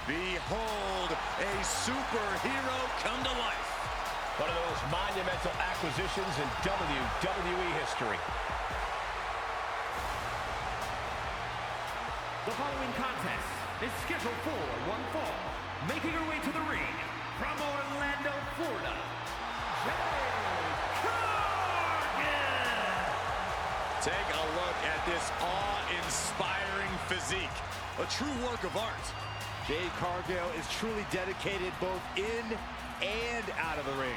Behold, a superhero come to life. One of the most monumental acquisitions in WWE history. The following contest is scheduled for one fall. Making her way to the ring from Orlando, Florida, Jade Cargill. Take a look at this awe-inspiring physique. A true work of art. Jade Cargill is truly dedicated both in and out of the ring.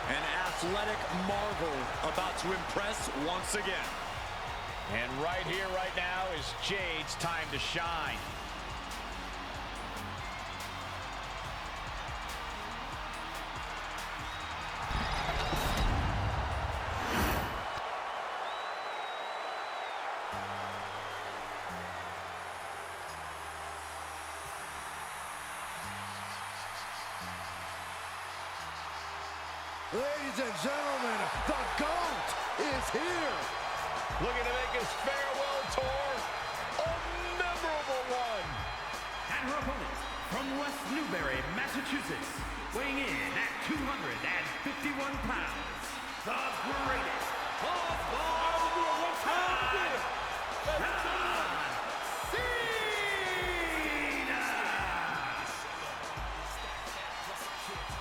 An athletic marvel about to impress once again. And right here, right now is Jade's time to shine. Ladies and gentlemen, the GOAT is here. Looking to make his farewell tour a memorable one. And her opponent from West Newbury, Massachusetts, weighing in at 251 pounds, the greatest of all time, John Cena!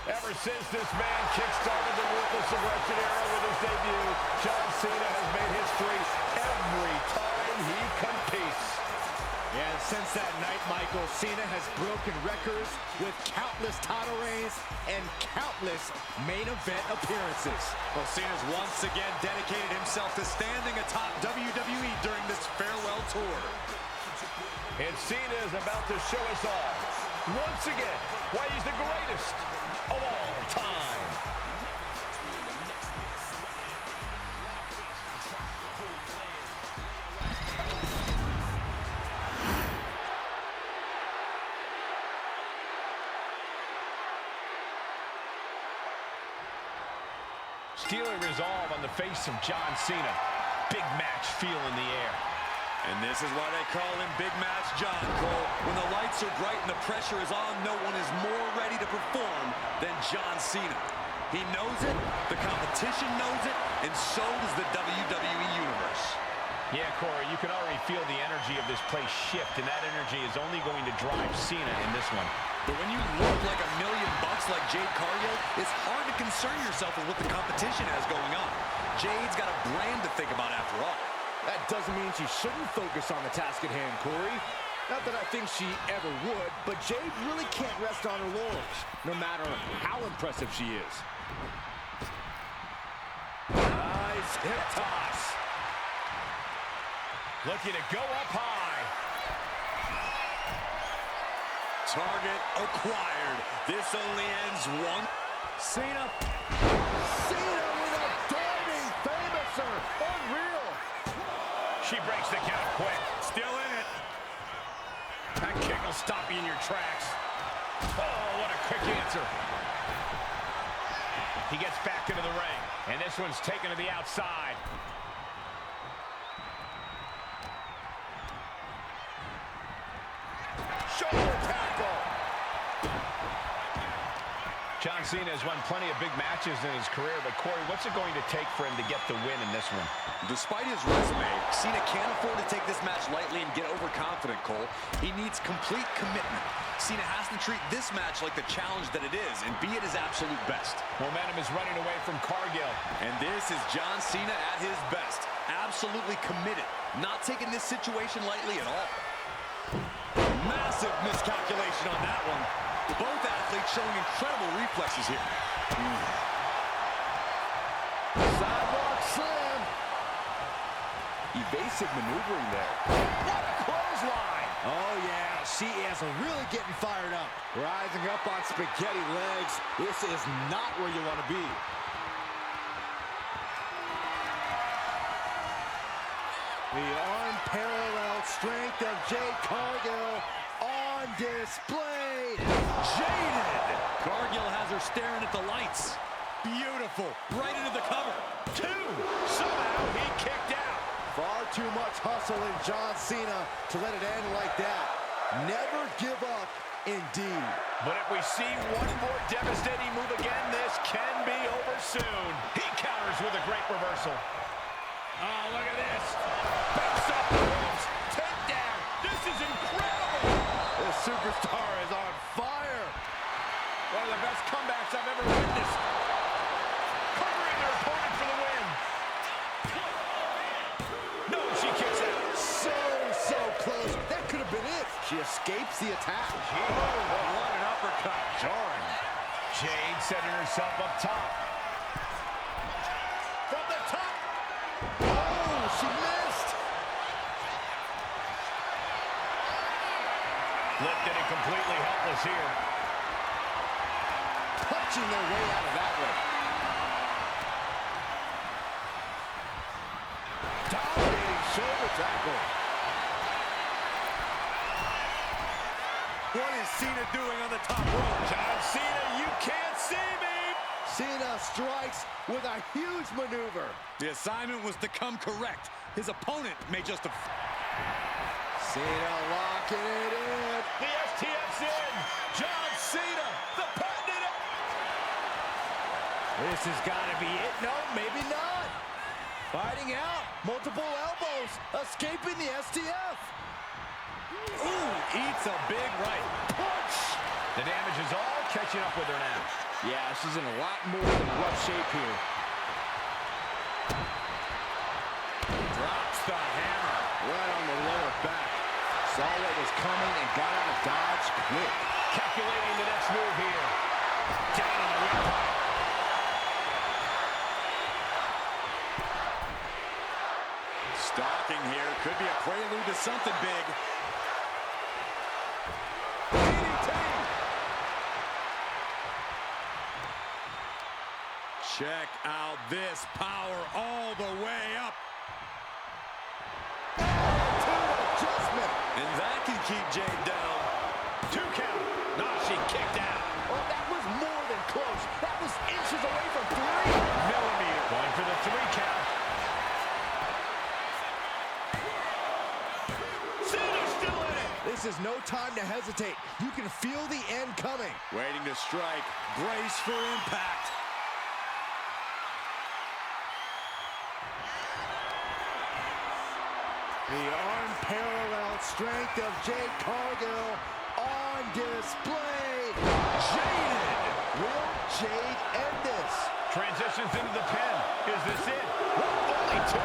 Ever since this man kick-started the ruthless aggression era with his debut, John Cena has made history every time he competes. And since that night, Michael, Cena has broken records with countless title reigns and countless main event appearances. Well, Cena's once again dedicated himself to standing atop WWE during this farewell tour. And Cena is about to show us all, once again, why he's the greatest of all time. Steely resolve on the face of John Cena. Big match feel in the air. And this is why they call him Big Match John, Cole. When the lights are bright and the pressure is on, no one is more ready to perform than John Cena. He knows it, the competition knows it, and so does the WWE Universe. Yeah, Cora, you can already feel the energy of this place shift, and that energy is only going to drive Cena in this one. But when you look like $1 million like Jade Cargill, it's hard to concern yourself with what the competition has going on. Jade's got a brand to think about after all. That doesn't mean she shouldn't focus on the task at hand, Corey. Not that I think she ever would, but Jade really can't rest on her laurels, no matter how impressive she is. Nice hip toss. Looking to go up high. Target acquired. This only ends one. Cena with a diving famouser. Unreal. She breaks the count quick. Still in it. That kick will stop you in your tracks. Oh, what a quick answer. He gets back into the ring, and this one's taken to the outside. Shoulder tackle. John Cena has won plenty of big matches in his career, but Corey, what's it going to take for him to get the win in this one? Despite his resume, Cena can't afford to take this match lightly and get overconfident, Cole. He needs complete commitment. Cena has to treat this match like the challenge that it is and be at his absolute best. Momentum is running away from Cargill. And this is John Cena at his best. Absolutely committed. Not taking this situation lightly at all. Massive miscalculation on that one. Both athletes showing incredible reflexes here. Sidewalk slam. Evasive maneuvering there. What a clothesline. Oh, yeah. She is really getting fired up. Rising up on spaghetti legs. This is not where you want to be. The unparalleled strength of Jade Cargill on display. Jaded! Cargill has her staring at the lights. Beautiful. Right into the cover. 2. Somehow he kicked out. Far too much hustle in John Cena to let it end like that. Never give up, indeed. But if we see one more devastating move again, this can be over soon. He counters with a great reversal. Oh, look at this. Bounce off the ropes. Takedown. This is incredible. This superstar is on fire. One of the best comebacks I've ever witnessed. Covering their opponent for the win. No, she kicks out. So close. That could have been it. She escapes the attack. What an uppercut. Jarring. Jade setting herself up top. From the top. Oh, she missed. Lifted and completely helpless here. Punching their way out of that one. Dominating shoulder tackle. What is Cena doing on the top rope? John Cena, you can't see me. Cena strikes with a huge maneuver. The assignment was to come correct. His opponent may just have... Cena locking it in. The STF's in. John Cena, the patented. This has got to be it. No, maybe not. Fighting out. Multiple elbows. Escaping the STF. Ooh, eats a big right. Punch. The damage is all catching up with her now. Yeah, she's in a lot more than rough shape here. Drops the hammer. Right on the lower back. Saw what was coming and got out of dodge quick. Calculating the next move here. Down on the windpipe. Stalking here. Could be a prelude to something big. Check out this power all the way up. Adjustment. And that can keep Jade down. 2 count. No, she kicked out. Oh, that was more than close. That was inches away from 3. Millimeter. Going for the 3 count. Cena's still in it. This is no time to hesitate. You can feel the end coming. Waiting to strike. Brace for impact. The unparalleled strength of Jade Cargill on display. Jaded. Will Jade end this? Transitions into the pin. Is this it? Only 2?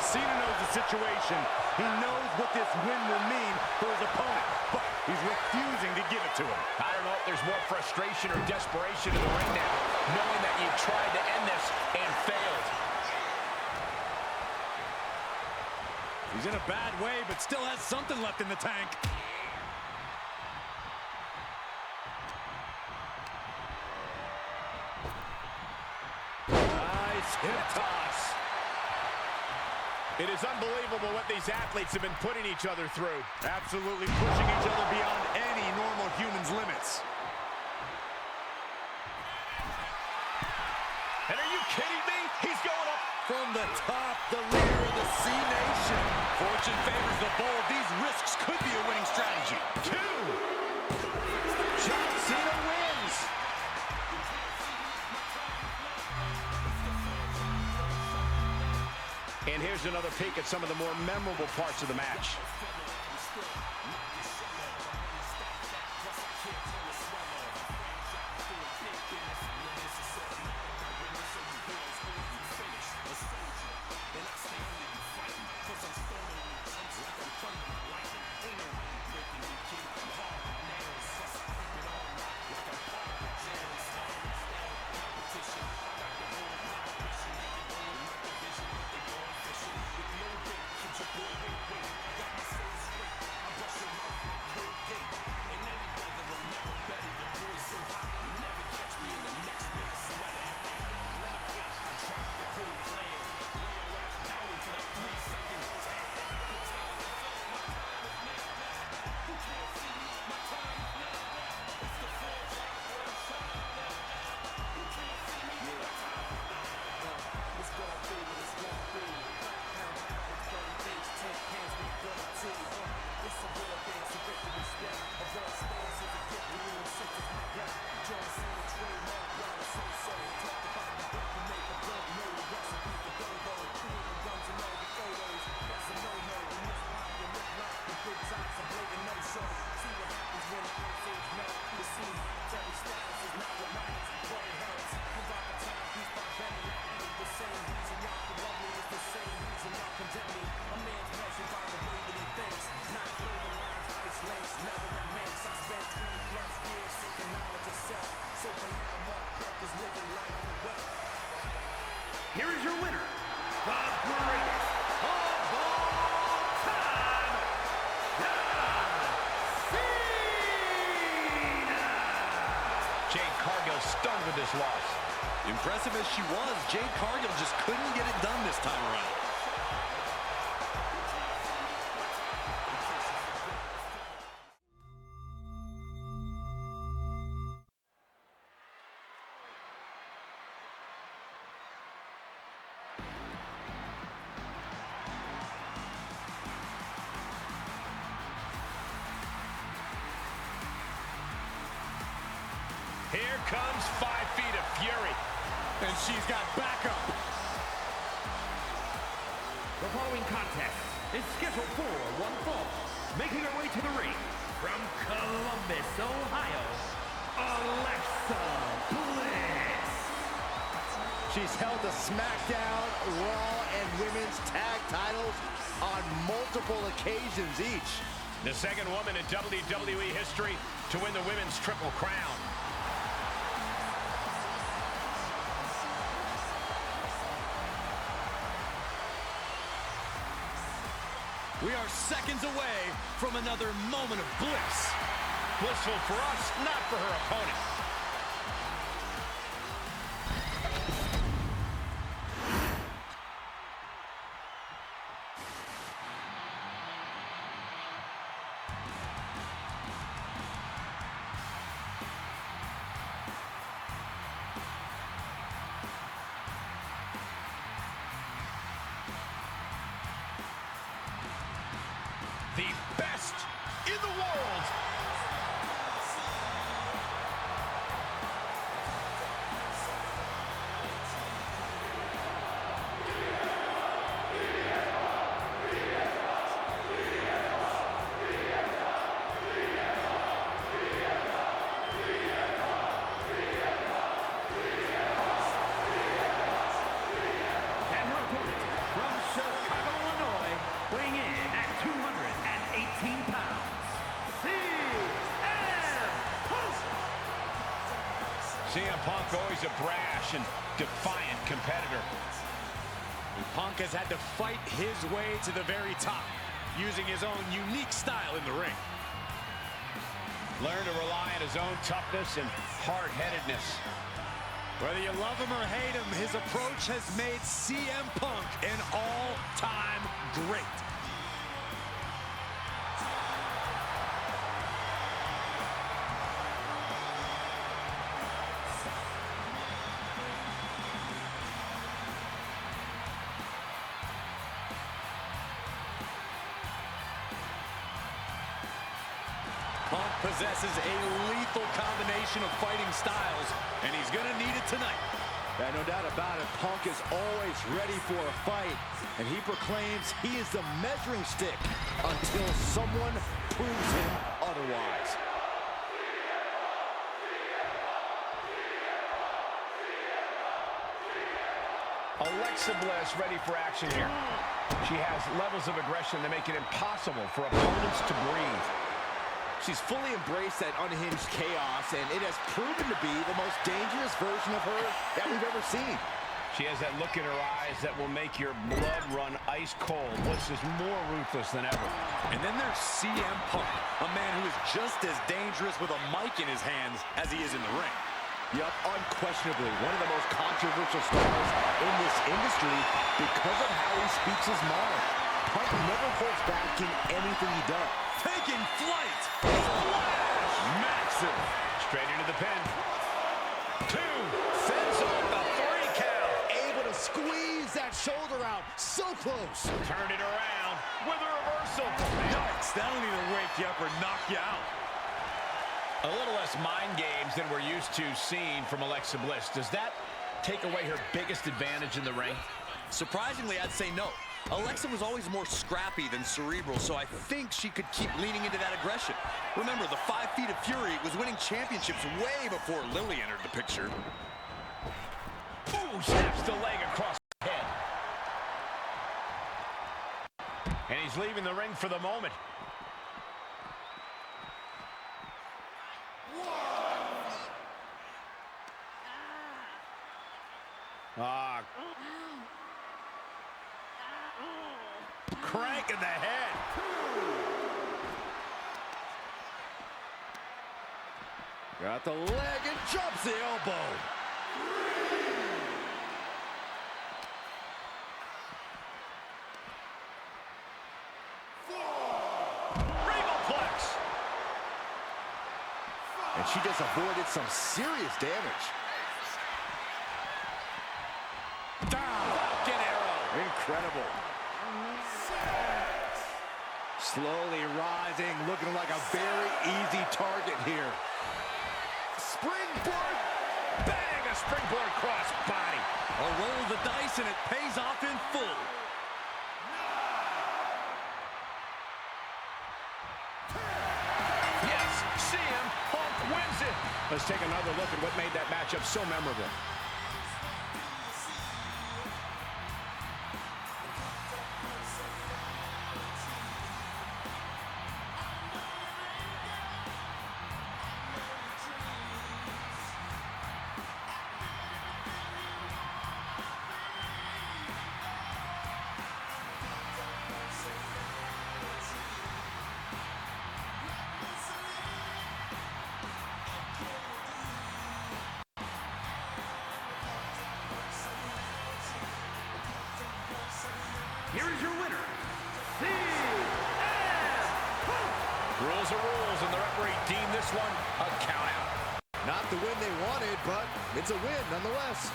Cena knows the situation. He knows what this win will mean for his opponent, but he's refusing to give it to him. I don't know if there's more frustration or desperation in the ring now, knowing that you've tried to end this and failed. He's in a bad way, but still has something left in the tank. Nice hip toss. It is unbelievable what these athletes have been putting each other through. Absolutely pushing each other beyond any normal human's limits. And are you kidding me? He's going up. From the top, the leader of the C Nation. Fortune favors the bold. These risks could be a winning strategy. 2. John Cena wins. And here's another peek at some of the more memorable parts of the match. Here is your winner, the greatest of all time, John Cena! Jade Cargill stunned with this loss. Impressive as she was, Jade Cargill just couldn't get it done this time around. Here comes 5 feet of fury. And she's got backup. The following contest is scheduled for one fall. Making her way to the ring from Columbus, Ohio, Alexa Bliss. She's held the SmackDown, Raw, and Women's Tag titles on multiple occasions each. The second woman in WWE history to win the Women's Triple Crown. We are seconds away from another moment of bliss. Blissful for us, not for her opponent. The best in the world. And her opponent from Chicago, Illinois, weighing in at 218 pounds, CM Punk. CM Punk, always a brash and defiant competitor. And Punk has had to fight his way to the very top, using his own unique style in the ring. Learn to rely on his own toughness and hard-headedness. Whether you love him or hate him, his approach has made CM Punk an all-time great. Punk possesses a lethal combination of fighting styles, and he's going to need it tonight. Yeah, no doubt about it. Punk is always ready for a fight, and he proclaims he is the measuring stick until someone proves him otherwise. Alexa Bliss ready for action here. She has levels of aggression that make it impossible for opponents to breathe. She's fully embraced that unhinged chaos, and it has proven to be the most dangerous version of her that we've ever seen. She has that look in her eyes that will make your blood run ice cold. Bliss is more ruthless than ever. And then there's CM Punk, a man who is just as dangerous with a mic in his hands as he is in the ring. Yup, unquestionably one of the most controversial stars in this industry because of how he speaks his mind. Punk never holds back in anything he does. Taking flight! Splash! Massive! Straight into the pin. 2, fends off the 3 count. Able to squeeze that shoulder out. So close. Turned it around with a reversal. Yikes, that'll either wake you up or knock you out. A little less mind games than we're used to seeing from Alexa Bliss. Does that take away her biggest advantage in the ring? Surprisingly, I'd say no. Alexa was always more scrappy than cerebral, so I think she could keep leaning into that aggression. Remember, the 5 feet of fury was winning championships way before Lily entered the picture. Ooh, snaps the leg across the head. And he's leaving the ring for the moment. Crank in the head. Got the leg and jumps the elbow. And she just avoided some serious damage. Falcon arrow. Incredible. Slowly rising, looking like a very easy target here. Springboard. Bang, a springboard cross body. A roll of the dice, and it pays off in full. Yes, CM Punk wins it. Let's take another look at what made that matchup so memorable. Here is your winner, CM Punk. Rules are rules, and the referee deemed this one a count out. Not the win they wanted, but it's a win nonetheless.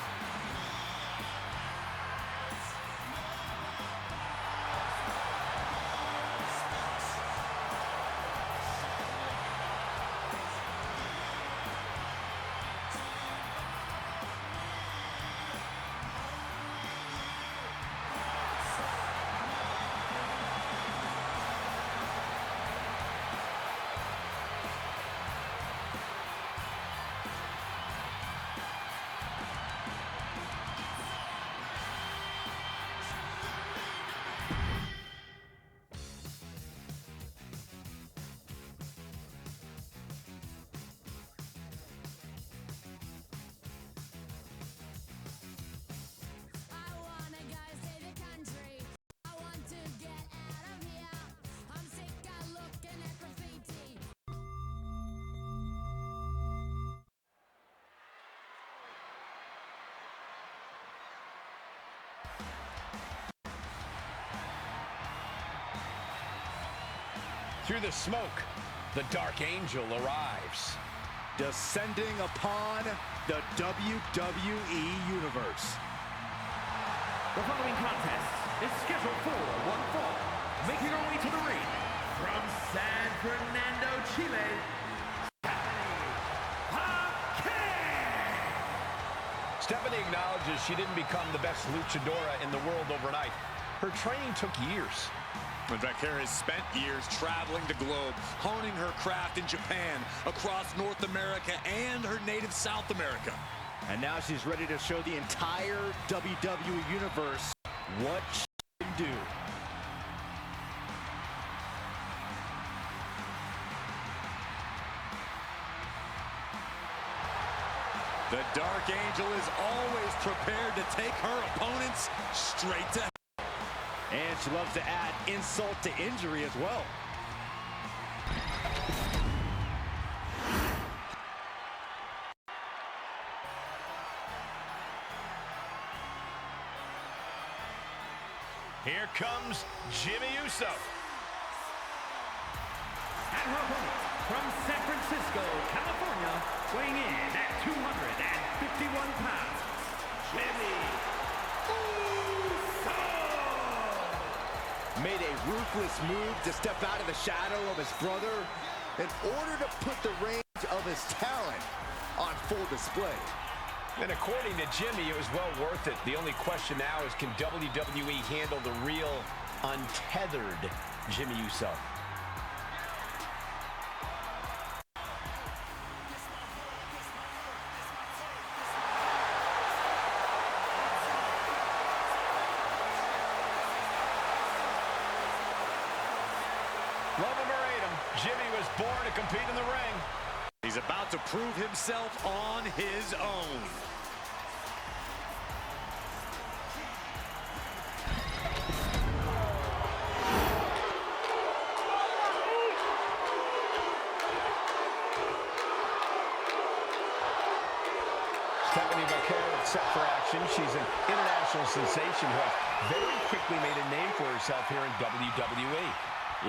Through the smoke, the Dark Angel arrives. Descending upon the WWE Universe. The following contest is scheduled for one fall. Making her way to the ring from San Fernando, Chile, Stephanie acknowledges she didn't become the best luchadora in the world overnight. Her training took years. In fact, Cora has spent years traveling the globe, honing her craft in Japan, across North America, and her native South America. And now she's ready to show the entire WWE Universe what she can do. The Dark Angel is always prepared to take her opponents straight to hell. And she loves to add insult to injury as well. Here comes Jimmy Uso. And her opponent from San Francisco, California, weighing in at 251 pounds, Jimmy Uso. Made a ruthless move to step out of the shadow of his brother in order to put the range of his talent on full display. And according to Jimmy, it was well worth it. The only question now is, can WWE handle the real, untethered Jimmy Uso? Love him or hate him, Jimmy was born to compete in the ring. He's about to prove himself on his own. Stephanie McCarroll set for action. She's an international sensation who has very quickly made a name for herself here in WWE.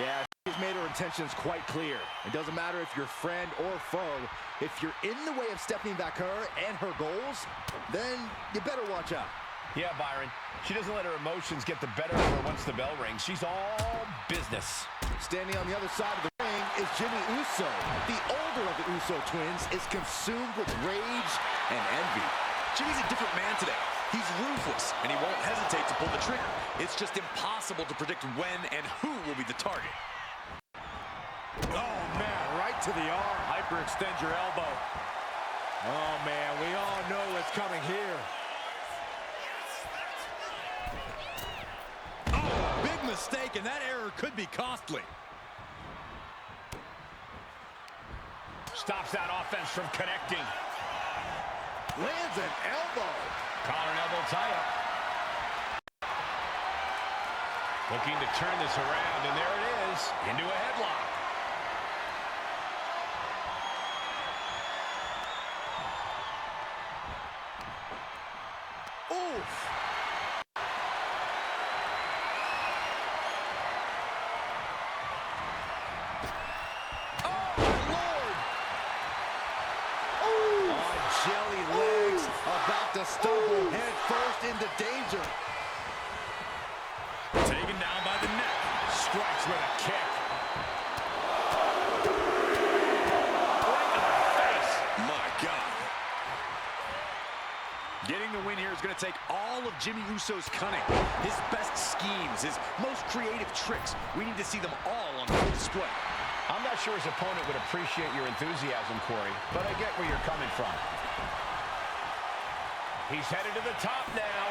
Yeah, she's made her intentions quite clear. It doesn't matter if you're friend or foe. If you're in the way of Stephanie McCarroll and her goals, then you better watch out. Yeah, Byron. She doesn't let her emotions get the better of her once the bell rings. She's all business. Standing on the other side of the ring is Jimmy Uso. The older of the Uso twins is consumed with rage and envy. Jimmy's a different man today. He's ruthless, and he won't hesitate to pull the trigger. It's just impossible to predict when and who will be the target. Oh, man, right to the arm. Hyperextend your elbow. Oh, man, we all know what's coming here. Oh, big mistake, and that error could be costly. Stops that offense from connecting. Lands an elbow. Collar and elbow tie-up. Looking to turn this around, and there it is, into a headlock. Oof. Jelly legs, about to stumble head first into danger. Taken down by the neck. Strikes with a kick. Right to the face. My God. Getting the win here is going to take all of Jimmy Uso's cunning, his best schemes, his most creative tricks. We need to see them all on full display. I'm not sure his opponent would appreciate your enthusiasm, Corey, but I get where you're coming from. He's headed to the top now.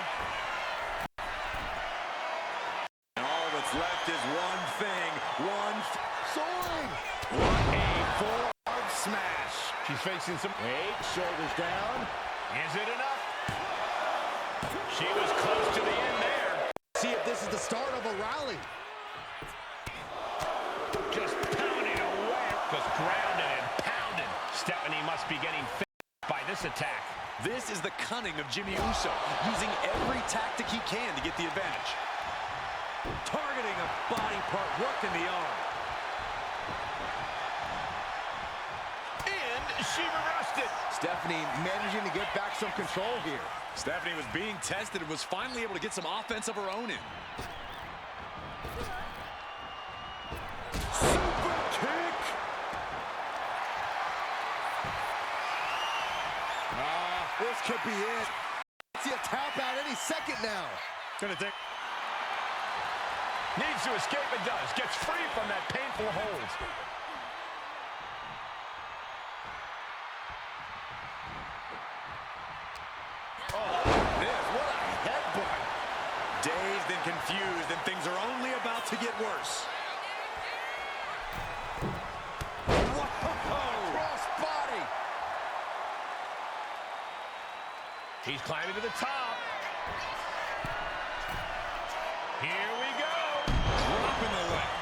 And all that's left is one thing. Soaring. What a forearm smash. She's facing some... Wait, shoulders down. Is it enough? She was close to the end there. See if this is the start of a rally. Just pounding away. Just grounded and pounded. Stephanie must be getting fit by this attack. This is the cunning of Jimmy Uso, using every tactic he can to get the advantage. Targeting a body part, working the arm. And she reversed it. Stephanie managing to get back some control here. Stephanie was being tested and was finally able to get some offense of her own in. Super kick. This could be it. See a tap out any second now. Gonna take. Needs to escape and does. Gets free from that painful hold. Oh, this, what a headbutt. Dazed and confused, and things are only about to get worse. Cross body. He's climbing to the top. Here we go. Dropping the leg.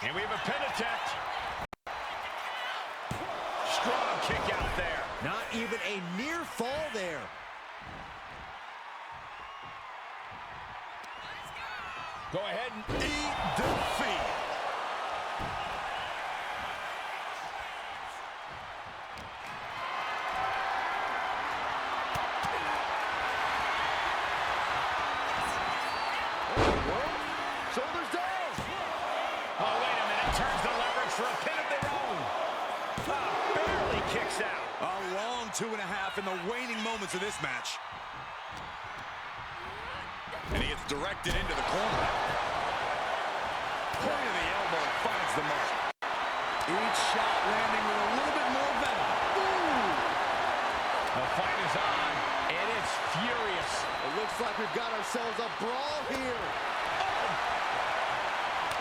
And we have a pin attempt. Strong kick out there. Not even a near fall there. Go ahead and Eat defeat. Shoulders down. Oh, wait a minute. Turns the leverage for a pin of their own. Barely kicks out. A long 2.5 in the waning moments of this match. And he gets directed into the corner. Point of the elbow finds the mark. Each shot landing with a little bit more venom. Ooh. The fight is on, and it's furious. It looks like we've got ourselves a brawl here. Oh.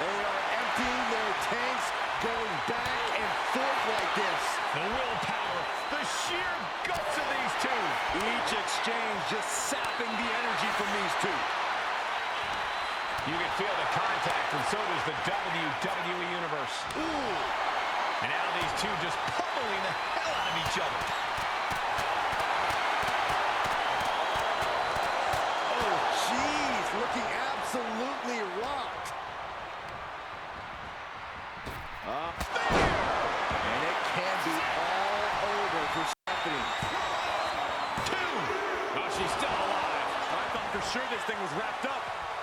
They are emptying their tanks, going back and forth like this. The willpower, the sheer guts of these two. Each exchange just sapping the energy from these two. You can feel the contact, and so does the WWE Universe. Ooh. And now these two just pummel battling the hell out of each other. Oh, jeez, looking absolutely rocked. And it can be all over for Stephanie. 2. Oh, she's still alive. I thought for sure this thing was wrapped up.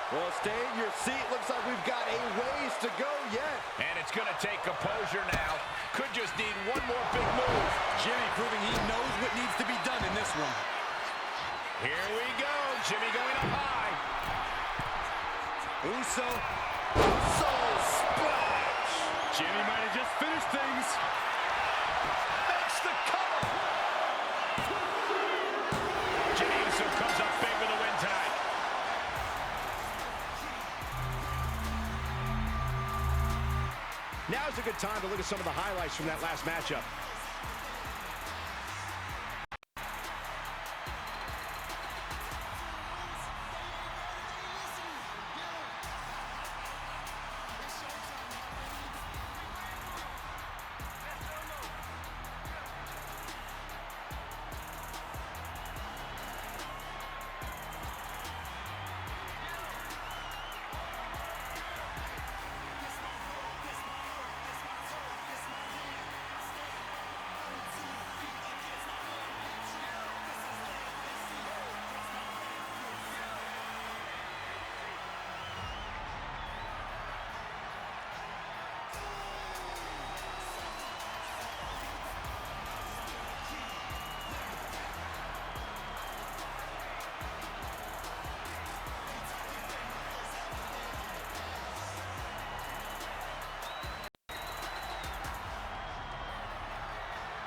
Well, stay in your seat. Looks like we've got a ways to go yet. And it's going to take composure now. Could just need one more big move. Jimmy proving he knows what needs to be done in this one. Here we go. Jimmy going up high. Uso. Splash! Jimmy might have just finished things. Makes the cover. Jimmy Uso comes up big with a win tonight. Now's a good time to look at some of the highlights from that last matchup.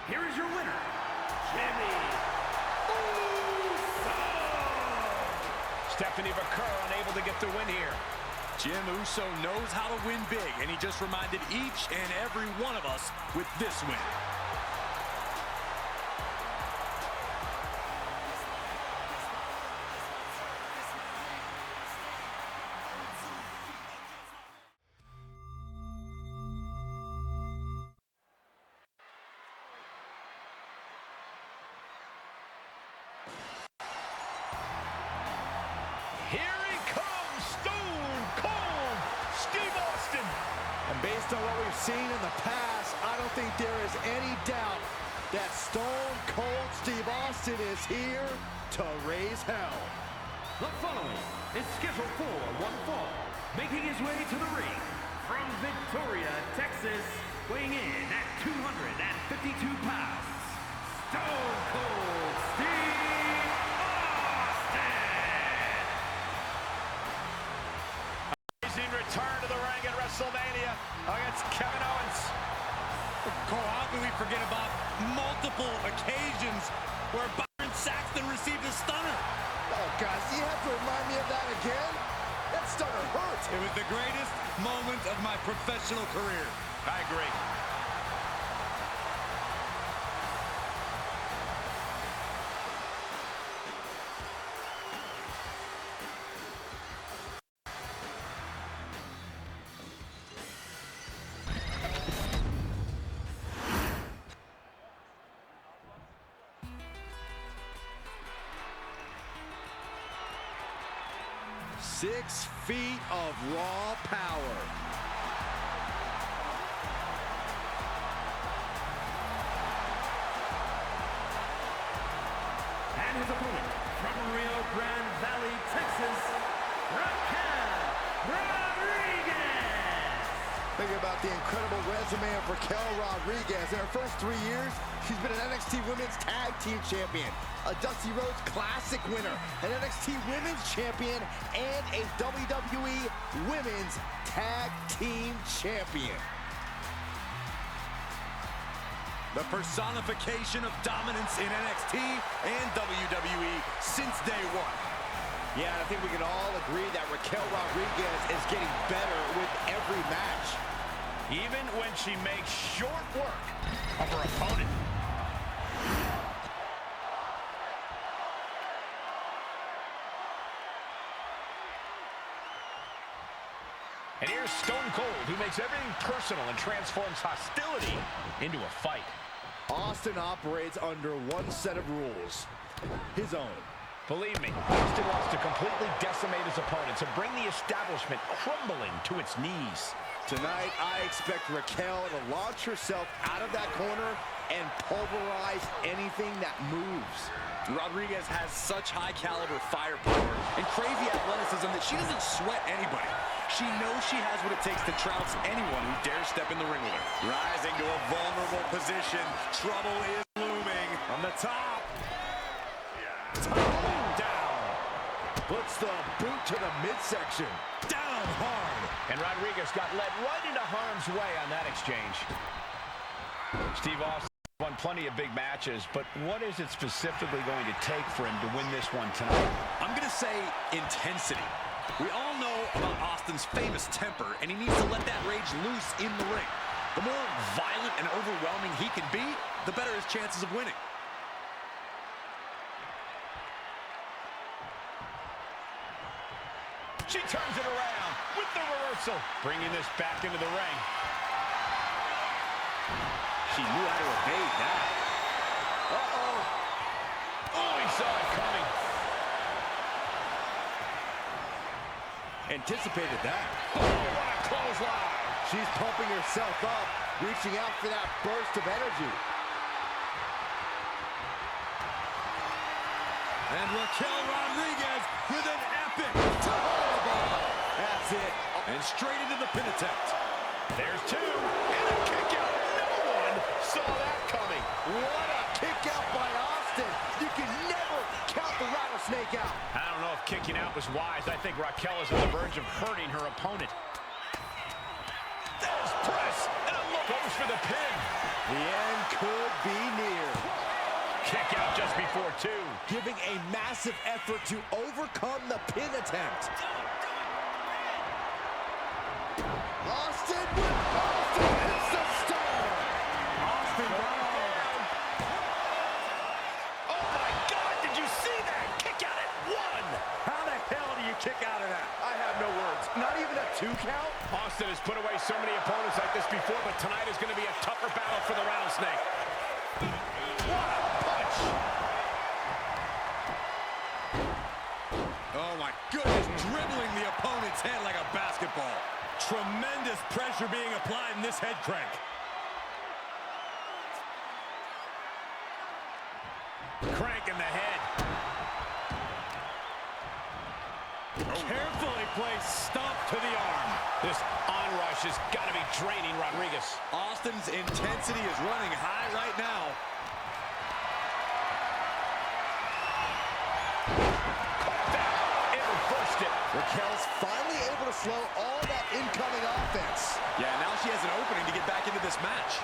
Here is your winner, Jimmy Uso. Stephanie McCurr unable to get the win here. Jim Uso knows how to win big, and he just reminded each and every one of us with this win. Here he comes, Stone Cold Steve Austin. And based on what we've seen in the past, I don't think there is any doubt that Stone Cold Steve Austin is here to raise hell. The following is scheduled for one fall, making his way to the ring from Victoria, Texas, weighing in at 252 pounds, Stone Cold Steve Austin. Amazing return to the ring at WrestleMania against Kevin Owens. Cole, how can we forget about multiple occasions where Byron Saxton received a stunner? Oh, guys, you have to remind me of that again? That stunner hurt. It was the greatest moment of my professional career. I agree. Six feet of raw power. And his opponent from Rio Grande Valley, Texas, Raquel Rodriguez. Think about the incredible resume of Raquel Rodriguez. In her first 3 years, she's been an NXT Women's Tag Team Champion, a Dusty Rhodes Classic winner, an NXT Women's Champion, and a WWE Women's Tag Team Champion. The personification of dominance in NXT and WWE since day one. Yeah, I think we can all agree that Raquel Rodriguez is getting better with every match. Even when she makes short work of her opponent. And here's Stone Cold, who makes everything personal and transforms hostility into a fight. Austin operates under one set of rules, his own. Believe me, Austin wants to completely decimate his opponent, to bring the establishment crumbling to its knees. Tonight, I expect Raquel to launch herself out of that corner and pulverize anything that moves. Rodriguez has such high-caliber firepower and crazy athleticism that she doesn't sweat anybody. She knows she has what it takes to trounce anyone who dares step in the ring with her. Rising to a vulnerable position, trouble is looming. On the top. Down. Puts the boot to the midsection. Down hard. And Rodriguez got led right into harm's way on that exchange. Steve Austin won plenty of big matches, but what is it specifically going to take for him to win this one tonight? I'm going to say intensity. We all know about Austin's famous temper, and he needs to let that rage loose in the ring. The more violent and overwhelming he can be, the better his chances of winning. She turns it around with the reversal, bringing this back into the ring. She knew how to evade that. Uh-oh. Oh, he saw it coming. Anticipated that. Oh, what a clothesline. She's pumping herself up, reaching out for that burst of energy. And Raquel Rodriguez with an epic Tornado. That's it. and straight into the pin attempt. There's two, and a kick out. No one saw that coming. What a kick out by Austin. You can never count the rattlesnake out. I don't know if kicking out was wise. I think Raquel is on the verge of hurting her opponent. There's press, and a look goes for the pin. The end could be near. Kick out just before two. Giving a massive effort to overcome the pin attempt. Austin hits the star. Austin down. Oh my God, did you see that? Kick out at one. How the hell do you kick out of that? I have no words. Not even a 2 count? Austin has put away so many opponents like this before, but tonight is going to be a tougher battle for the rattlesnake. What a punch! Oh my goodness, dribbling the opponent's head like a basketball. Tremendous pressure being applied in this head crank. Crank in the head. Carefully placed stomp to the arm. This onrush has got to be draining Rodriguez. Austin's intensity is running high right now. Caught that. It reversed it. Raquel's finally able to slow all that incoming offense. Yeah, now she has an opening to get back into this match.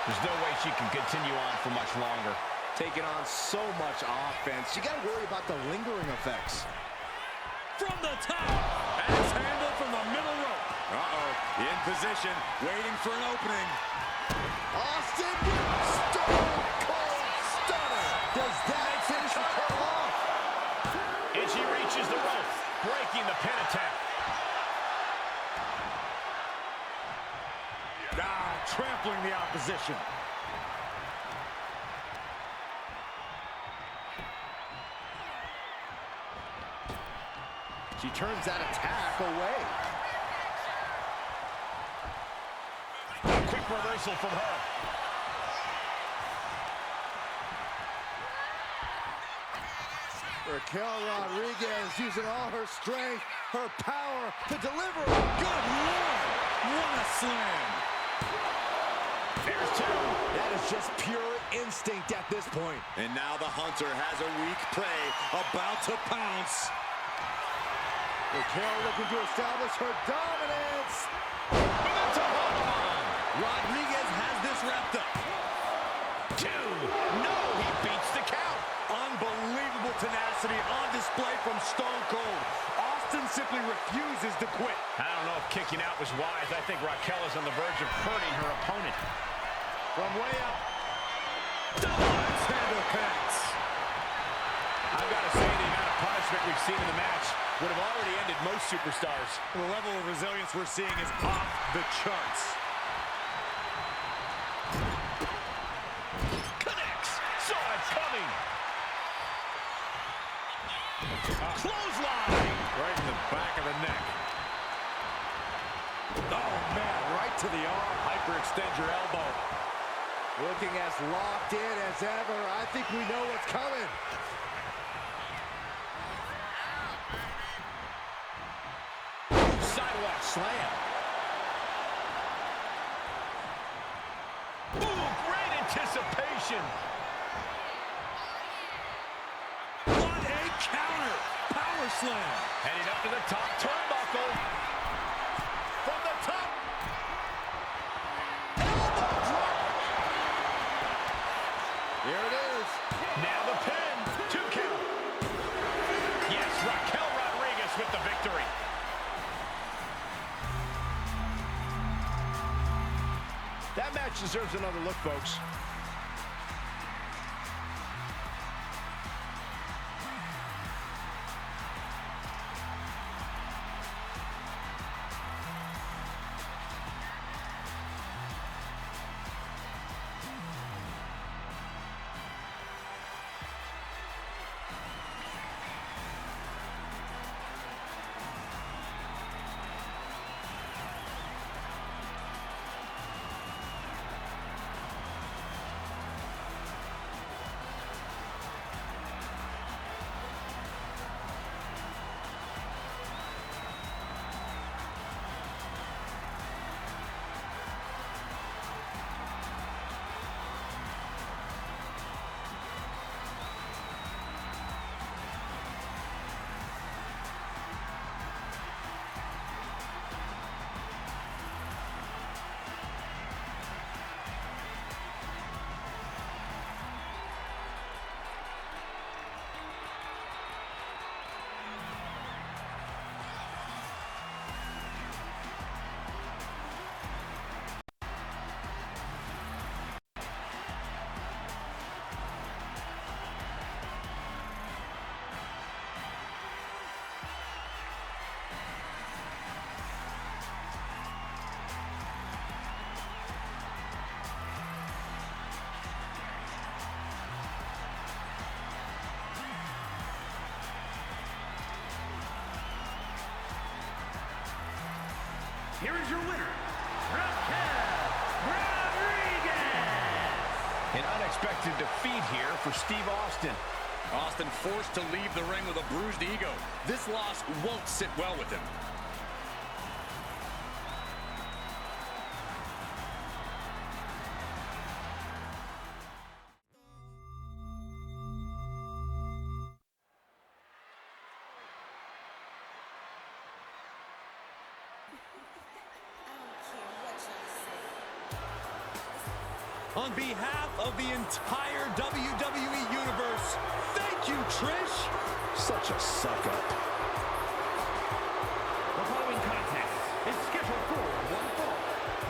There's no way she can continue on for much longer. Taking on so much offense, you got to worry about the lingering effects. From the top, axe handle from the middle rope. In position, waiting for an opening. Austin with stone cold stunner. Does that finish the call off? And she reaches the rope, breaking the pin attempt. Trampling the opposition. She turns that attack away. A quick reversal from her. Raquel Rodriguez using all her strength, her power to deliver. Good Lord! What a slam! There's two. That is just pure instinct at this point. And now the hunter has a weak prey about to pounce. Raquel looking to establish her dominance. Rodriguez has this wrapped up. Two. No, he beats the count. Unbelievable tenacity on display from Stone Cold. Austin simply refuses to quit. I don't know if kicking out was wise. I think Raquel is on the verge of hurting her opponent. From way up. Double axe handle connects. I've got to say, the amount of punishment we've seen in the match would have already ended most superstars. The level of resilience we're seeing is off the charts. Connects. Saw it coming. Clothesline. Right in the back of the neck. Oh, man, right to the arm. Hyperextend your elbow. Looking as locked in as ever. I think we know what's coming. Sidewalk slam. Ooh, great anticipation. What a counter. Power slam. Heading up to the top turnbuckle. From the top. Elbow drop. Here it is. Now the pin. 2 count. Yes, Raquel Rodriguez with the victory. That match deserves another look, folks. Here is your winner, Raquel Rodriguez. An unexpected defeat here for Steve Austin. Austin forced to leave the ring with a bruised ego. This loss won't sit well with him. On behalf of the entire WWE Universe, thank you, Trish. Such a suck-up. The following contest is scheduled for one fall.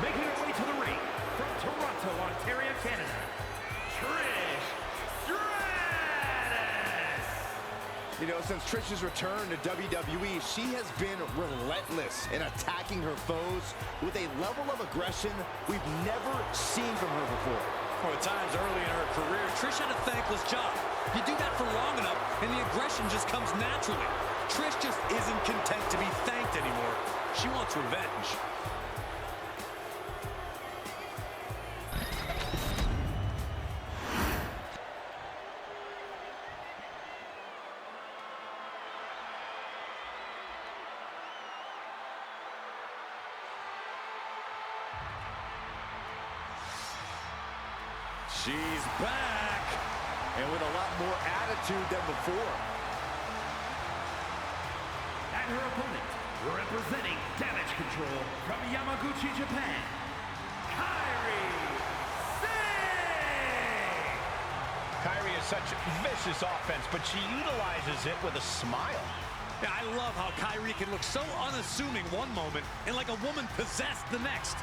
Making her way to the ring from Toronto, Ontario, Canada, Trish Stratus. You know, since Trish's return to WWE, she has been relentless in attacking her foes with a level of aggression we've never seen from her before. For times early in her career, Trish had a thankless job. You do that for long enough, and the aggression just comes naturally. Trish just isn't content to be thanked anymore. She wants revenge. She's back, And with a lot more attitude than before. And her opponent, representing Damage Control from Yamaguchi, Japan, Kairi Sane. Kairi is such vicious offense, but she utilizes it with a smile. Yeah, I love how Kyrie can look so unassuming one moment and like a woman possessed the next.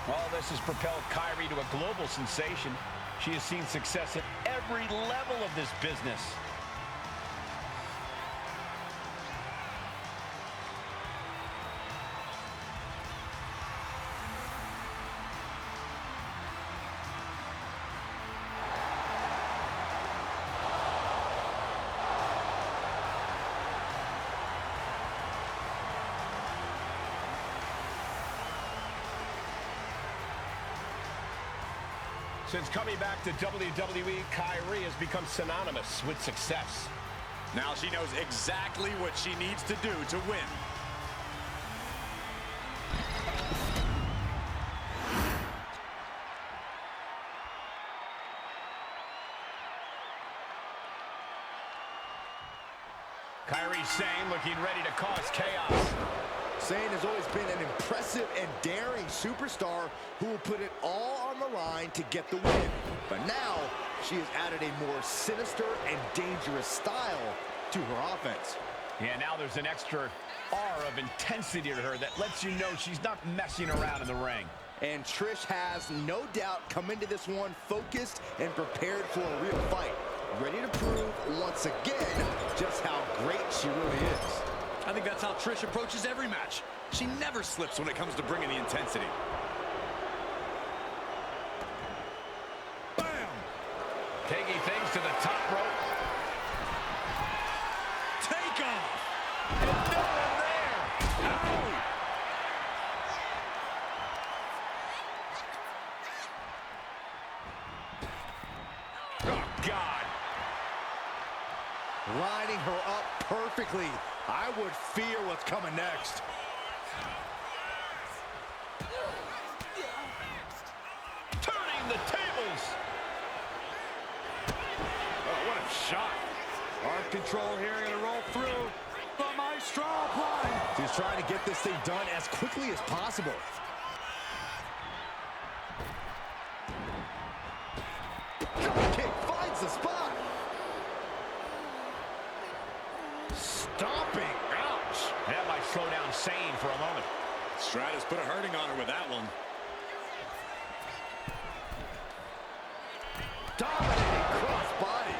All this has propelled Kyrie to a global sensation. She has seen success at every level of this business. Since coming back to WWE, Kyrie has become synonymous with success. Now she knows exactly what she needs to do to win. Kairi Sane looking ready to cause chaos. Sane has always been an impressive and daring superstar who will put it all on the line to get the win. But now, she has added a more sinister and dangerous style to her offense. Yeah, now there's an extra aura of intensity to her that lets you know she's not messing around in the ring. And Trish has no doubt come into this one focused and prepared for a real fight. Ready to prove once again just how great she really is. I think that's how Trish approaches every match. She never slips when it comes to bringing the intensity. Bam! Taking things to the top rope. Take off! And no one there! Ow! Oh, God! Lining her up perfectly. I would fear what's coming next. Turning the tables! Oh, what a shot. Arm control here, gonna roll through. The maestro applied. She's trying to get this thing done as quickly as possible. Drop kick finds the spot. Stomping. Ouch. That might slow down Sane for a moment. Stratus put a hurting on her with that one. Dominating crossbody.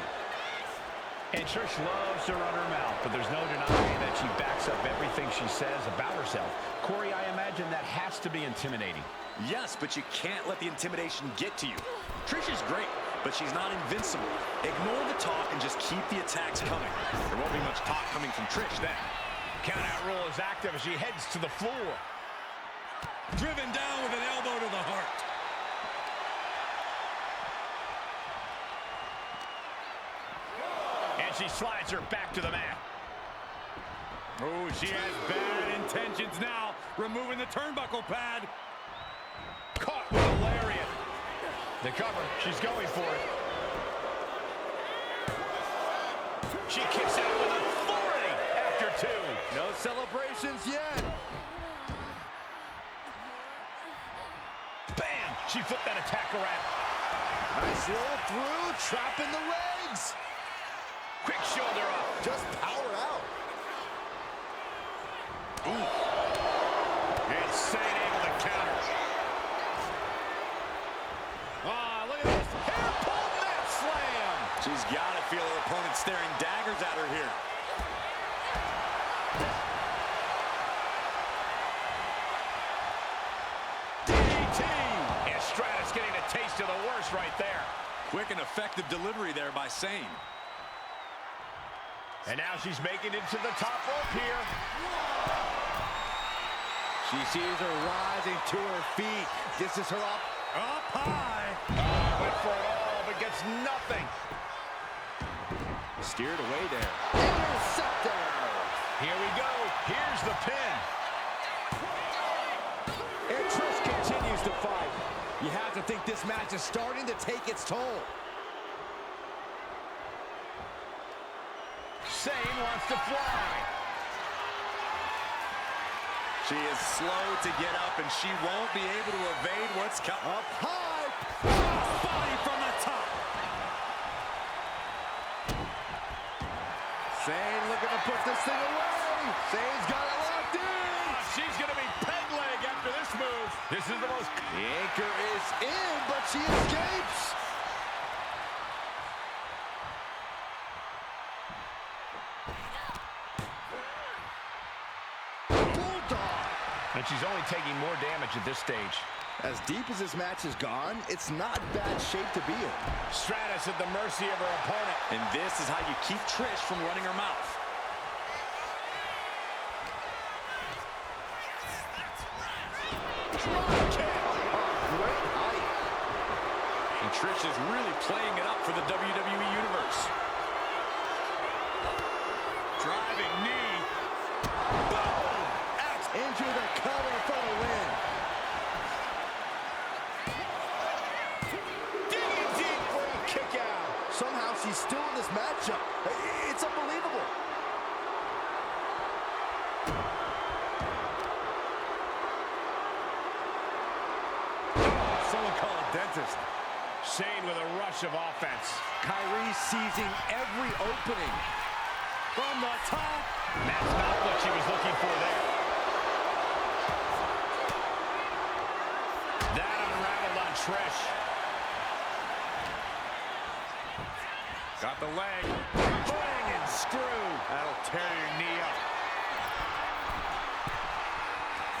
And Trish loves to run her mouth, but there's no denying that she backs up everything she says about herself. Corey, I imagine that has to be intimidating. Yes, but you can't let the intimidation get to you. Trish is great, but she's not invincible. Ignore the talk and just keep the attacks coming. There won't be much talk coming from Trish then. Countout rule is active as she heads to the floor. Driven down with an elbow to the heart. And she slides her back to the mat. Oh, she has bad intentions now. Removing the turnbuckle pad. Caught with a lariat. The cover, she's going for it. She kicks out with authority after two. No celebrations yet. Bam! She flipped that attack around. Nice roll through, trapping the legs. Quick shoulder up. Just power out. Ooh. And Sane able to counter. Ah, look at this. Hair pull mat slam. She's got to feel her opponent staring daggers at her here. DDT. And Stratus getting a taste of the worst right there. Quick and effective delivery there by Sane. And now she's making it to the top rope here. She sees her rising to her feet. This is her up high. Went for it all, but gets nothing. Steered away there. Interceptor. Here we go. Here's the pin. And Trish continues to fight. You have to think this match is starting to take its toll. Sane wants to fly. She is slow to get up, and she won't be able to evade what's coming. Up high. Body from the top. Sane looking to put this thing away. Zayn's got it locked in. She's going to be peg leg after this move. This is the most... The anchor is in, but she escapes. And she's only taking more damage at this stage. As deep as this match has gone, it's not bad shape to be in. Stratus at the mercy of her opponent. And this is how you keep Trish from running her mouth. Great height. And Trish is really playing it up for the WWE Universe. Driving knee. Boom! Into the cover for the win. Digging deep for a kick out. Somehow she's still in this matchup. It's unbelievable. Someone call a dentist. Shane with a rush of offense. Kyrie seizing every opening. From the top. That's not what she was looking for there. That unraveled on Trish. Got the leg. Bang and screw. That'll tear your knee up.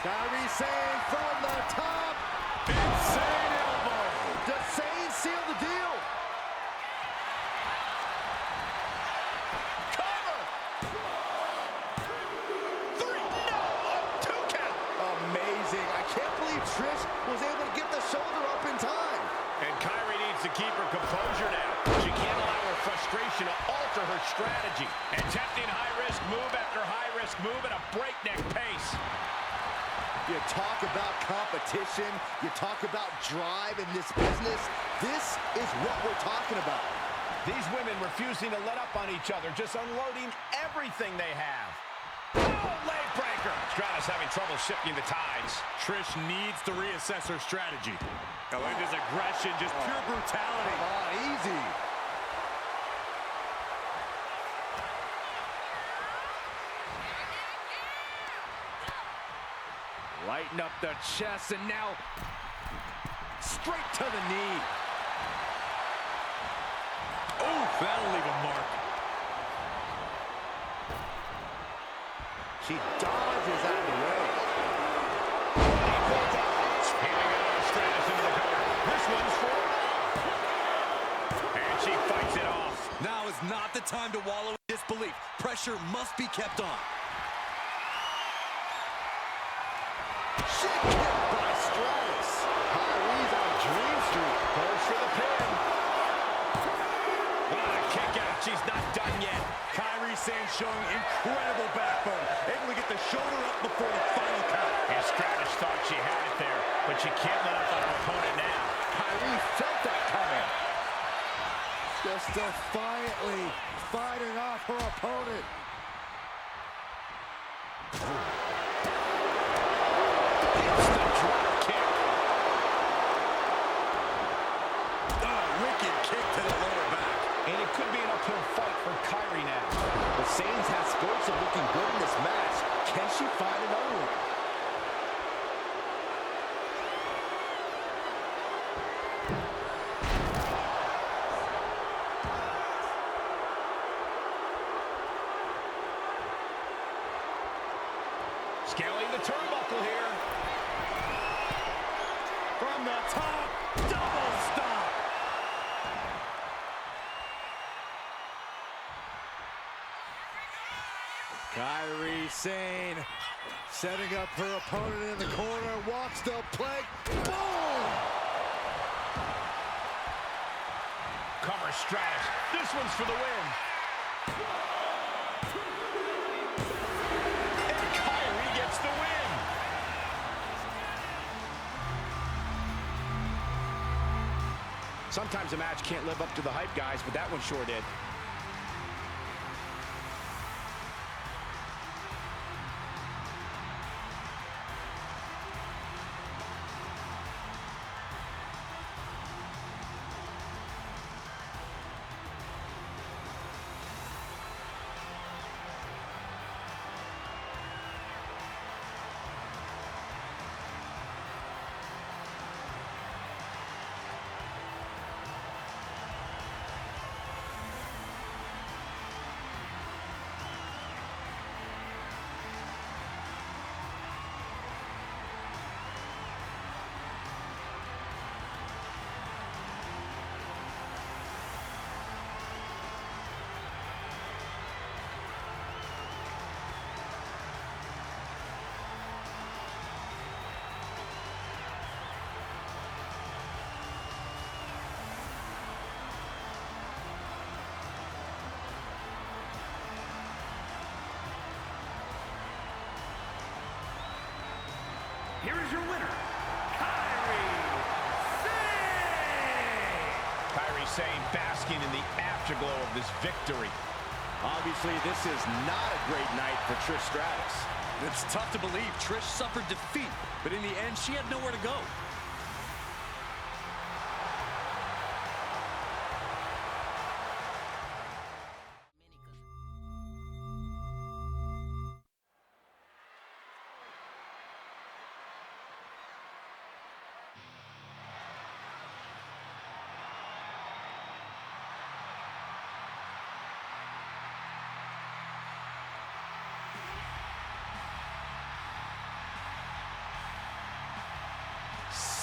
Kyrie Sane from the top. Insane elbow. Does Sane seal the deal? Cover. 3. No. A 2 count. Amazing. I can't believe Trish was able to get the shoulder up in time. And Kyrie needs to keep her composure now. She can't allow her frustration to alter her strategy. Attempting high-risk move after high-risk move at a breakneck pace. You talk about competition, you talk about drive in this business. This is what we're talking about. These women refusing to let up on each other, just unloading everything they have. Oh, leg breaker. Stratus having trouble shifting the tides. Trish needs to reassess her strategy. Oh, look at this aggression, just pure brutality. Come on, easy. Lighten up the chest, and now straight to the knee. Oh, that'll leave a mark. She dodges out of the way. Here we go, Stratus into the cover. This one's for... And she fights it off. Now is not the time to wallow in disbelief. Pressure must be kept on. Shit kick by Stratus. Kyrie's on Dream Street. Goes for the pin. What a kick out. She's not done yet. Kyrie Sane showing incredible backbone. Able to get the shoulder up before the final count. And Stratus thought she had it there, but she can't let up on her opponent now. Kyrie felt that coming. Just defiantly fighting off her opponent. It's the drop kick. Oh, wicked kick to the lower back. And it could be an uphill fight for Kyrie now. The Saints have spurts of looking good in this match. Can she find another one? Scaling the turnbuckle here. From the top, double stop. Kyrie Sane setting up her opponent in the corner, walks the plank, boom! Cover Stratus. This one's for the win. And Kyrie gets the win. Sometimes a match can't live up to the hype, guys, but that one sure did. saying basking in the afterglow of this victory. Obviously, this is not a great night for Trish Stratus. It's tough to believe Trish suffered defeat, but in the end, she had nowhere to go.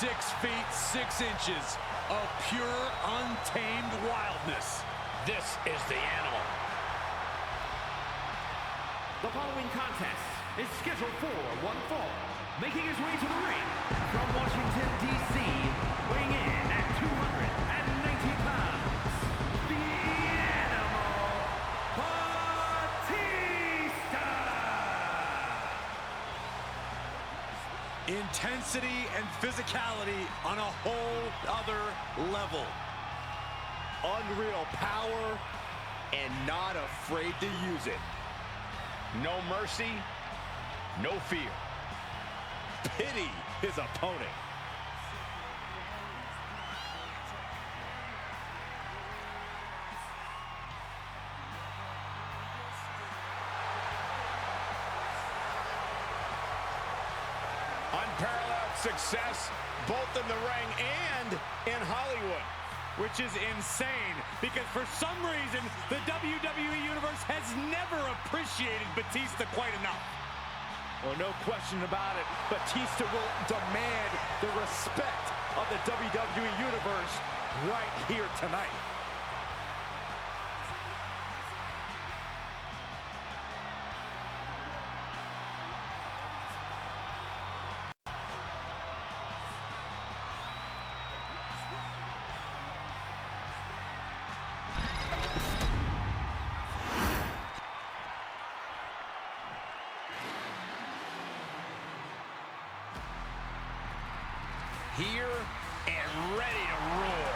Six feet, 6 inches of pure, untamed wildness. This is the animal. The following contest is scheduled for one fall. Making his way to the ring from Washington, D.C., weighing in at 290 pounds, the Animal, Batista! Intensity and physicality on a whole other level. Unreal power and not afraid to use it. No mercy, no fear. Pity his opponent. Unparalleled success, both in the ring and in Hollywood. Which is insane, because for some reason, the WWE Universe has never appreciated Batista quite enough. Well, no question about it. Batista will demand the respect of the WWE Universe right here tonight. Here and ready to roar.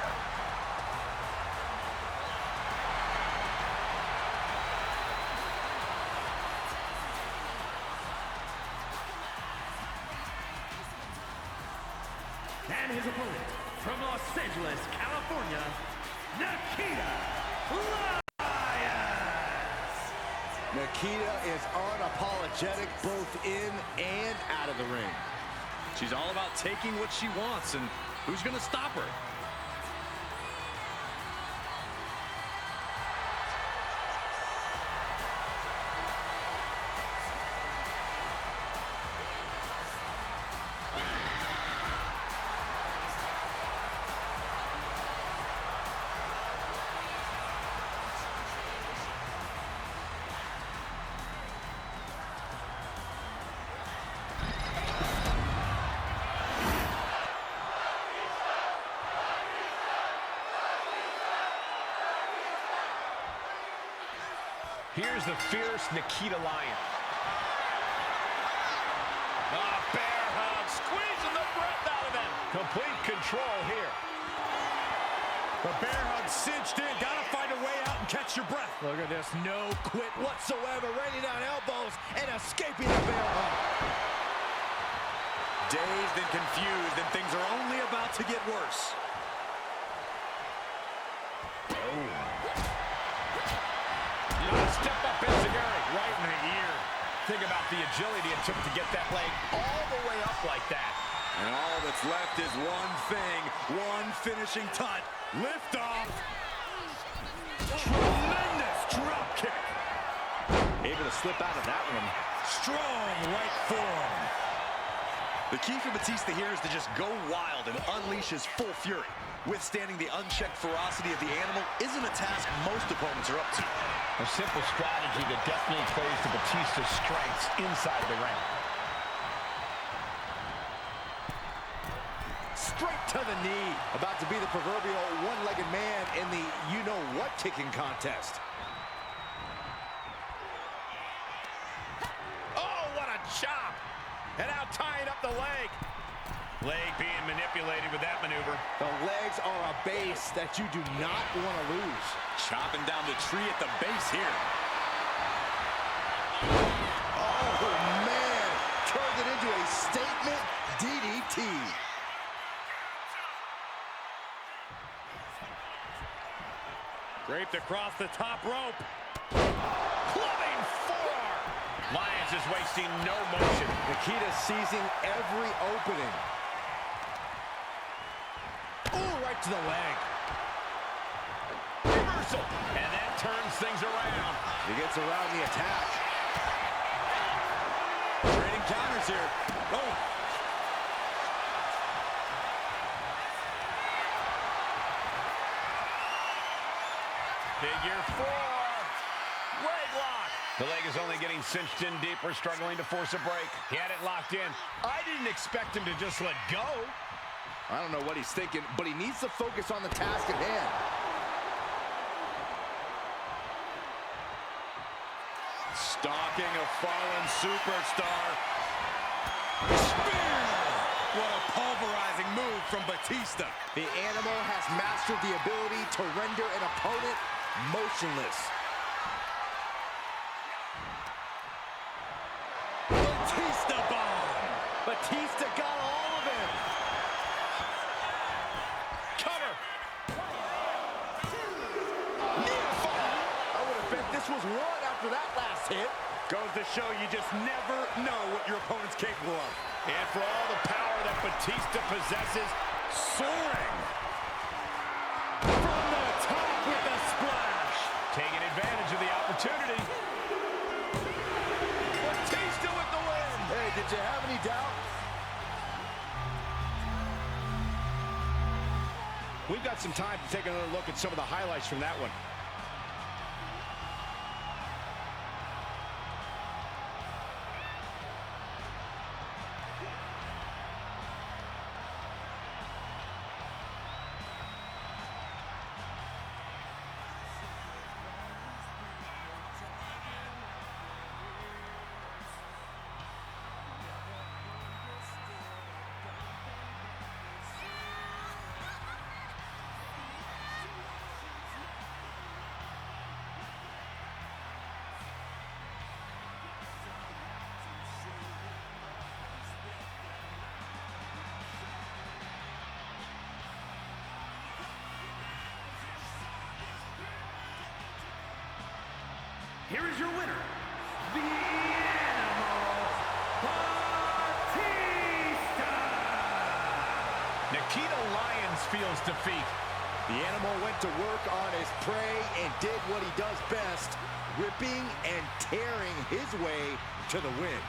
And his opponent from Los Angeles, California, Nikita Lyons. Nikita is unapologetic both in and out of the ring. She's all about taking what she wants, and who's going to stop her? Here's the fierce Nikita Lyons. Bear hug, squeezing the breath out of him. Complete control here. The bear hug cinched in. Gotta find a way out and catch your breath. Look at this, no quit whatsoever, raining down elbows and escaping the bear hug. Dazed and confused, and things are only about to get worse. Step up enziguri right in the ear. Think about the agility it took to get that leg all the way up like that. And all that's left is one thing, one finishing touch. Lift off. Tremendous drop kick. Able to slip out of that one. Strong right forearm. The key for Batista here is to just go wild and unleash his full fury. Withstanding the unchecked ferocity of the animal isn't a task most opponents are up to. A simple strategy that definitely plays to Batista's strengths inside the ring. Straight to the knee. About to be the proverbial one-legged man in the you-know-what kicking contest. Oh, what a chop! And now tying up the leg. Leg being manipulated with that maneuver. The legs are a base that you do not want to lose. Chopping down the tree at the base here. Oh, man. Turned it into a statement DDT. Draped across the top rope. Clubbing forearm. Lyons is wasting no motion. Nikita seizing every opening. Ooh, right to the leg. Reversal. And that turns things around. He gets around the attack. Trading counters here. Oh. Figure 4. Leg lock. The leg is only getting cinched in deeper, struggling to force a break. He had it locked in. I didn't expect him to just let go. I don't know what he's thinking, but he needs to focus on the task at hand. Stalking a fallen superstar. Spear! What a pulverizing move from Batista. The animal has mastered the ability to render an opponent motionless. Batista bomb. Batista got all of him. Cover. Near fall. I would have bet this was one after that last hit. Goes to show you just never know what your opponent's capable of. And for all the power that Batista possesses, Soaring. From the top with a splash. taking advantage of the opportunity. Batista with the win. Hey, did you have any doubt? We've got some time to take another look at some of the highlights from that one. Here is your winner, the Animal, Batista! Nikita Lyons feels defeat. The animal went to work on his prey and did what he does best, ripping and tearing his way to the win.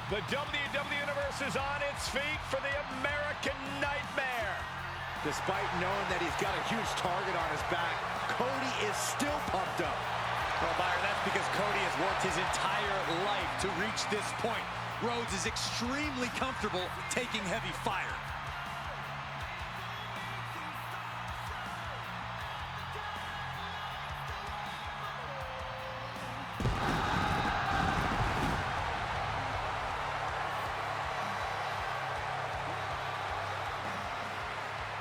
The WWE Universe is on its feet for the American Nightmare. Despite knowing that he's got a huge target on his back, Cody is still pumped up. Well, Byron, that's because Cody has worked his entire life to reach this point. Rhodes is extremely comfortable taking heavy fire.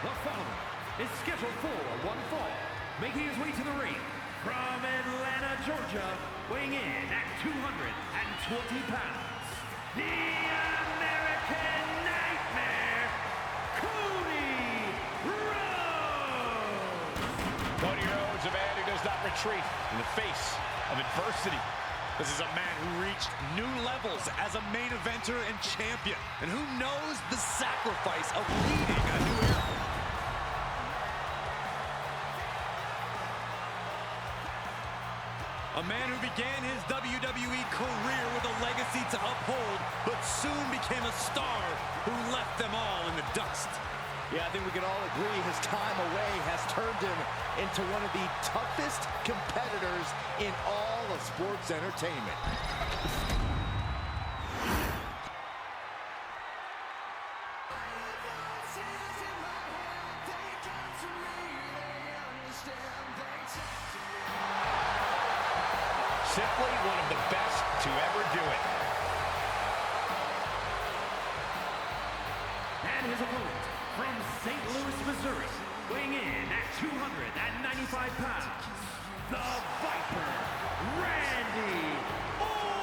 The following is scheduled for one fall, making his way to the ring from Atlanta, Georgia, weighing in at 220 pounds, the American Nightmare, Cody Rhodes. Cody Rhodes retreat in the face of adversity. This is a man who reached new levels as a main eventer and champion. And who knows the sacrifice of leading a new era. A man who began his WWE career with a legacy to uphold, but soon became a star who left them all in the dust. Yeah, I think we can all agree his time away has turned him into one of the toughest competitors in all of sports entertainment. Simply one of the best to ever do it. And his opponent, from St. Louis, Missouri, weighing in at 295 pounds, the Viper, Randy Orton!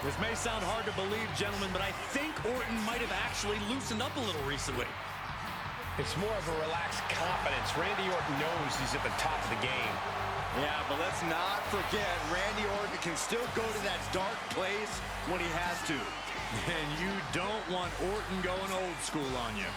This may sound hard to believe, gentlemen, but I think Orton might have actually loosened up a little recently. It's more of a relaxed confidence. Randy Orton knows he's at the top of the game. Yeah, but let's not forget, Randy Orton can still go to that dark place when he has to. And you don't want Orton going old school on you.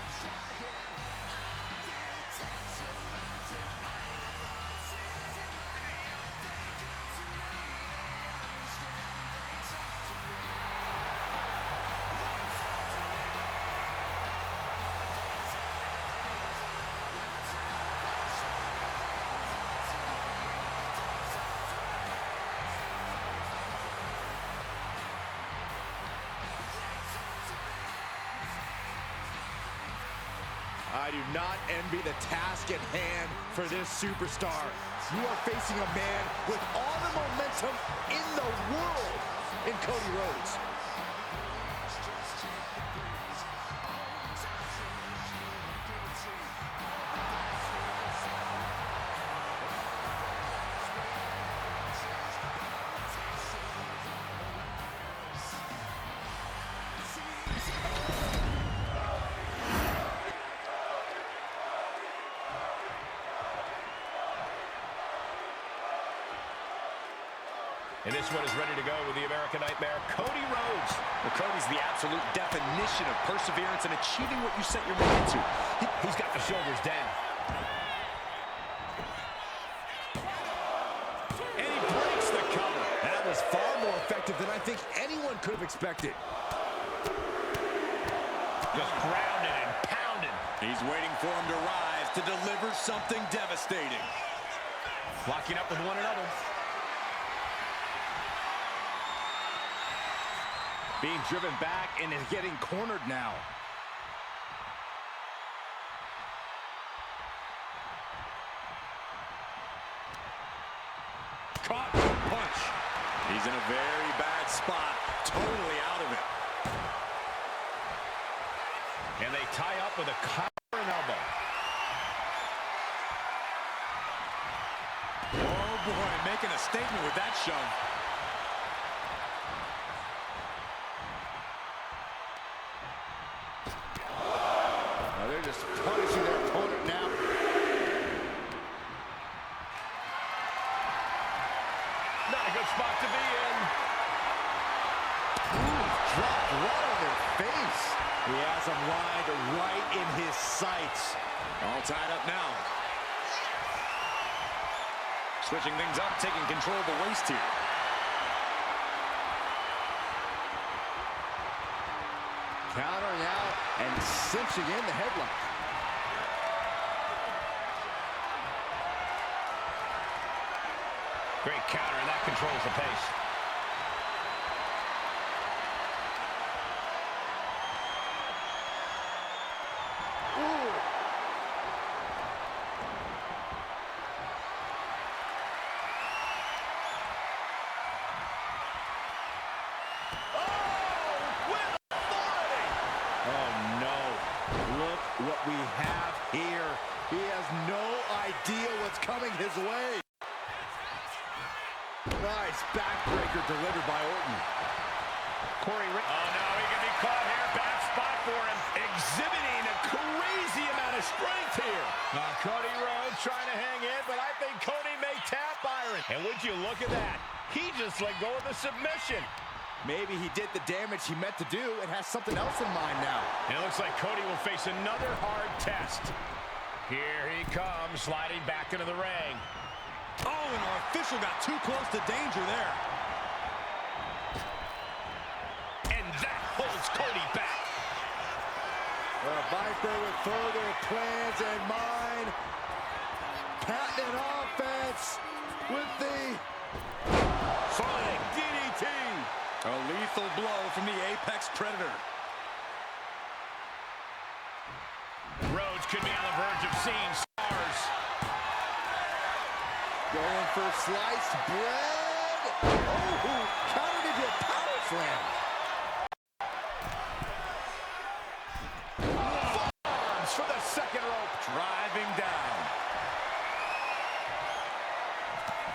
I do not envy the task at hand for this superstar. You are facing a man with all the momentum in the world in Cody Rhodes. And this one is ready to go with the American Nightmare, Cody Rhodes. Well, Cody's the absolute definition of perseverance and achieving what you set your mind to. He's got the shoulders down. And he breaks the cover. That was far more effective than I think anyone could have expected. Just grounded and pounded. He's waiting for him to rise to deliver something devastating. Locking up with one another. Being driven back and is getting cornered now. Caught with a punch. He's in a very bad spot. Totally out of it. And they tie up with a collar and elbow. Oh boy, making a statement with that shove. They're just punishing their opponent now. Not a good spot to be in. Ooh, dropped right on their face. He has him lined right in his sights. All tied up now. Switching things up, taking control of the waist here. Countering out and cinching in the headlock. Great counter, and that controls the pace. Ooh. What we have here. He has no idea what's coming his way. Nice backbreaker delivered by Orton. Corey, oh no, he can be caught here. Bad spot for him. Exhibiting a crazy amount of strength here. Cody Rhodes trying to hang in, but I think Cody may tap Byron. And would you look at that? He just let go of the submission. Maybe he did the damage he meant to do and has something else in mind now. And it looks like Cody will face another hard test. Here he comes, sliding back into the ring. Oh, and our official got too close to danger there. And that holds Cody back. The Viper with further plans in mind. Patent offense with the Falling DDT. A lethal blow from the Apex Predator. Rhodes could be on the verge of seeing stars. going for sliced bread. Oh, countered into a power slam. Arms for the second rope. Driving down.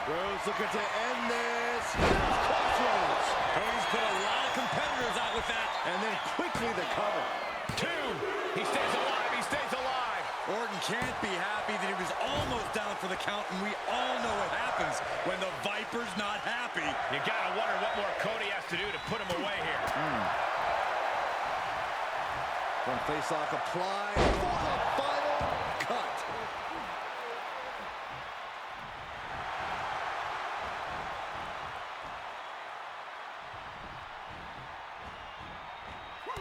Rhodes looking to end this. Crossroads. Cody's put a lot of competitors out with that. And then quickly the cover. Two. He stays alive. He stays alive. Orton can't be happy that he was almost down for the count, and we all know what happens when the Viper's not happy. You gotta wonder what more Cody has to do to put him away here. Front facelock applied for the final cut.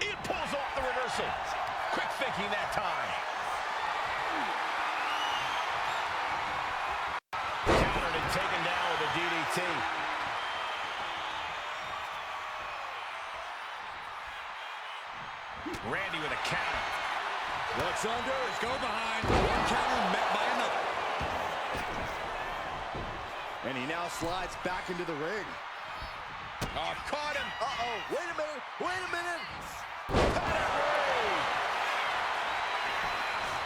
It pulls off the reversal. Quick thinking that time. Countered and taken down with a DDT. Randy with a counter. Looks under, go behind. One counter met by another. And he now slides back into the ring. Oh, caught him. Uh-oh, wait a minute, wait a minute.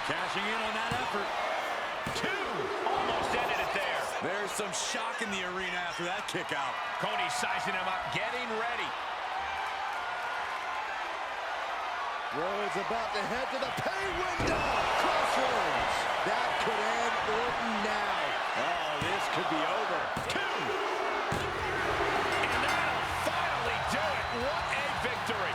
Cashing in on that effort. Two. Almost ended it there. There's some shock in the arena after that kick out. Cody sizing him up, getting ready. Rhodes about to head to the pay window. Crossroads. That could end Orton now. Oh, this could be over. Two. And that'll finally do it. What a victory.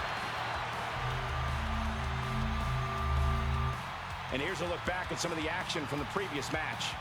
And here's a look back at some of the action from the previous match.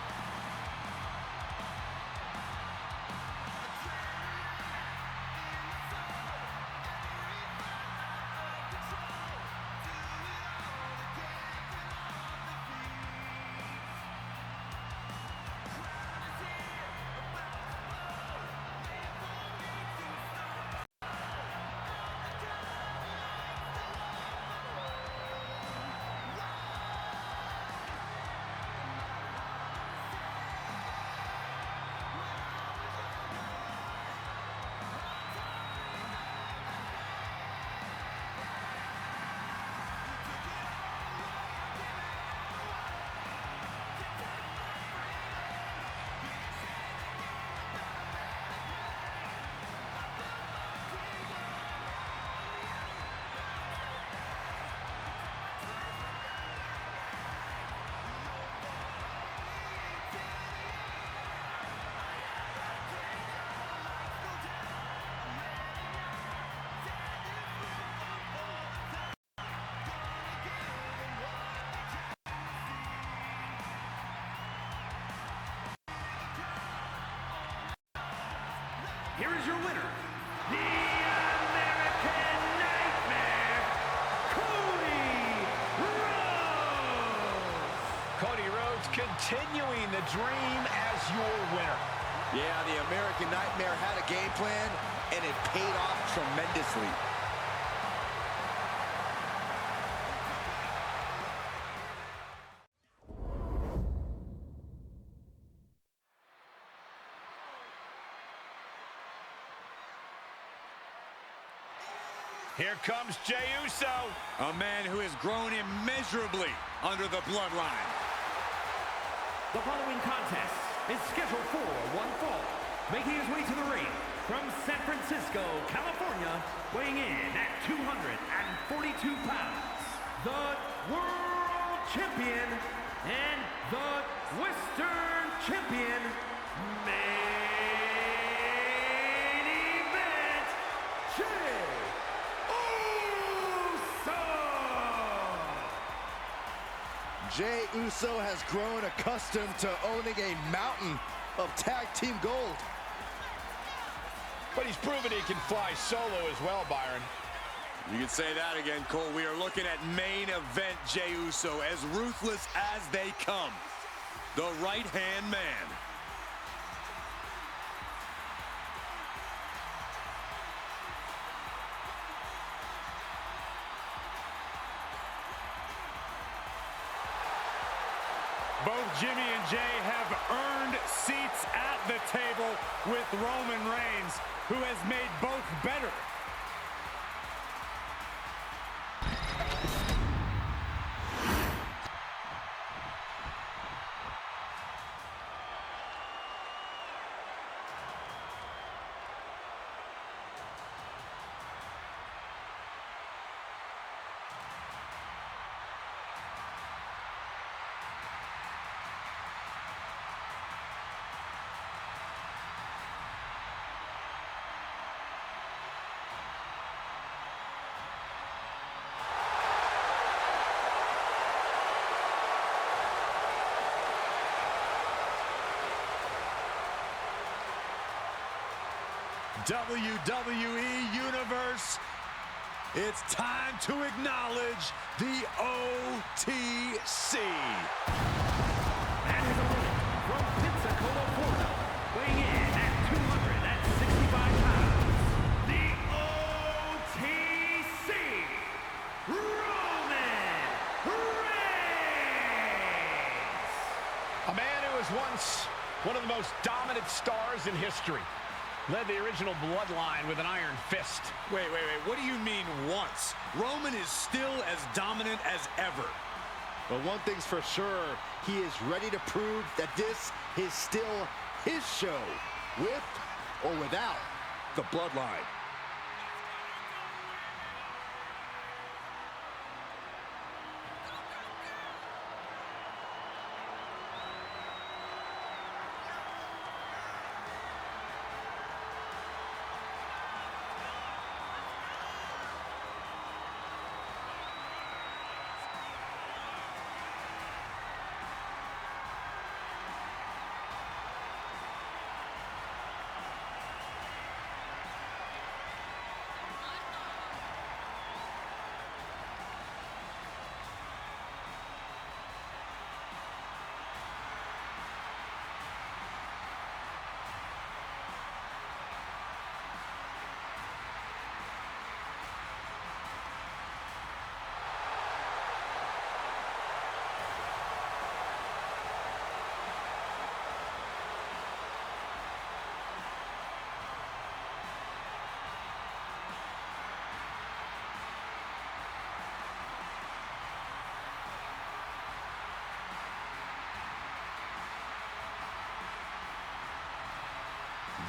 Here is your winner, the American Nightmare, Cody Rhodes. Cody Rhodes continuing the dream as your winner. Yeah, the American Nightmare had a game plan, and it paid off tremendously. Here comes Jey Uso. A man who has grown immeasurably under the bloodline. The following contest is scheduled for one fall. Making his way to the ring from San Francisco, California, weighing in at 242 pounds, the World champion and the Western champion, main event, Jey Uso! Jey Uso has grown accustomed to owning a mountain of tag team gold. But he's proven he can fly solo as well, Byron. You can say that again, Cole. We are looking at main event Jey Uso, as ruthless as they come. The right-hand man. Both Jimmy and Jey have earned seats at the table with Roman Reigns, who has made both better. WWE Universe, it's time to acknowledge the OTC. And his opponent from Pensacola, Florida, weighing in at 265 pounds, the OTC, Roman Reigns! A man who was once one of the most dominant stars in history. Led the original bloodline with an iron fist. Wait. What do you mean once? Roman is still as dominant as ever. But one thing's for sure, he is ready to prove that this is still his show, with or without the bloodline.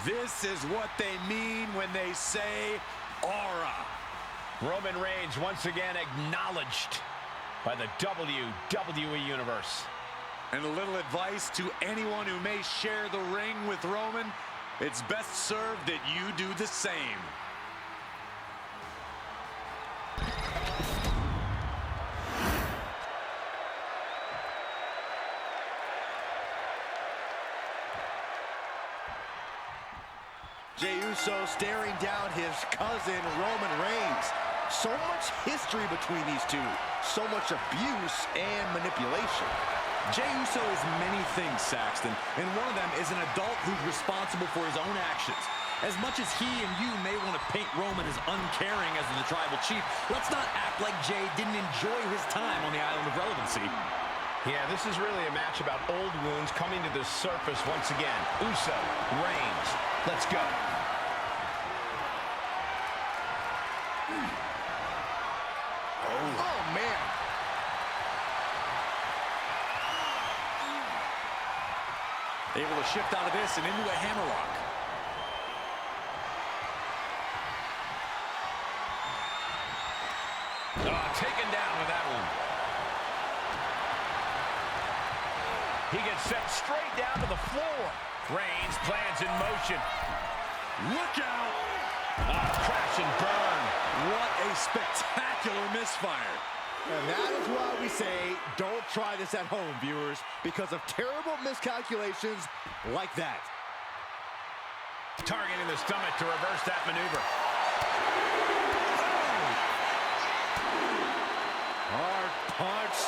This is what they mean when they say aura. Roman Reigns once again acknowledged by the WWE Universe. And a little advice to anyone who may share the ring with Roman: it's best served that you do the same. Jey Uso staring down his cousin, Roman Reigns. So much history between these two. So much abuse and manipulation. Jey Uso is many things, Saxton, and one of them is an adult who's responsible for his own actions. As much as he and you may want to paint Roman as uncaring as the tribal chief, let's not act like Jey didn't enjoy his time on the island of relevancy. Yeah, this is really a match about old wounds coming to the surface once again. Uso, Reigns, let's go. Oh, man. Able to shift out of this and into a hammerlock. Taken down with that one. He gets sent straight down to the floor. Reigns plans in motion. Look out! Crash and burn. What a spectacular misfire. And that is why we say, don't try this at home, viewers, because of terrible miscalculations like that. Targeting the stomach to reverse that maneuver. Hard punch.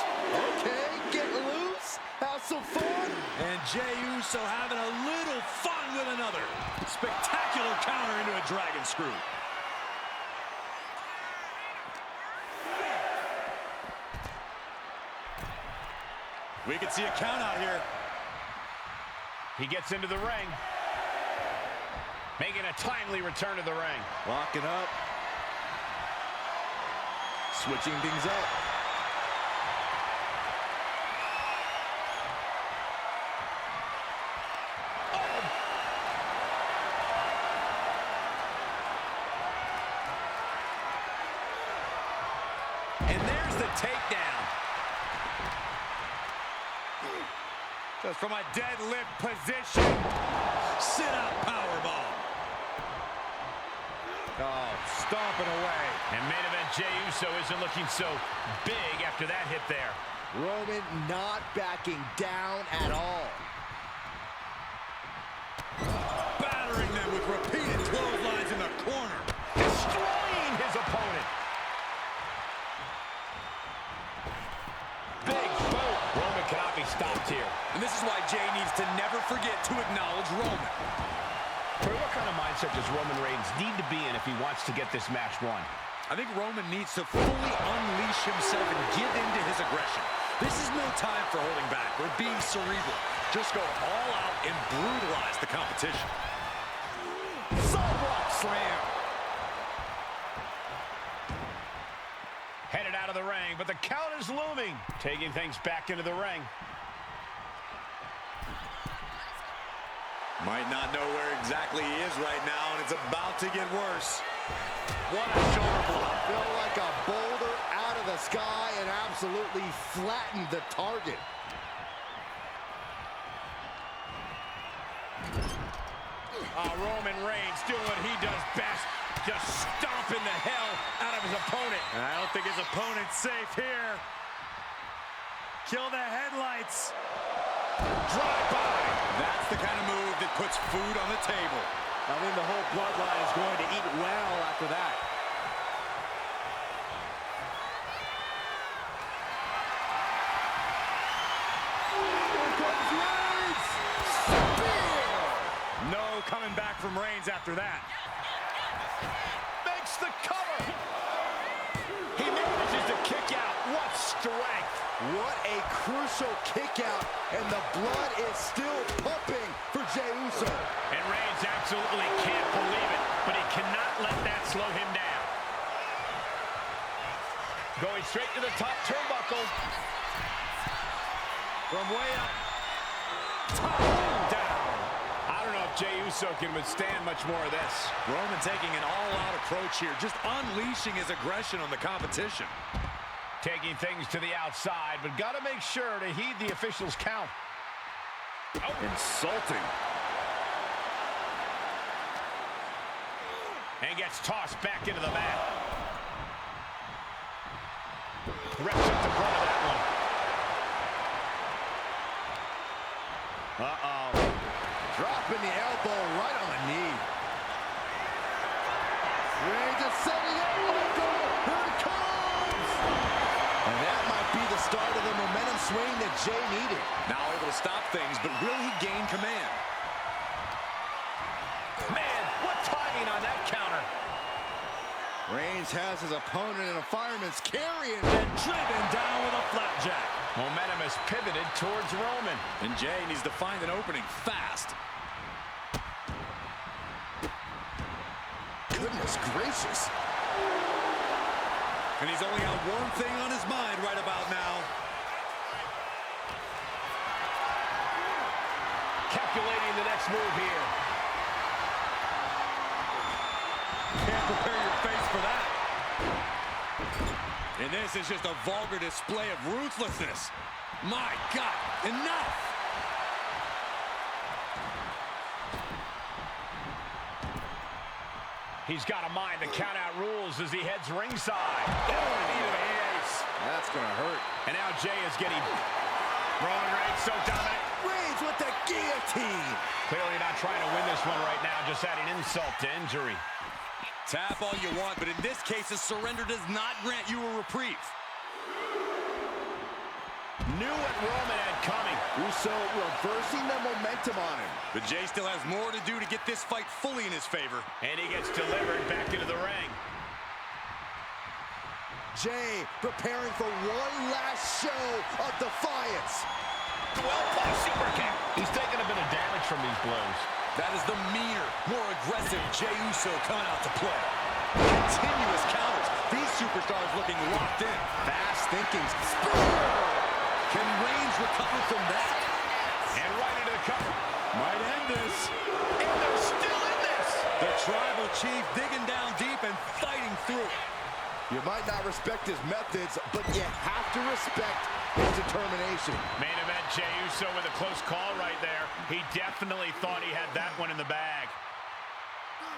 Okay, get loose. Have some fun. And Jey Uso having a little fun with another. Spectacular counter into a dragon screw. We can see a count out here. He gets into the ring. Making a timely return to the ring. Locking up. Switching things up. And there's the takedown. Just from a deadlift position. Sit-out powerbomb. Oh, stomping away. And main event Jey Uso isn't looking so big after that hit there. Roman not backing down at all. Battering them with repeated clotheslines in the corner. Destroying his opponent. Big boot. Roman cannot be stopped here. And this is why Jey needs to never forget to acknowledge Roman. What kind of mindset does Roman Reigns need to be in if he wants to get this match won? I think Roman needs to fully unleash himself and give in to his aggression. This is no time for holding back or being cerebral. Just go all out and brutalize the competition. Sidewalk slam. Headed out of the ring, but the count is looming. Taking things back into the ring. Might not know where exactly he is right now, and it's about to get worse. What a shoulder blow. Feel like a boulder out of the sky and absolutely flattened the target. Roman Reigns doing what he does best. Just stomping the hell out of his opponent. And I don't think his opponent's safe here. Kill the headlights. Drive-by. That's the kind of move that puts food on the table. I mean, the whole bloodline is going to eat well after that. Here comes Reigns! Spear! No coming back from Reigns after that. Makes the cover. He manages to kick out. What strength. What a crucial kick out, and the blood is still pumping for Jey Uso. And Reigns absolutely can't believe it, but he cannot let that slow him down. Going straight to the top turnbuckle. From way up. Top down. I don't know if Jey Uso can withstand much more of this. Roman taking an all-out approach here, just unleashing his aggression on the competition. Taking things to the outside, but got to make sure to heed the officials' count. Oh. Insulting. And gets tossed back into the mat. Reps up the front of that one. Uh-oh. Dropping the elbow right on the knee. Reigns is setting up. Here it comes. And that might be the start of the momentum swing that Jey needed. Now able to stop things, but will he gain command? Man, what timing on that counter. Reigns has his opponent in a fireman's carry and Driven down with a flapjack. Momentum is pivoted towards Roman. And Jey needs to find an opening fast. goodness gracious. And he's only got one thing on his mind right about now. Calculating the next move here. Can't prepare your face for that. And this is just a vulgar display of ruthlessness. My God, enough! He's got to mind the count-out rules as he heads ringside. Oh, needed an ace. That's going to hurt. And now Jay is getting... Roman Reigns so dominant. Reigns with the guillotine. Clearly not trying to win this one right now, just adding insult to injury. Tap all you want, but in this case, a surrender does not grant you a reprieve. Knew what Roman had coming. Uso reversing the momentum on him. But Jay still has more to do to get this fight fully in his favor. And he gets delivered back into the ring. Jay preparing for one last show of defiance. Well-placed super kick. He's taking a bit of damage from these blows. That is the meaner, more aggressive Jey Uso coming out to play. Continuous counters. These superstars looking locked in. Fast thinking. Can Reigns recover from that? And right into the cover. Might end this. And they're still in this. The Tribal Chief digging down deep and fighting through. You might not respect his methods, but you have to respect his determination. Main event, Jey Uso with a close call right there. He definitely thought he had that one in the bag.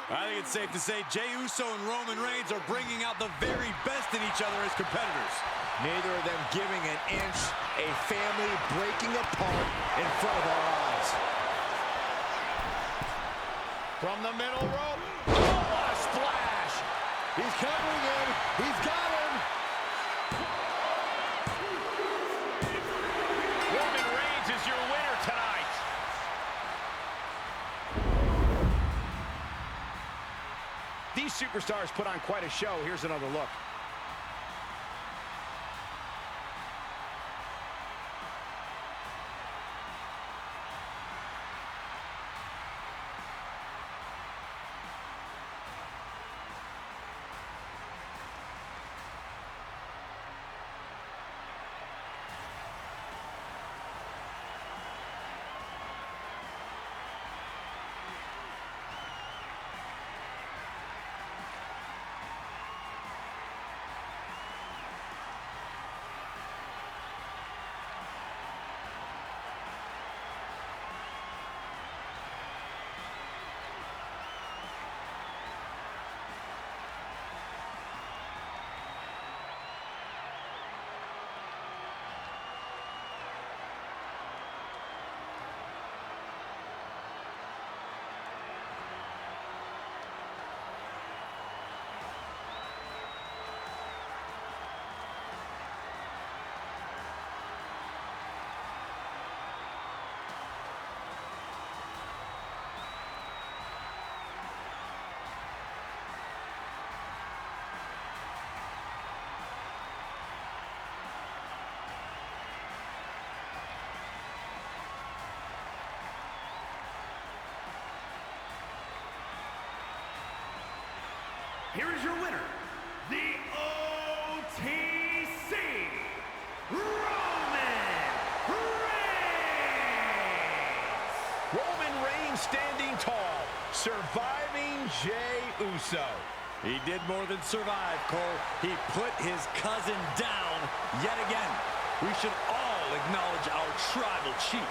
I think it's safe to say Jey Uso and Roman Reigns are bringing out the very best in each other as competitors. Neither of them giving an inch, a family breaking apart in front of our eyes. From the middle rope. Oh, what a splash. He's covering him. He's got him. Roman Reigns is your winner tonight. These superstars put on quite a show. Here's another look. Here is your winner, the OTC, Roman Reigns! Roman Reigns standing tall, surviving Jey Uso. He did more than survive, Cole. He put his cousin down yet again. We should all acknowledge our Tribal Chief.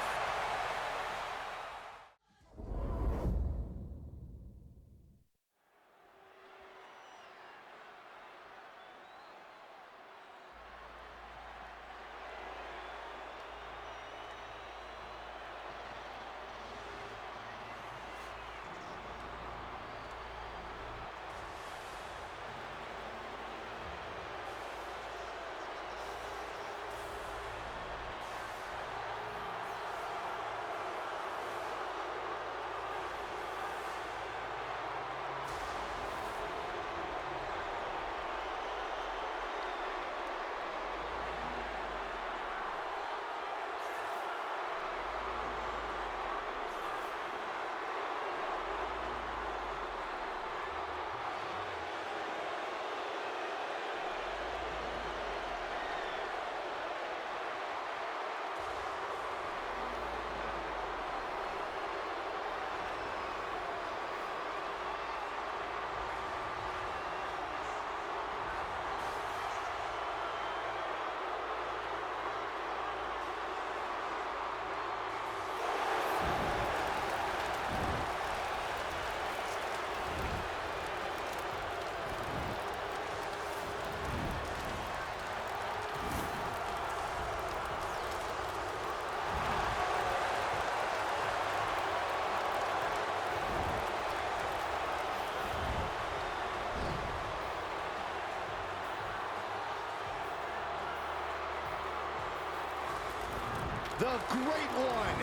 The Great One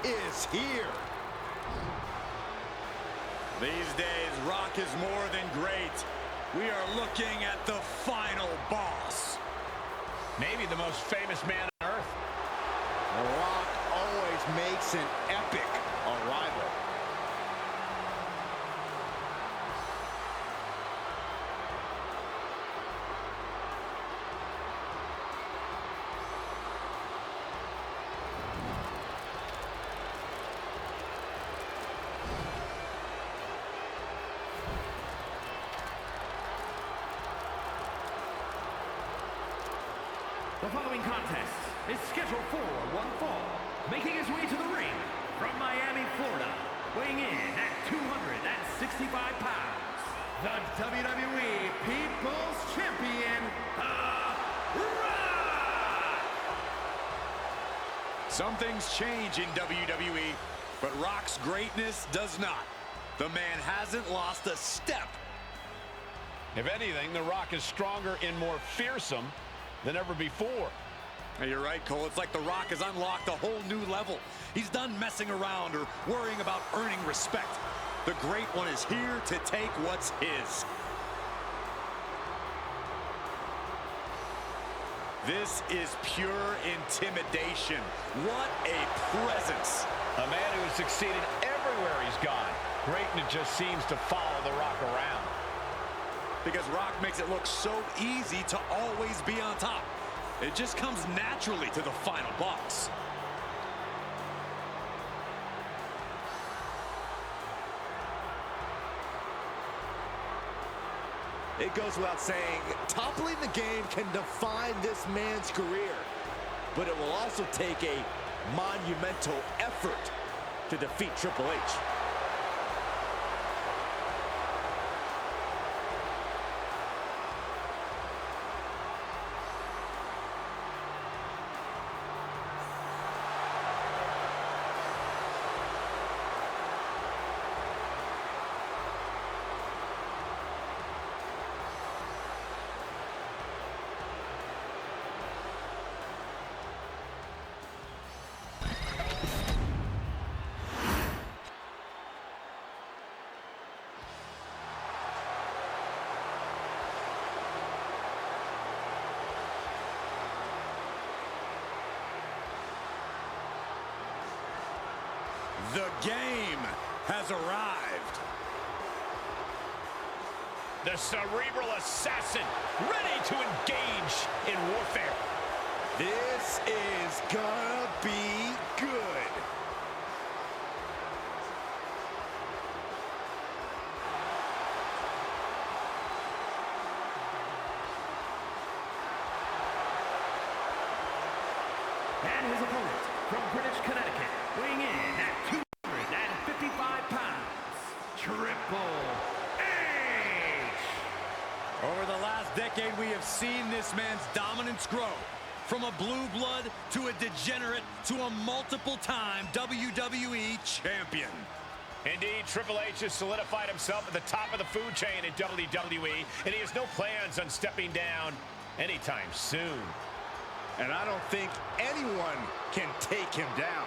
is here. These days, Rock is more than great. We are looking at the final boss. Maybe the most famous man on earth. Rock always makes an epic arrival. The following contest is scheduled for one fall, making his way to the ring from Miami, Florida, weighing in at 265 pounds, the WWE People's Champion, The Rock! Some things change in WWE, but Rock's greatness does not. The man hasn't lost a step. If anything, The Rock is stronger and more fearsome than ever before. Hey, you're right, Cole. It's like The Rock has unlocked a whole new level. He's done messing around or worrying about earning respect. The Great One is here to take what's his. This is pure intimidation. What a presence. A man who has succeeded everywhere he's gone. Greatness just seems to follow The Rock around. Because Rock makes it look so easy to always be on top. It just comes naturally to the final boss. It goes without saying, toppling the game can define this man's career, but it will also take a monumental effort to defeat Triple H. The game has arrived. The cerebral assassin, ready to engage in warfare. This is gonna be good. And his opponent from Greenwich, Connecticut, weighing in at 255 pounds, Triple H! Over the last decade, we have seen this man's dominance grow. From a blue blood to a degenerate to a multiple-time WWE champion. Indeed, Triple H has solidified himself at the top of the food chain in WWE, and he has no plans on stepping down anytime soon. And I don't think anyone can take him down.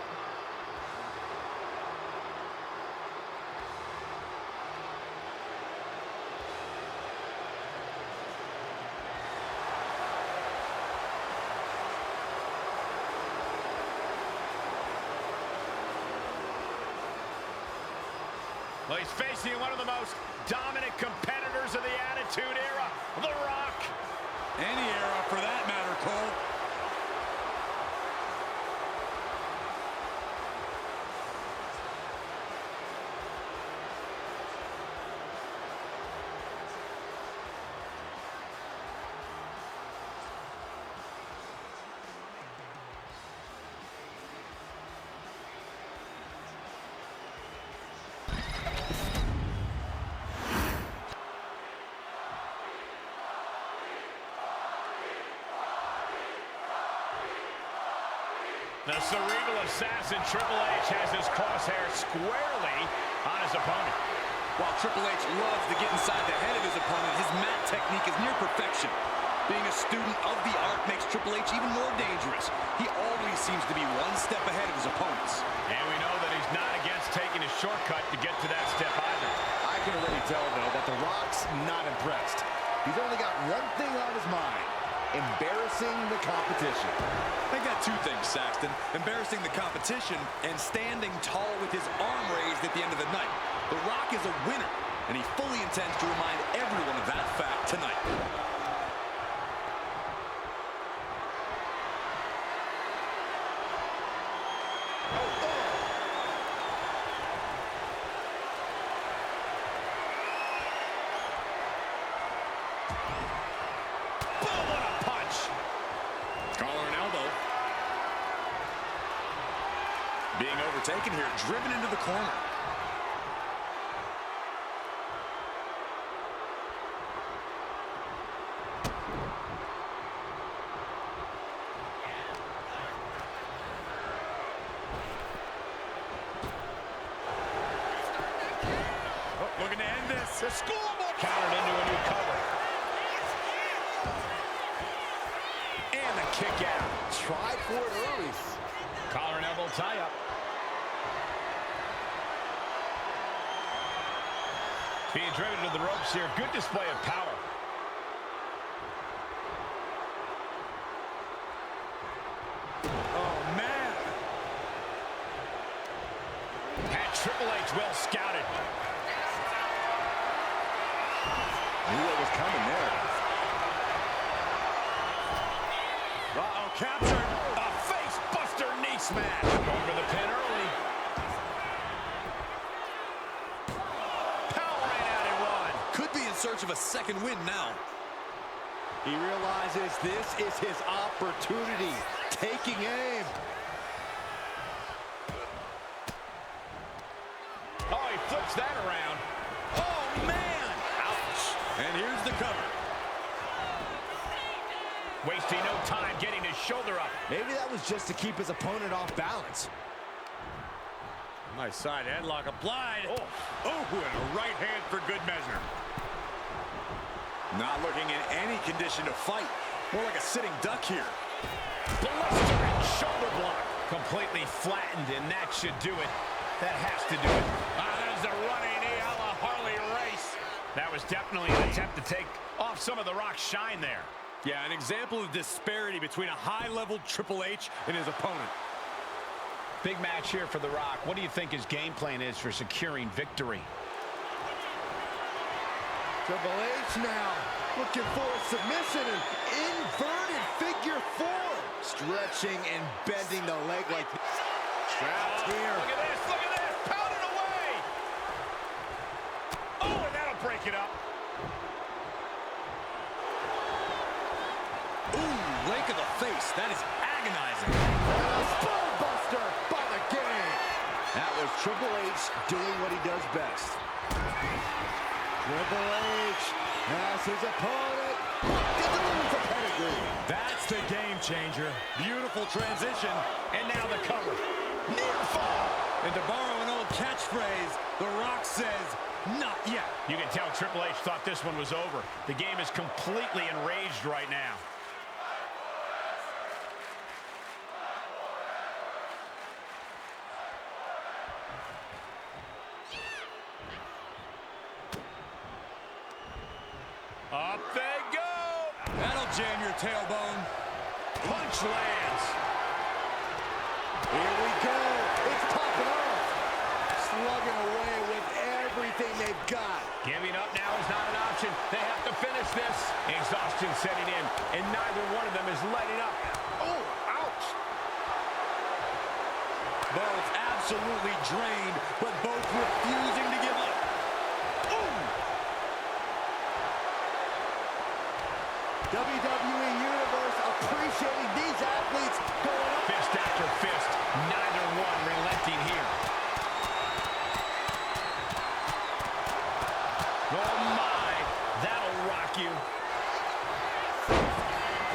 Well, he's facing one of the most dominant competitors of the Attitude Era, The Rock. Any era for that matter, Cole. The cerebral assassin Triple H has his crosshair squarely on his opponent. While Triple H loves to get inside the head of his opponent, his mat technique is near perfection. Being a student of the art makes Triple H even more dangerous. He always seems to be one step ahead of his opponents. And we know that he's not against taking a shortcut to get to that step either. I can already tell, though, that The Rock's not impressed. He's only got one thing on his mind: embarrassing the competition. I got two things, Saxton. Embarrassing the competition and standing tall with his arm raised at the end of the night. The Rock is a winner, and he fully intends to remind everyone of that fact tonight. Being overtaken here, driven into the corner. Oh, looking to end this. The scoreboard countered into a new cover. And the kick out. Tried for it early. Collar and elbow tie-up. Being driven to the ropes here. Good display of power. Oh, man. Had Triple H well scouted. Knew what was coming there. Uh-oh, captured. A face-buster knee smash. Over the pin early. Power ran out and won. Could be in search of a second win now. He realizes this is his opportunity. Taking aim. Oh, he flips that around. Oh, man. Ouch. And here's the cover. Wasting no time getting his shoulder up. Maybe that was just to keep his opponent off balance. Nice side headlock applied. Oh, and a right hand for good measure. Not looking in any condition to fight. More like a sitting duck here. Blistering shoulder block. Completely flattened, and that should do it. That has to do it. There's a running knee a la Harley Race. That was definitely an attempt to take off some of the Rock's shine there. Yeah, an example of disparity between a high-level Triple H and his opponent. Big match here for The Rock. What do you think his game plan is for securing victory? Triple H now looking for a submission and inverted figure four. Stretching and bending the leg like trapped here. Look at this, look at this. Pounded away. Oh, and that'll break it up. Ooh, rake of the face. That is agonizing. And a spine buster by the game. That was Triple H doing what he does best. Triple H has his opponent. Delivers the pedigree. That's the game changer. Beautiful transition. And now the cover. Near fall. And to borrow an old catchphrase, The Rock says, not yet. You can tell Triple H thought this one was over. The game is completely enraged right now. Up they go. That'll jam your tailbone. Punch lands. Here we go. It's popping off. Slugging away with everything they've got. Giving up now is not an option. They have to finish this. Exhaustion setting in, and neither one of them is letting up. Oh, ouch. Both absolutely drained, but both refusing to give up. Ooh! WWE Universe appreciating these athletes going up. Fist after fist. Neither one relenting here. Oh my, that'll rock you.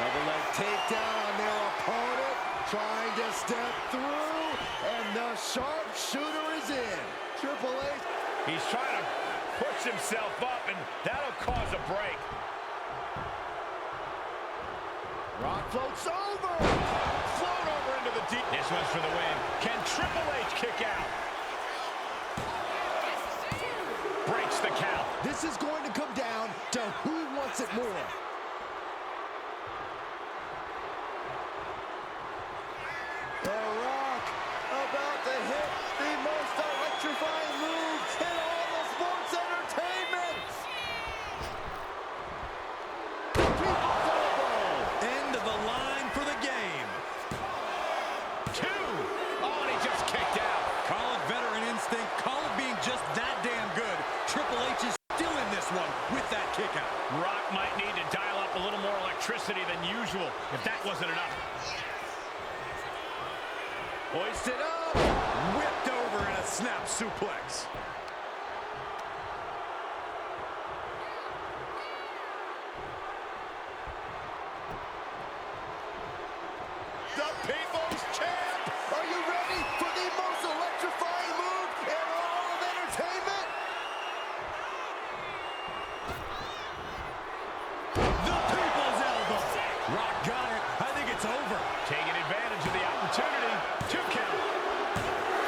Double leg takedown on their opponent, trying to step through, and the sharpshooter is in. Triple H. He's trying to push himself up, and that'll cause a break. Rock floats over. Float over into the deep. This one's for the win. Can Triple H kick out? Breaks the count. This is going to come down to who wants it more. The Rock about to hit the most electrifying moves in all of sports entertainment. People's elbow. End of the line for the game. 2. Oh, and he just kicked out. Call it veteran instinct. Call it being just that damn good. Triple H is still in this one with that kick out. Rock might need to dial up a little more electricity than usual if that wasn't enough. Hoisted up. Whipped over in a snap suplex. The People's Champ. Are you ready for the most electrifying move in all of entertainment? The People's Elbow. Rock got it. I think it's over. Taking advantage of the opportunity. 2 count.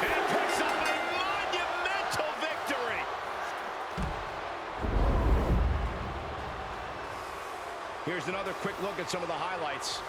And picks up a monumental victory. Here's another quick look at some of the highlights.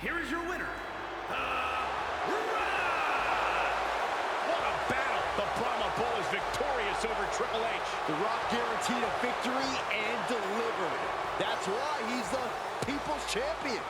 Here is your winner, What a battle! The Brahma Bull is victorious over Triple H. The Rock guaranteed a victory and delivered. That's why he's the People's Champion.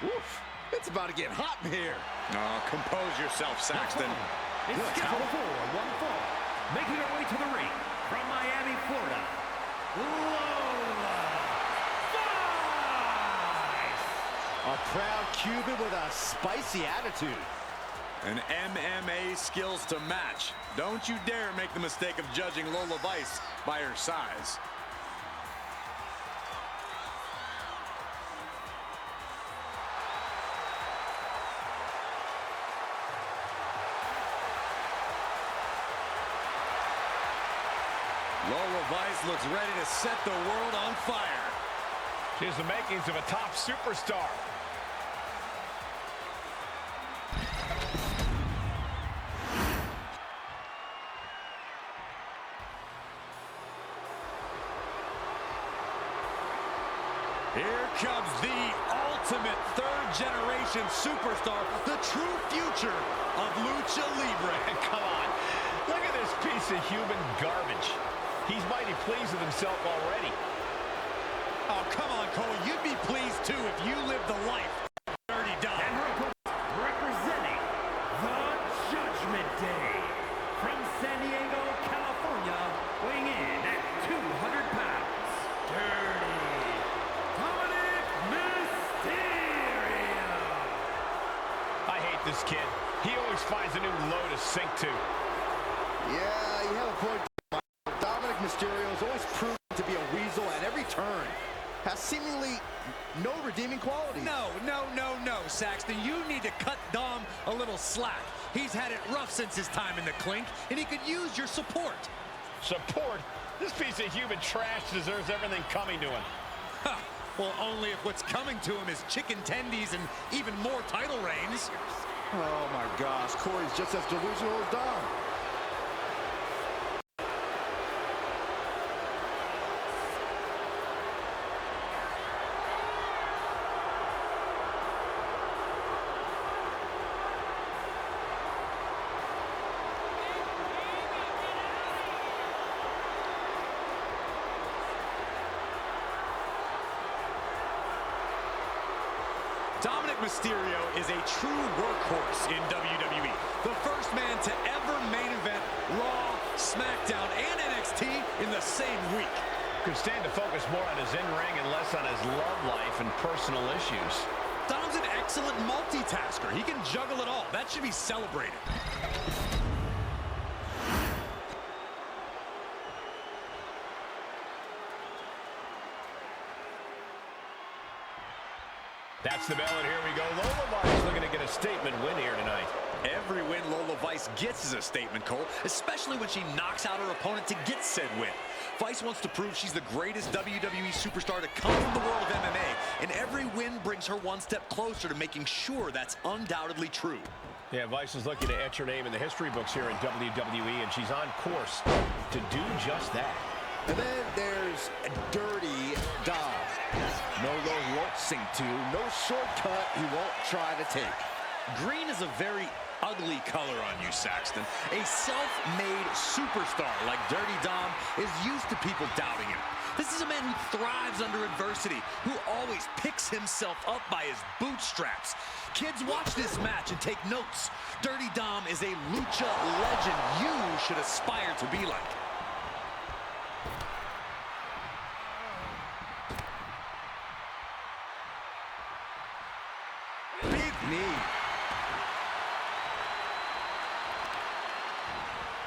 Oof, it's about to get hot in here. Oh, compose yourself, Saxton. is scheduled for one fall. Making her way to the ring from Miami, Florida, Lola Vice. A proud Cuban with a spicy attitude. And MMA skills to match. Don't you dare make the mistake of judging Lola Vice by her size. Lola Vice looks ready to set the world on fire. She has the makings of a top superstar. Here comes the ultimate third-generation superstar, the true future of Lucha Libre. Come on, look at this piece of human garbage. He's mighty pleased with himself already. Oh, come on, Cole. You'd be pleased, too, if you lived the life Dirty Dog. And her opponent, representing the Judgment Day, from San Diego, California, weighing in at this kid. He always finds a new low to sink to. Yeah, you have a point. Dominic Mysterio has always proven to be a weasel at every turn. Has seemingly no redeeming quality. No, Saxton. You need to cut Dom a little slack. He's had it rough since his time in the clink, and he could use your support. Support? This piece of human trash deserves everything coming to him. Huh. Well, only if what's coming to him is chicken tendies and even more title reigns. Oh my gosh, Corey's just as delusional as Dom. Dominic Mysterio is a true workhorse in WWE. The first man to ever main event Raw, SmackDown, and NXT in the same week. Could stand to focus more on his in-ring and less on his love life and personal issues. Dom's an excellent multitasker. He can juggle it all. That should be celebrated. That's the bell, and here we go. Lola Vice looking to get a statement win here tonight. Every win Lola Vice gets is a statement, Cole, especially when she knocks out her opponent to get said win. Vice wants to prove she's the greatest WWE superstar to come from the world of MMA, and every win brings her one step closer to making sure that's undoubtedly true. Yeah, Vice is looking to etch her name in the history books here in WWE, and she's on course to do just that. And then there's Dirty Dom. No low he won't sink to, no shortcut he won't try to take. Green is a very ugly color on you, Saxton. A self-made superstar like Dirty Dom is used to people doubting him. This is a man who thrives under adversity, who always picks himself up by his bootstraps. Kids, watch this match and take notes. Dirty Dom is a lucha legend you should aspire to be like. Big knee.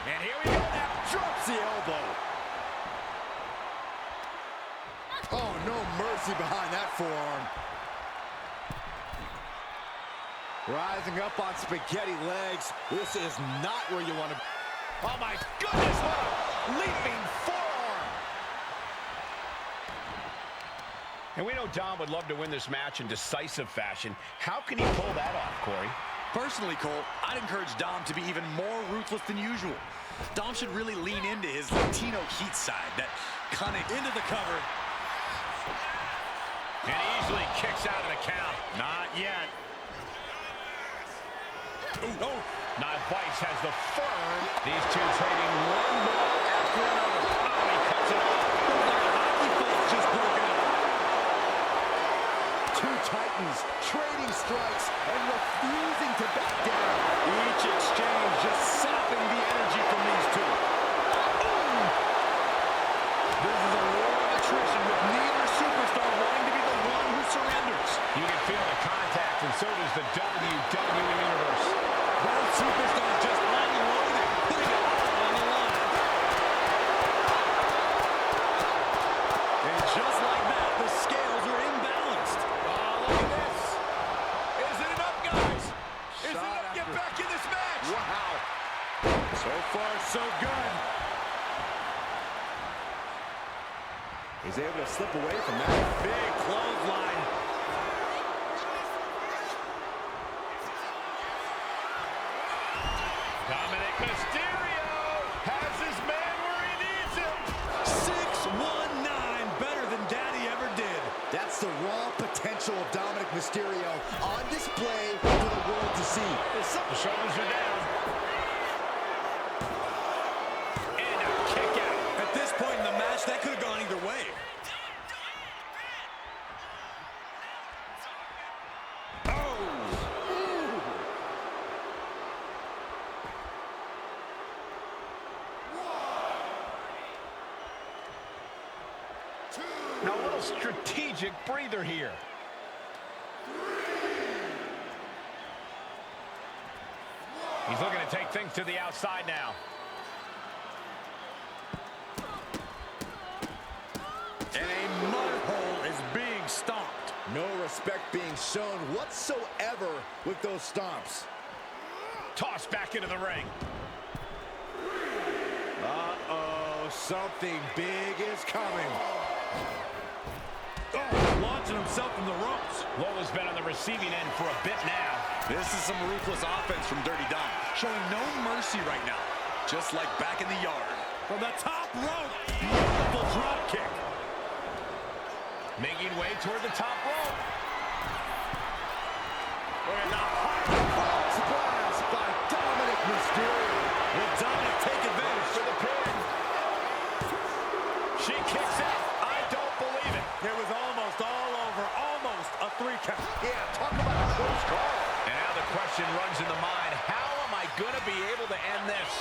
And here we go now. Drops the elbow. Oh, no mercy behind that forearm. Rising up on spaghetti legs. This is not where you want to... Oh, my goodness, what a leaping forearm. And we know Dom would love to win this match in decisive fashion. How can he pull that off, Corey? Personally, Cole, I'd encourage Dom to be even more ruthless than usual. Dom should really lean into his Latino heat side, that cunning into the cover. And easily kicks out of the count. Not yet. Ooh, oh. Now Vice has the firm. These two trading one ball after another. Oh, he cuts it off. Like a hockey puck's just broken up. Two titans trading strikes and refusing to back down. Each exchange just sapping the energy from these two. Ooh. This is a war of attrition with neither superstar wanting to be the one who surrenders. You can feel the contact, and so does the WWE Universe. Both superstars just unloading, putting it all on the line. And just like that, the scales are imbalanced. Oh, look at this. Is it enough, guys? Is it enough to get back in this match? Wow. So far, so good. He's able to slip away from that. Big clothesline. Dominic Mysterio has his man where he needs him. 619, better than Daddy ever did. That's the raw potential of Dominic Mysterio on display for the world to see. The shoulders are down. And a kick out. At this point in the match, that could have gone either way. Now a little strategic breather here. He's looking to take things to the outside now. And a mud hole is being stomped. No respect being shown whatsoever with those stomps. Tossed back into the ring. Uh-oh, something big is coming. Oh, launching himself from the ropes. Lola's been on the receiving end for a bit now. This is some ruthless offense from Dirty Dom, showing no mercy right now, just like back in the yard. From the top rope, beautiful drop kick. Making way toward the top rope. Look at that. Splash by Dominic Mysterio. Will Dominic take advantage? For the pin. She kicks out. I don't believe it. It was almost all over, almost a 3 count. Yeah, talk about a close call. And now the question runs in the mind, how am I going to be able to end this?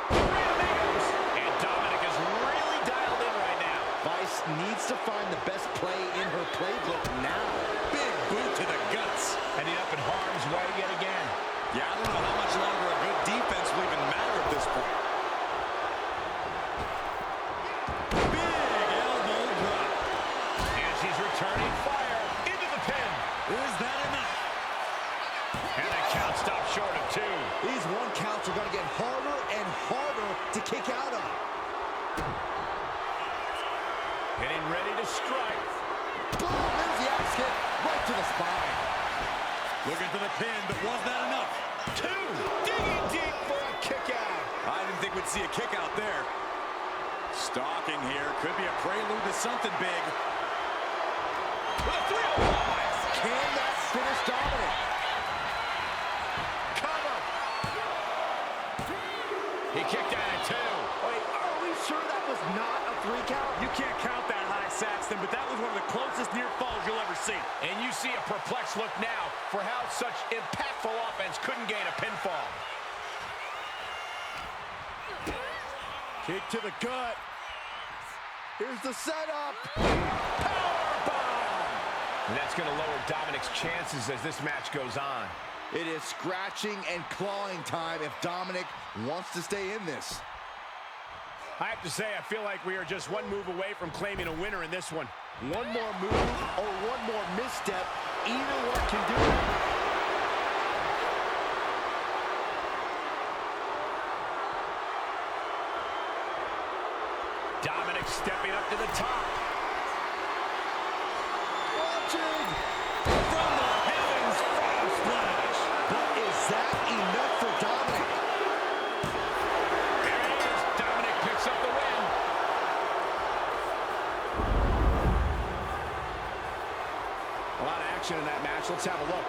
And Dominic is really dialed in right now. Vice needs to find the best play in her playbook now. Big boot to the guts. Ending up in harm's way yet again. Yeah, I don't know how much longer a good defense will even matter at this point. Big elbow drop. And she's returning fire into the pin. Is that enough? And the count stops short of 2. These 1 counts are going to get harder and harder to kick out of. Getting ready to strike. Boom, there's the axe kick right to the spine. Looking for the pin, but was that enough? 2. Digging deep for a kick out. I didn't think we'd see a kick out there. Stalking here. Could be a prelude to something big. With a 305. Can that finish Dominic? Cover. He kicked out at 2. Wait, are we sure that was not a 3 count? You can't count that high, Saxton, but that was one of the closest near falls you'll ever see. And you see a perplexed look now for how such impactful offense couldn't gain a pinfall. Kick to the gut. Here's the setup. And that's going to lower Dominic's chances as this match goes on. It is scratching and clawing time if Dominic wants to stay in this. I have to say, I feel like we are just one move away from claiming a winner in this one. One more move or one more misstep, either one can do it. Dominic stepping up to the top. Watching From the heavens, frog splash. But is that enough for Dominic? There it is. Dominic picks up the win. A lot of action in that match. Let's have a look.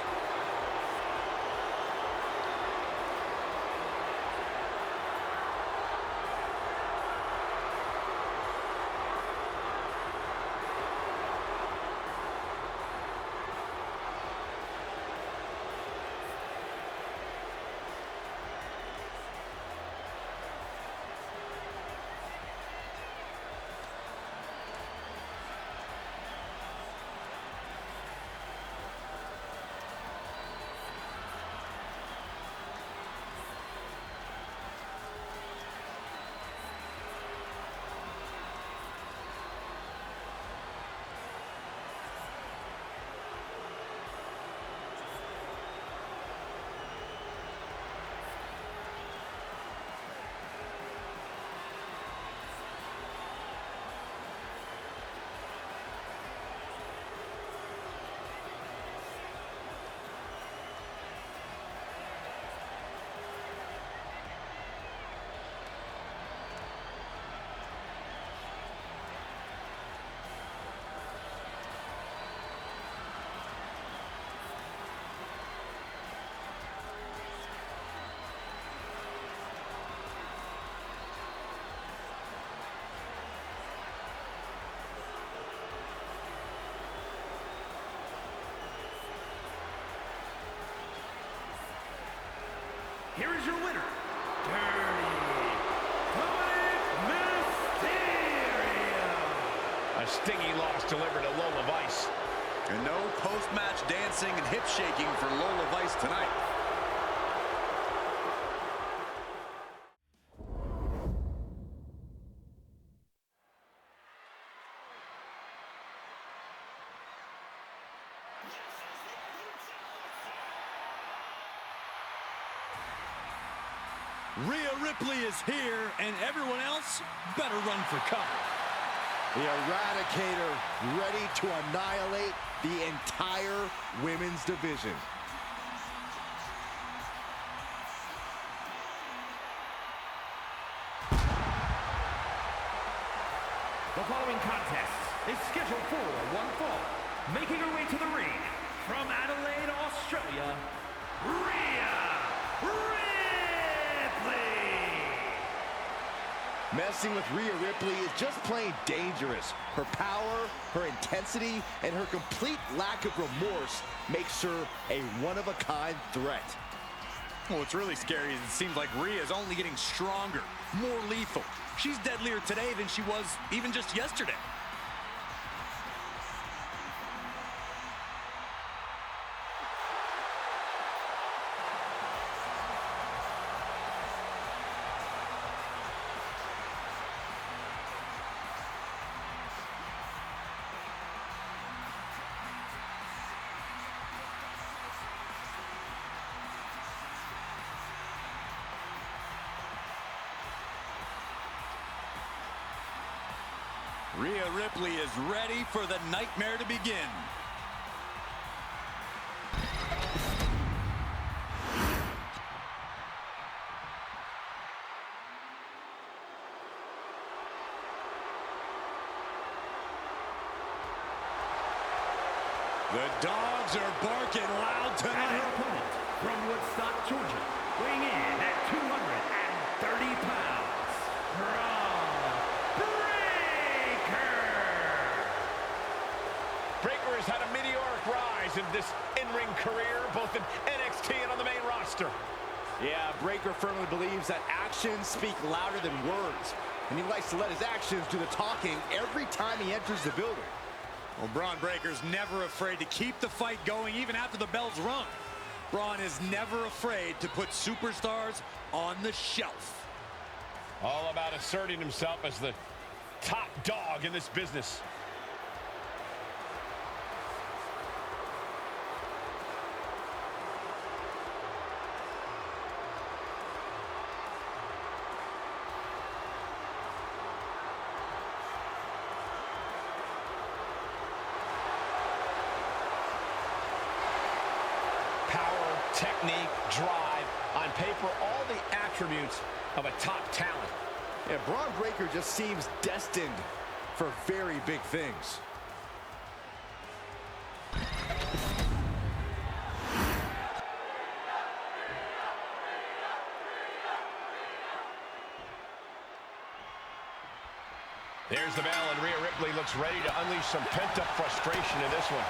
stinging loss delivered to Lola Vice. And no post-match dancing and hip shaking for Lola Vice tonight. Rhea Ripley is here, and everyone else better run for cover. The Eradicator ready to annihilate the entire women's division. The following contest is scheduled for one fall. Making her way to the ring from Adelaide, Australia, Rhea Ripley. Messing with Rhea Ripley is just plain dangerous. Her power, her intensity, and her complete lack of remorse makes her a one-of-a-kind threat. Well, what's really scary is it seems like Rhea is only getting stronger, more lethal. She's deadlier today than she was even just yesterday. Rhea Ripley is ready for the nightmare to begin. The dogs are barking loud And tonight. her opponent from Woodstock, Georgia, weighing in at 230 pounds, Breaker has had a meteoric rise in this in-ring career, both in NXT and on the main roster. Yeah, Breaker firmly believes that actions speak louder than words, and he likes to let his actions do the talking every time he enters the building. Well, Braun Breaker's never afraid to keep the fight going even after the bell's rung. Braun is never afraid to put superstars on the shelf. All about asserting himself as the top dog in this business. Technique, drive, on paper, all the attributes of a top talent. Yeah, Braun Breaker just seems destined for very big things. There's the bell, and Rhea Ripley looks ready to unleash some pent-up frustration in this one.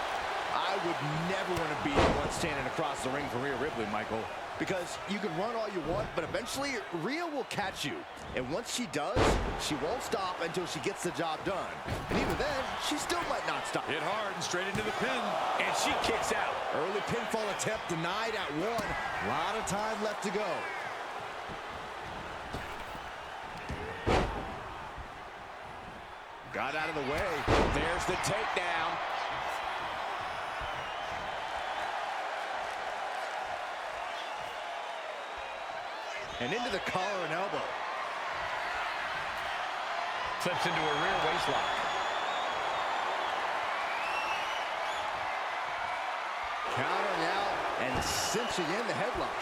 I would never want to be the one standing across the ring from Rhea Ripley, Michael. Because you can run all you want, but eventually Rhea will catch you. And once she does, she won't stop until she gets the job done. And even then, she still might not stop. Hit hard and straight into the pin. And she kicks out. Early pinfall attempt denied at one. A lot of time left to go. Got out of the way. There's the takedown. And into the collar and elbow. Slips into a rear waistlock. Countering out and cinching in the headlock.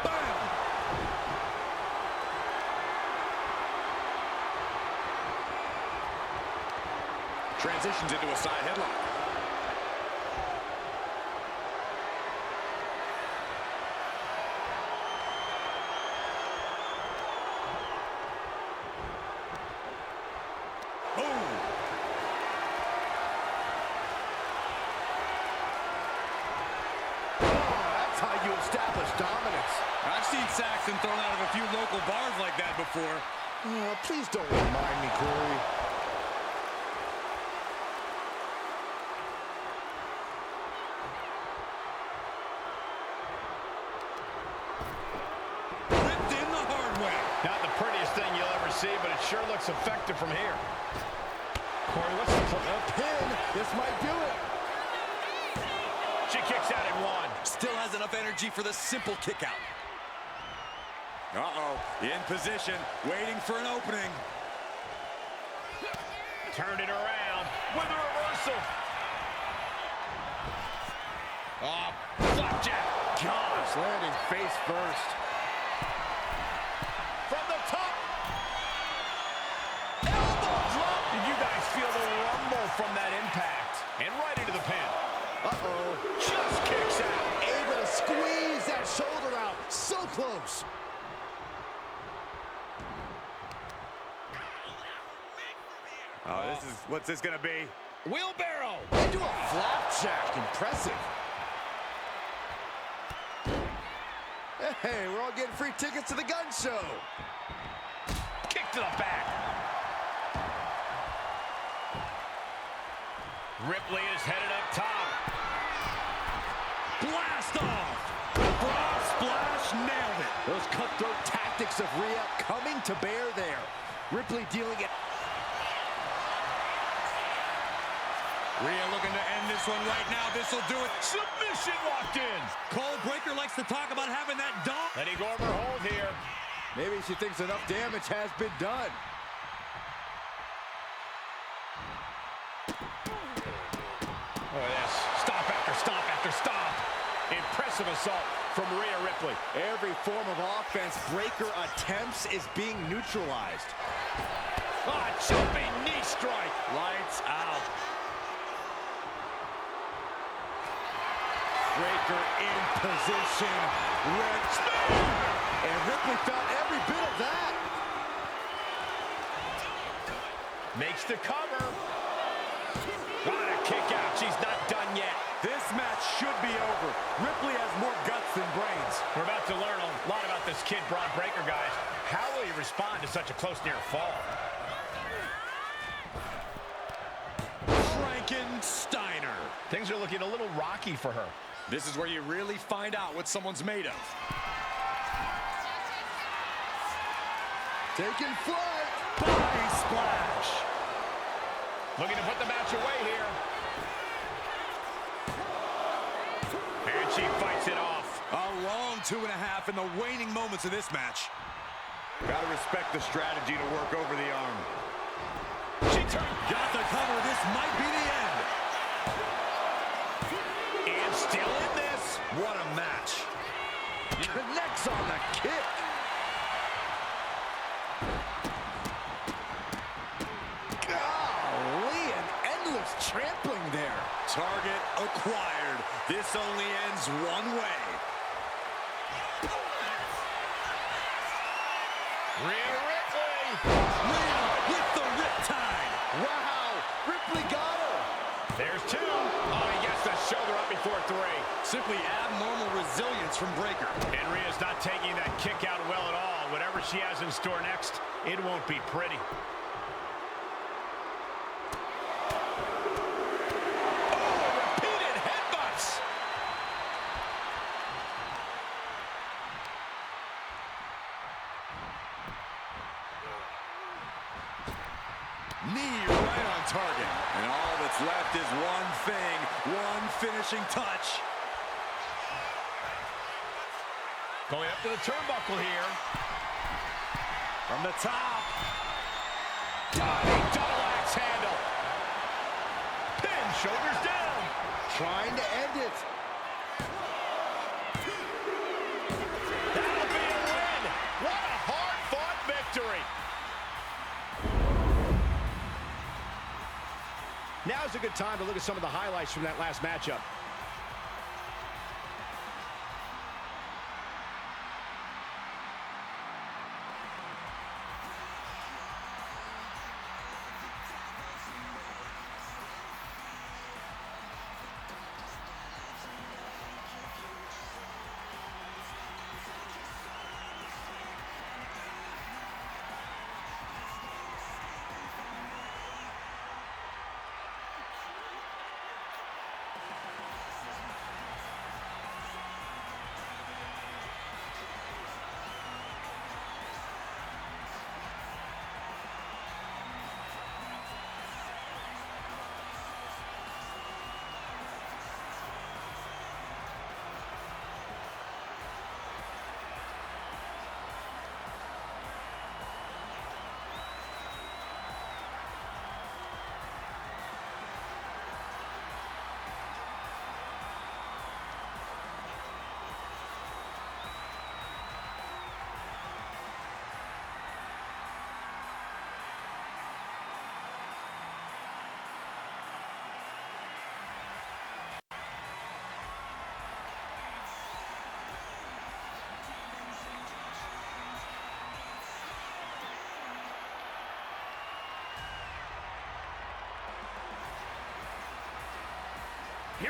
Bam! Transitions into a side headlock. That's how you establish dominance. I've seen Saxton thrown out of a few local bars like that before. Please don't remind me, Corey. Ripped in the hard way. Not the prettiest thing you'll ever see, but it sure looks effective from here. Corey, what's the play? A pin. This might do it. She kicks out in one. Still has enough energy for the simple kick out. Uh-oh, in position, waiting for an opening. Turned it around with a reversal. Oh, flapjack. Gosh, landing face first. From the top. Elbow drop. Did you guys feel the rumble from that impact? And right into the pin. Uh-oh. Just kicks out. Able to squeeze that shoulder out. So close. Oh, what's this gonna be? Wheelbarrow. Into a flapjack. Impressive. Hey, we're all getting free tickets to the gun show. Kick to the back. Ripley is headed up top. Blast off! Broad splash, nailed it. Those cutthroat tactics of Rhea coming to bear there. Ripley dealing it. Rhea looking to end this one right now. This will do it. Submission locked in. Cole Breaker likes to talk about having that dog. Letting go of her hold here. Maybe she thinks enough damage has been done. Oh, yes. Stop after stop after stop. Impressive assault from Rhea Ripley. Every form of offense Breaker attempts is being neutralized. Ah, jumping knee strike. Lights out. Breaker in position. Red and Ripley felt every bit of that. Makes the cover. What a kick out. She's not done yet. This match should be over. Ripley has more guts than brains. We're about to learn a lot about this kid, Braun Breaker, guys. How will he respond to such a close near fall? Frankensteiner. Things are looking a little rocky for her. This is where you really find out what someone's made of. Taking flight. Body splash. Looking to put the match away here. And she fights it off. A long 2.5 in the waning moments of this match. Gotta respect the strategy to work over the arm. She turned. Got the cover. This might be the end. And still in this. What a match. Connects on the kick. Golly, an endless trampling there. Target acquired. This only ends one way. Rhea Ripley. Rhea with the riptide. Wow, Ripley got her. There's two. Oh, he gets the shoulder up before three. Simply abnormal resilience from Breaker. And Rhea's not taking that kick out well at all. Whatever she has in store next, it won't be pretty. Oh, repeated headbutts. Knee right on target. And all that's left is one thing, one finishing touch. Going up to the turnbuckle here. From the top. Diving double axe handle. Pin, shoulders down. Trying to end it. That'll be a win. What a hard-fought victory. Now's a good time to look at some of the highlights from that last matchup.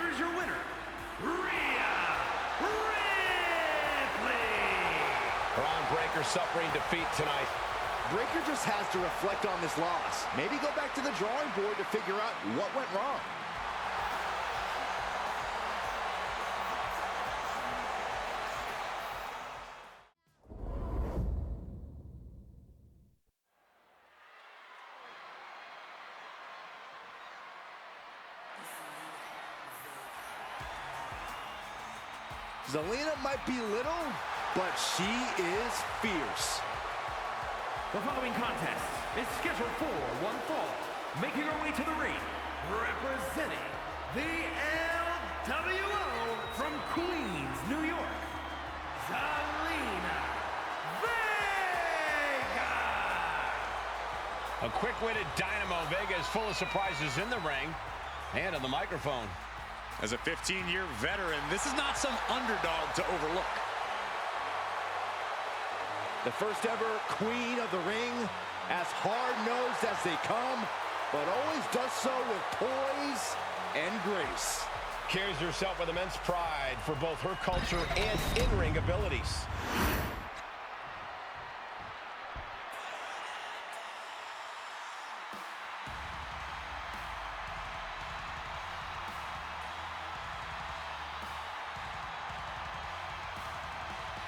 here is your winner, Rhea Ripley. Braun Breaker suffering defeat tonight. Breaker just has to reflect on this loss. Maybe go back to the drawing board to figure out what went wrong. Zelina might be little, but she is fierce. The following contest is scheduled for one fall. Making her way to the ring, representing the LWO from Queens, New York, Zelina Vega. A quick-witted dynamo. Vega is full of surprises in the ring and on the microphone. As a 15-year veteran, this is not some underdog to overlook. The first ever queen of the ring, as hard-nosed as they come, but always does so with poise and grace. Carries herself with immense pride for both her culture and in-ring abilities.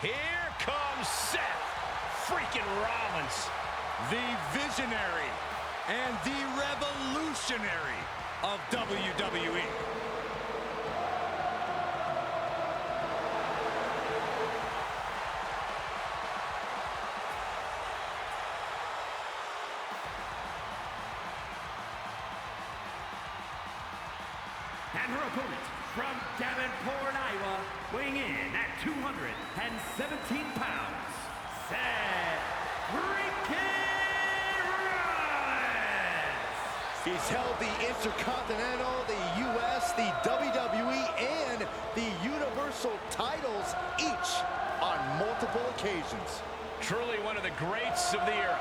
Here comes Seth freaking Rollins. The visionary and the revolutionary of WWE. And her opponent from Davenport, Iowa, weighing in at 217 pounds, Seth freaking Rollins. He's held the Intercontinental, the US, the WWE, and the Universal titles, each on multiple occasions. Truly one of the greats of the era.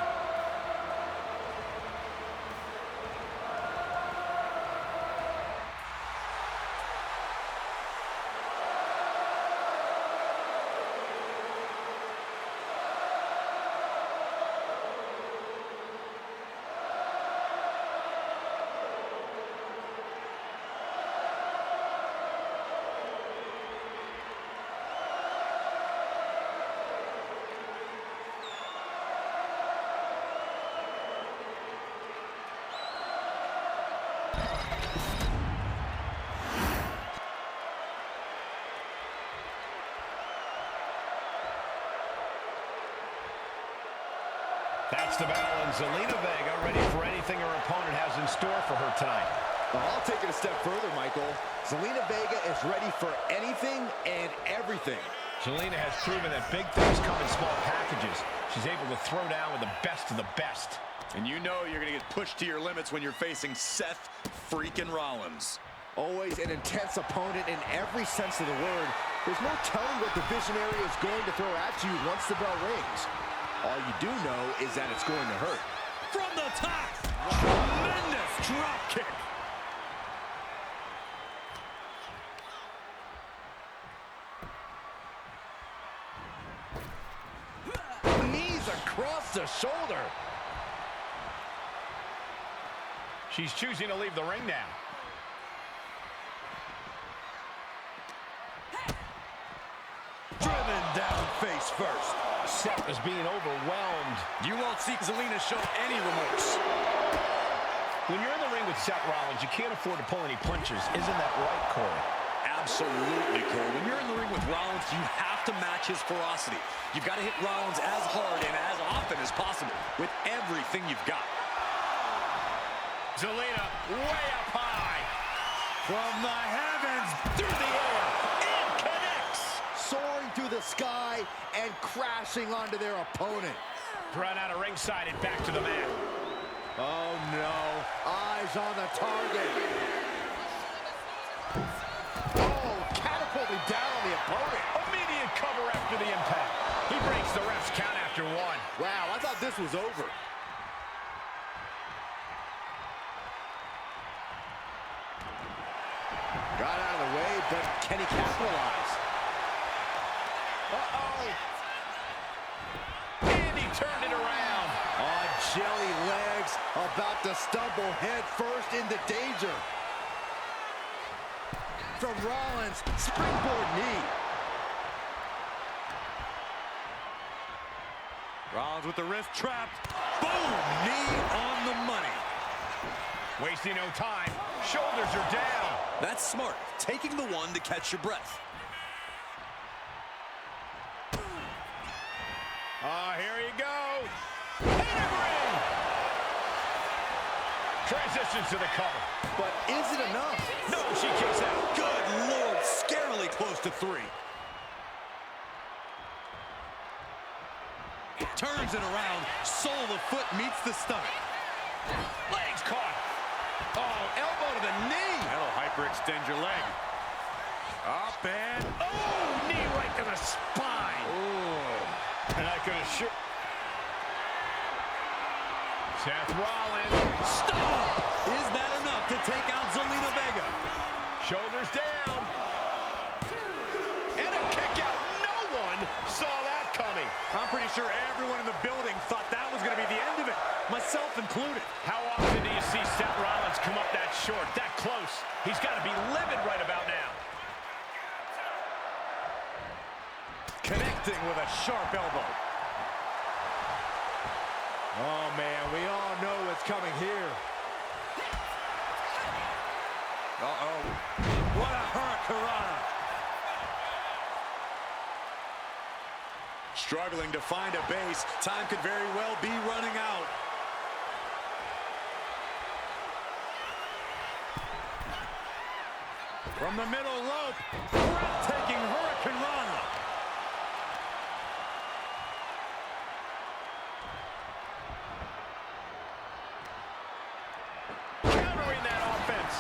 That's the battle, and Zelina Vega ready for anything her opponent has in store for her tonight. Well, I'll take it a step further, Michael. Zelina Vega is ready for anything and everything. Zelina has proven that big things come in small packages. She's able to throw down with the best of the best. And you know you're going to get pushed to your limits when you're facing Seth freaking Rollins. Always an intense opponent in every sense of the word. There's no telling what the visionary is going to throw at you once the bell rings. All you do know is that it's going to hurt. From the top, tremendous drop kick. Knees across the shoulder. She's choosing to leave the ring now. Driven down face first. Seth is being overwhelmed. You won't see Zelina show any remorse. When you're in the ring with Seth Rollins, you can't afford to pull any punches. Isn't that right, Corey? Absolutely, Cole. When you're in the ring with Rollins, you have to match his ferocity. You've got to hit Rollins as hard and as often as possible with everything you've got. Zelina way up high. From the heavens, through the air, and connects. Soaring through the sky and crashing onto their opponent. Run out of ringside and back to the mat. Oh no, eyes on the target. Oh, catapulting down on the opponent. Immediate cover after the impact. He breaks the ref's count after one. Wow, I thought this was over. Got out of the way, but can he capitalize? Uh-oh. And he turned it around. On jelly legs, about to stumble head first into danger. From Rollins, springboard knee. Rollins with the wrist trapped. Boom! Knee on the money. Wasting no time. Shoulders are down. That's smart. Taking the one to catch your breath. Here you go. Hammering. Transitions to the cover. But is it enough? No, she kicks out. Good Lord, scarily close to 3. Turns it around. Sole of the foot meets the stomach. Legs caught. Oh, elbow to the knee. That'll hyperextend your leg. Up and... Oh, knee right to the spine. Oh. And I could have sure... Seth Rollins. Stop! Is that enough to take out Zelina Vega? Shoulders down. And a kick out. No one saw that coming. I'm pretty sure everyone in the building thought that was going to be the end of it, myself included. How often do you see Seth Rollins come up that short, that close? He's got to be livid right about now. Connecting with a sharp elbow. Oh, man, we all know what's coming here. Uh-oh. What a hurricanrana. Struggling to find a base. Time could very well be running out. From the middle rope. Breathtaking hurricanrana. Countering that offense.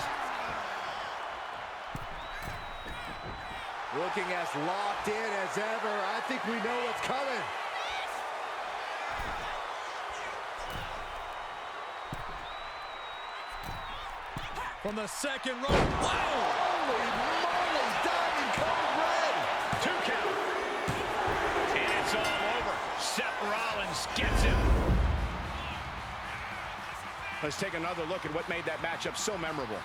Looking as locked in as ever. I think we know what's coming. From the second rope. Wow! Holy moly, diamond covered red. 2 count. And it's all over. Seth Rollins gets him. Let's take another look at what made that matchup so memorable.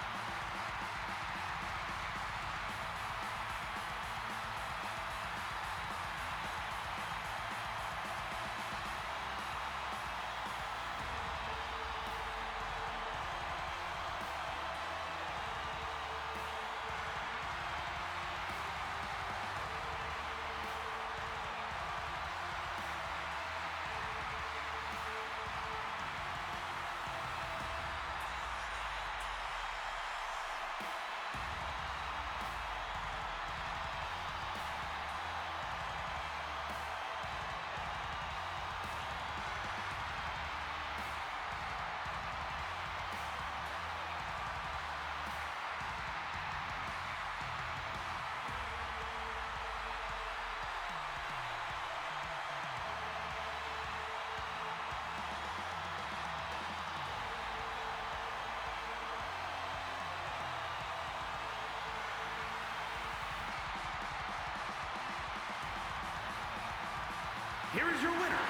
Here is your winner,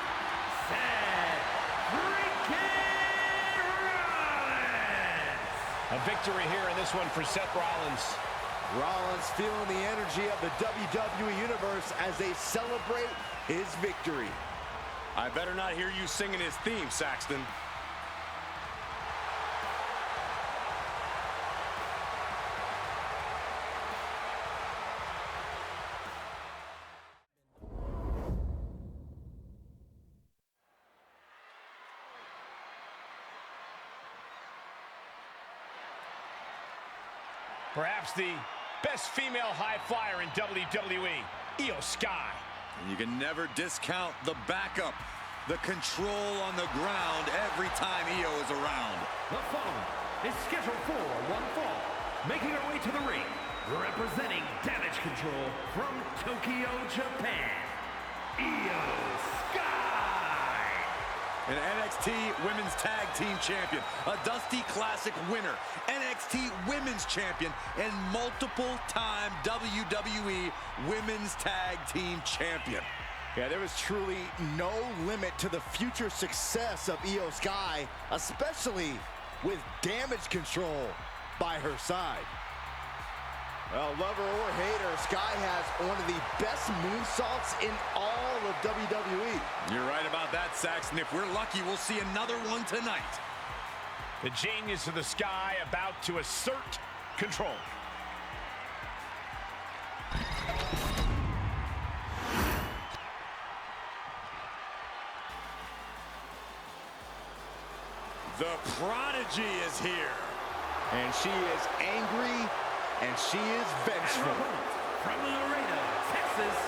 Seth freaking Rollins. A victory here in this one for Seth Rollins. Rollins feeling the energy of the WWE Universe as they celebrate his victory. I better not hear you singing his theme, Saxton. Perhaps the best female high flyer in WWE, Io Sky. And you can never discount the backup, the control on the ground every time Io is around. The following is scheduled for one fall. Making her way to the ring, representing Damage Control from Tokyo, Japan, Io Sky. an NXT Women's Tag Team Champion, a Dusty Classic winner, NXT Women's Champion, and multiple-time WWE Women's Tag Team Champion. Yeah, there was truly no limit to the future success of Io Sky, especially with damage control by her side. Well, lover or hater, Sky has one of the best moonsaults in all of WWE. You're right about that, Saxton. If we're lucky, we'll see another one tonight. The genius of the Sky about to assert control. The Prodigy is here. And she is angry, and she is vengeful. From Laredo, Texas,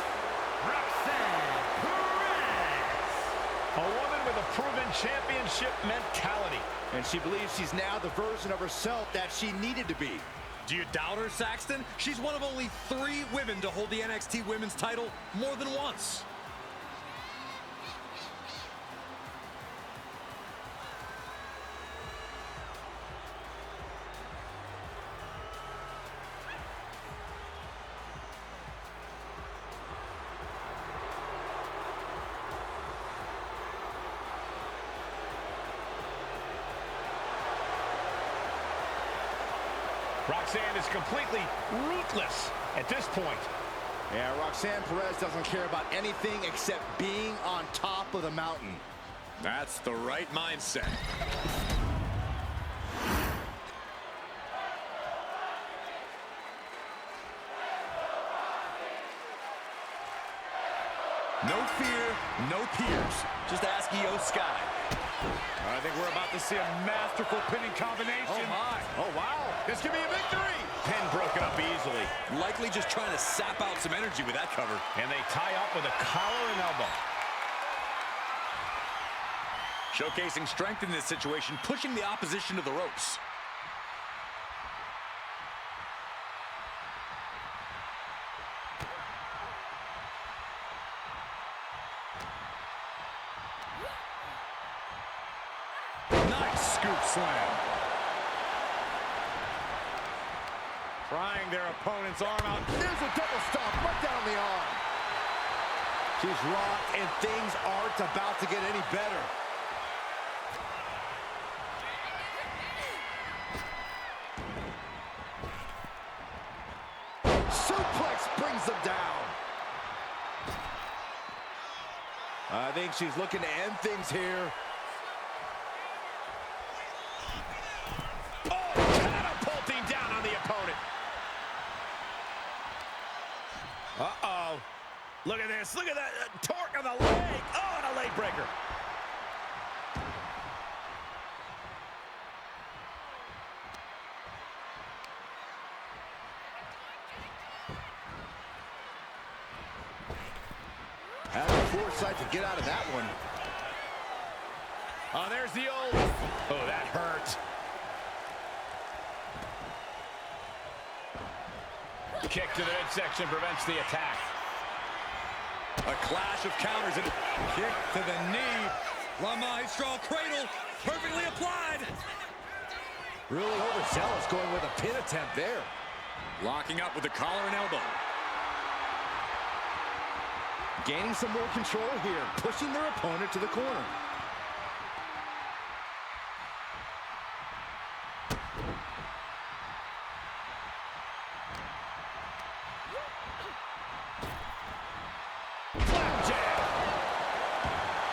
Roxanne Perez. A woman with a proven championship mentality. And she believes she's now the version of herself that she needed to be. Do you doubt her, Saxton? She's one of only 3 women to hold the NXT Women's title more than once. Roxanne is completely ruthless at this point. Yeah, Roxanne Perez doesn't care about anything except being on top of the mountain. That's the right mindset. No fear, no peers. Just ask Io Sky. I think we're about to see a masterful pinning combination. Oh, my. Oh, wow. This could be a victory. Pin broken up easily. Likely just trying to sap out some energy with that cover. And they tie up with a collar and elbow. Showcasing strength in this situation, pushing the opposition to the ropes. Nice scoop slam. Prying their opponent's arm out. There's a double stomp right down the arm. She's rocked, and things aren't about to get any better. Suplex brings them down. I think she's looking to end things here. Oh, catapulting down on the opponent. Uh-oh. Look at this. Look at that torque on the leg. Oh, and a leg breaker. Had the foresight to get out of that one. Oh, there's the old. Oh, that hurt. Kick to the midsection prevents the attack. A clash of counters and kick to the knee. La Maestro cradle, perfectly applied. Really overzealous going with a pin attempt there. Locking up with the collar and elbow. Gaining some more control here, pushing their opponent to the corner.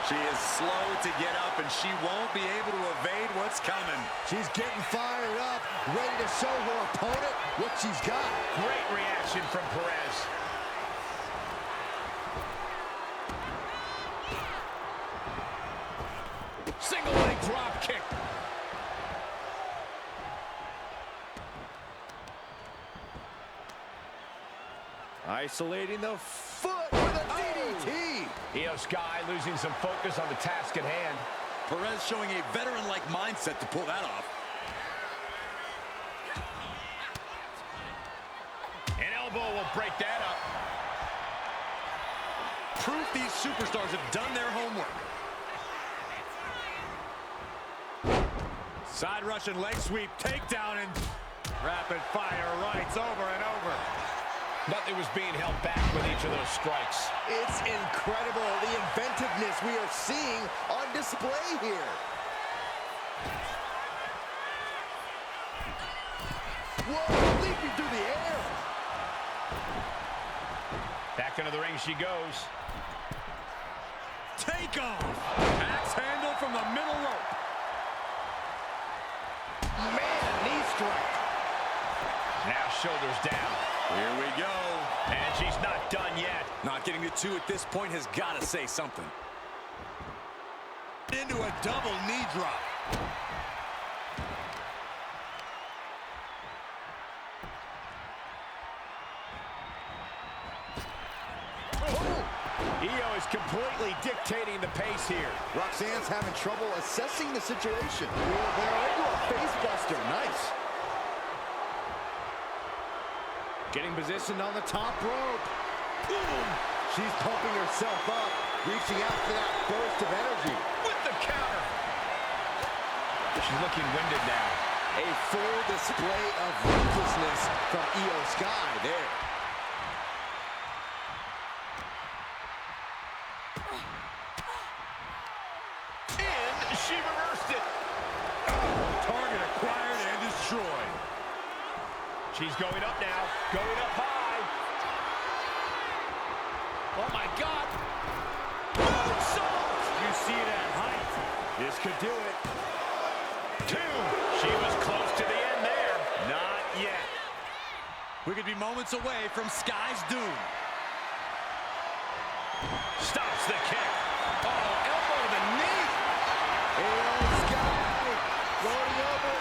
She is slow to get up, and she won't be able to evade what's coming. She's getting fired up, ready to show her opponent what she's got. Great reaction from Perez. Single leg drop kick. Isolating the foot with a DDT. Io Sky losing some focus on the task at hand. Perez showing a veteran-like mindset to pull that off. An elbow will break that up. Proof these superstars have done their homework. Side Russian leg sweep, takedown, and rapid fire rights over and over. Nothing was being held back with each of those strikes. It's incredible, the inventiveness we are seeing on display here. Whoa, leaping through the air. Back into the ring she goes. Take off. Axe handle from the middle rope. Man, knee strike. Now shoulders down. Here we go. And she's not done yet. Not getting to 2 at this point has got to say something. Into a double knee drop. Io is completely dictating the pace here. Roxanne's having trouble assessing the situation. They're into a face buster. Nice. Getting positioned on the top rope. Boom! She's pumping herself up, reaching out for that burst of energy. With the counter. She's looking winded now. A full display of ruthlessness from Io Sky there. And she reversed it. Target acquired and destroyed. She's going up now. Going up high. Oh, my God. You see it at height. This could do it. 2. She was close to the end there. Not yet. We could be moments away from Sky's doom. Stops the kick. Oh, elbow to the knee. Io Sky floating over.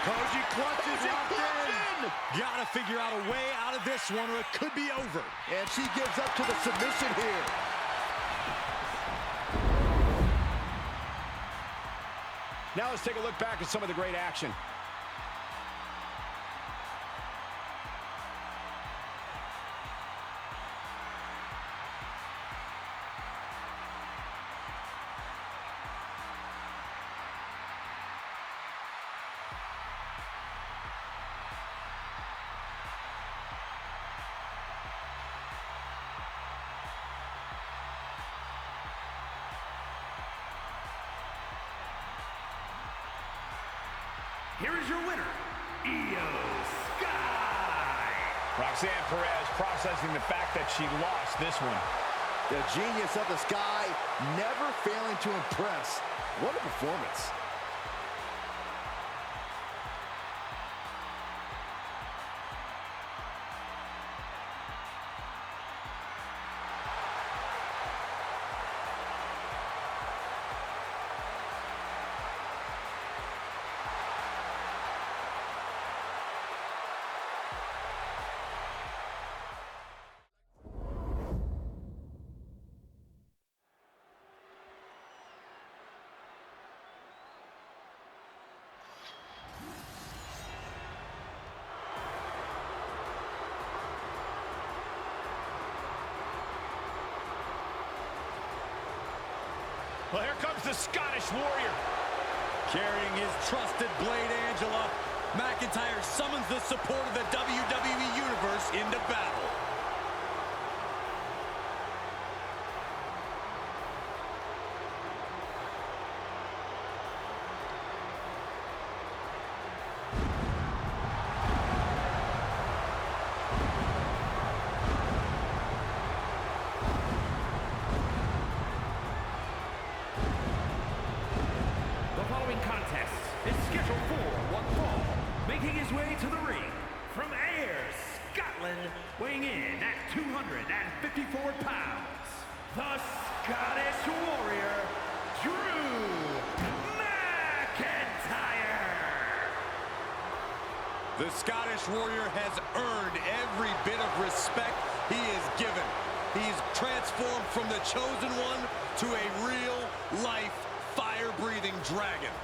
Koji clutches locked in. Gotta figure out a way out of this one or it could be over. And she gives up to the submission here. Now let's take a look back at some of the great action. Here is your winner, Io Sky. Roxanne Perez processing the fact that she lost this one. The genius of the Sky, never failing to impress. What a performance. Well, here comes the Scottish Warrior. Carrying his trusted blade, Angela, McIntyre summons the support of the WWE Universe into battle. Weighing in at 254 pounds, the Scottish Warrior, Drew McIntyre. The Scottish Warrior has earned every bit of respect he is given. He's transformed from the chosen one to a real-life, fire-breathing dragon.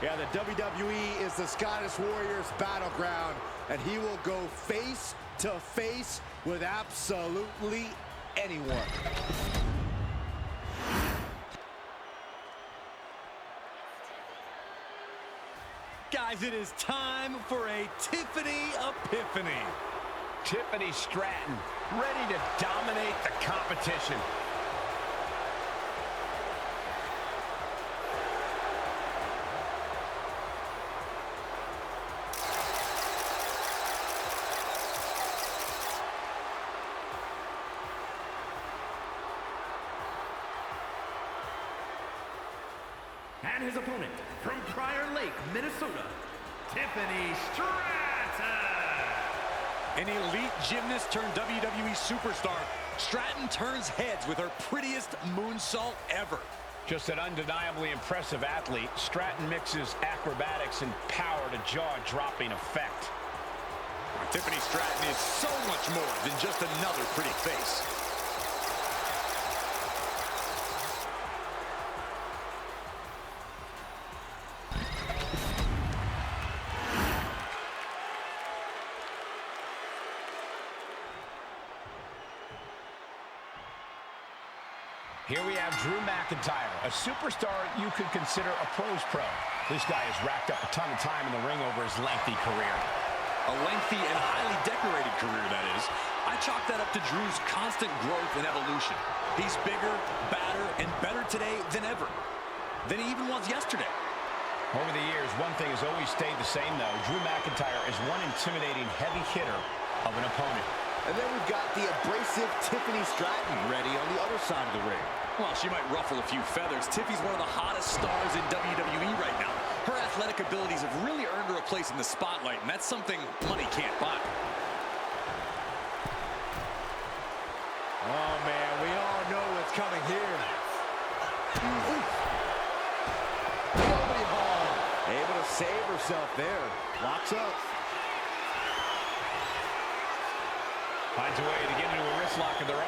Yeah, the WWE is the Scottish Warrior's battleground, and he will go face to face with absolutely anyone. guys, it is time for a Tiffany Epiphany. Tiffany Stratton, ready to dominate the competition. And his opponent, from Prior Lake, Minnesota, Tiffany Stratton. An elite gymnast turned WWE superstar, Stratton turns heads with her prettiest moonsault ever. Just an undeniably impressive athlete, Stratton mixes acrobatics and power to jaw-dropping effect. Tiffany Stratton is so much more than just another pretty face. Here we have Drew McIntyre, a superstar you could consider a pro's pro. This guy has racked up a ton of time in the ring over his lengthy career. A lengthy and highly decorated career, that is. I chalk that up to Drew's constant growth and evolution. He's bigger, badder, and better today than ever. Than he even was yesterday. Over the years, one thing has always stayed the same, though. Drew McIntyre is one intimidating heavy hitter of an opponent. And then we've got the abrasive Tiffany Stratton ready on the other side of the ring. Well, she might ruffle a few feathers. Tiffy's one of the hottest stars in WWE right now. Her athletic abilities have really earned her a place in the spotlight, and that's something money can't buy. Oh, man, we all know what's coming here. Nobody home. Able to save herself there. Locks up. Finds a way to get into a wrist lock of their own.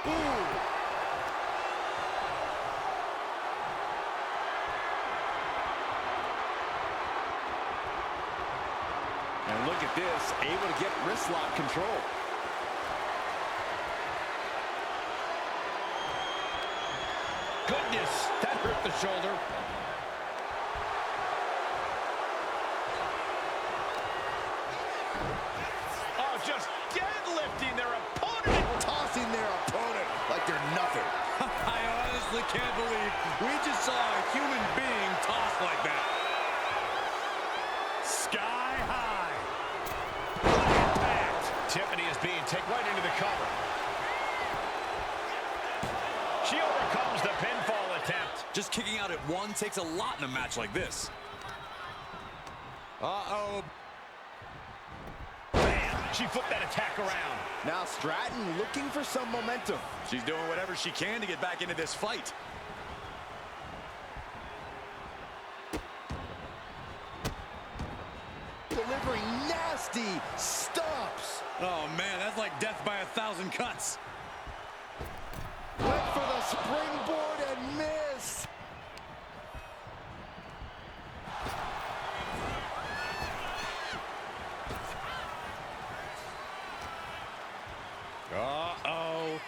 Ooh. And look at this, able to get wrist lock control. Goodness, that hurt the shoulder. Oh, just deadlifting their opponent. Tossing their opponent like they're nothing. I honestly can't believe we just saw a human being tossed like that. Sky high. What impact. Tiffany is being taken right into the cover. She overcomes the pinfall attempt. Just kicking out at one takes a lot in a match like this. Uh-oh. Bam! She flipped that attack around. Now Stratton looking for some momentum. She's doing whatever she can to get back into this fight. Delivering nasty stomps. Oh, man, that's like death by 1,000 cuts. Went for the springboard and missed. Uh-oh.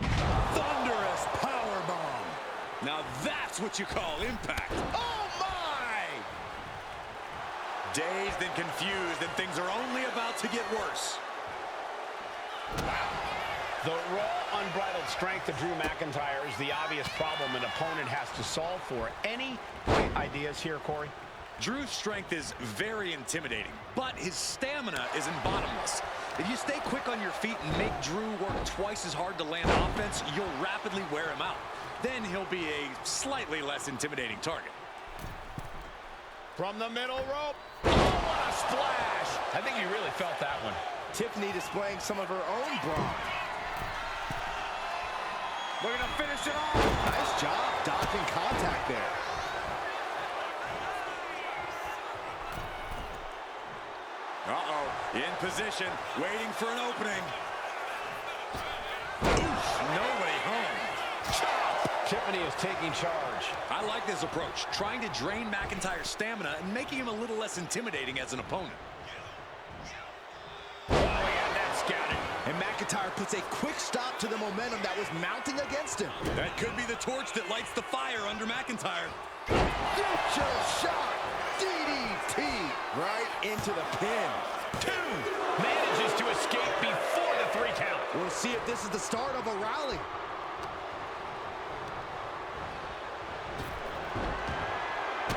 Thunderous powerbomb. Now that's what you call impact. Oh, my! Dazed and confused, and things are only about to get worse. Wow. The raw, unbridled strength of Drew McIntyre is the obvious problem an opponent has to solve for. Any ideas here, Corey? Drew's strength is very intimidating, but his stamina isn't bottomless. If you stay quick on your feet and make Drew work twice as hard to land offense, you'll rapidly wear him out. Then he'll be a slightly less intimidating target. From the middle rope. Oh, what a splash! I think you really felt that one. Tiffany displaying some of her own brawn. We're gonna finish it off. Nice job dodging contact there. Uh-oh, in position, waiting for an opening. Oof, nobody home. Tiffany is taking charge. I like this approach, trying to drain McIntyre's stamina and making him a little less intimidating as an opponent. Oh, yeah, that's scouted. And McIntyre puts a quick stop to the momentum that was mounting against him. That could be the torch that lights the fire under McIntyre. Future shot. DDT. Right into the pin. 2. Manages to escape before the 3 count. We'll see if this is the start of a rally.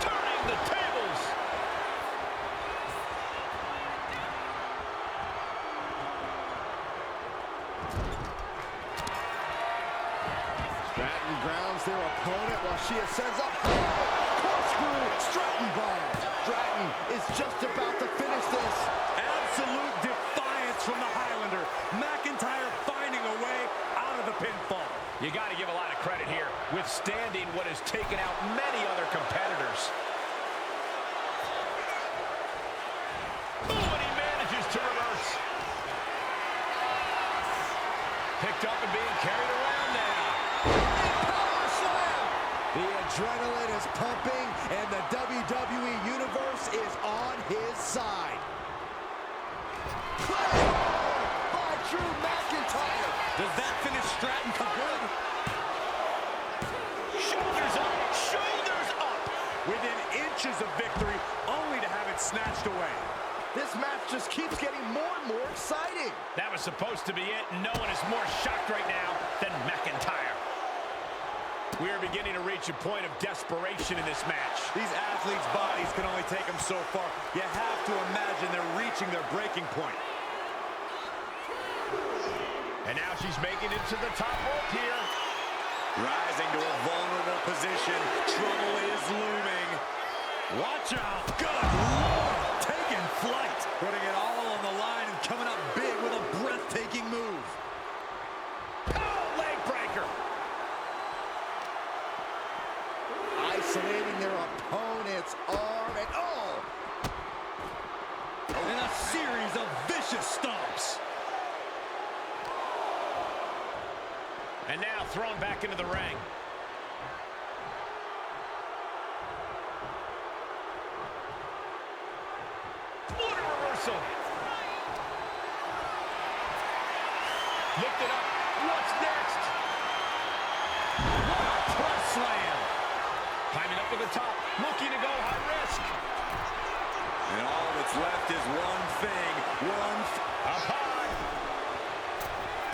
Turning the tables. Stratton grounds their opponent while she ascends up. Corkscrew, Stratton bomb. Stratton is just about to finish this. Absolute defiance from the Highlander. McIntyre finding a way out of the pinfall. You got to give a lot of credit here, withstanding what has taken out many other competitors. Oh, and he manages to reverse. Picked up and being carried around now. Power slam! The adrenaline is pumping, and the WWE Universe is on his side. By Drew McIntyre. Does that finish Stratton for good? Shoulders up, shoulders up. Within inches of victory, only to have it snatched away. This match just keeps getting more and more exciting. That was supposed to be it. No one is more shocked right now than McIntyre. We are beginning to reach a point of desperation in this match. These athletes' bodies can only take them so far. You have to imagine they're reaching their breaking point. And now she's making it to the top rope here. Rising to a vulnerable position. Trouble is looming. Watch out. Good Lord. Taking flight. Putting it all on the line and coming up big with a breathtaking move. Oh, leg breaker. Isolating their opponent's arm and In a series of vicious stomps. And now thrown back into the ring. What a reversal. Lift it up. What's next? What a press slam. Climbing up to the top. Looking to go high risk. And all that's left is one thing. Up high.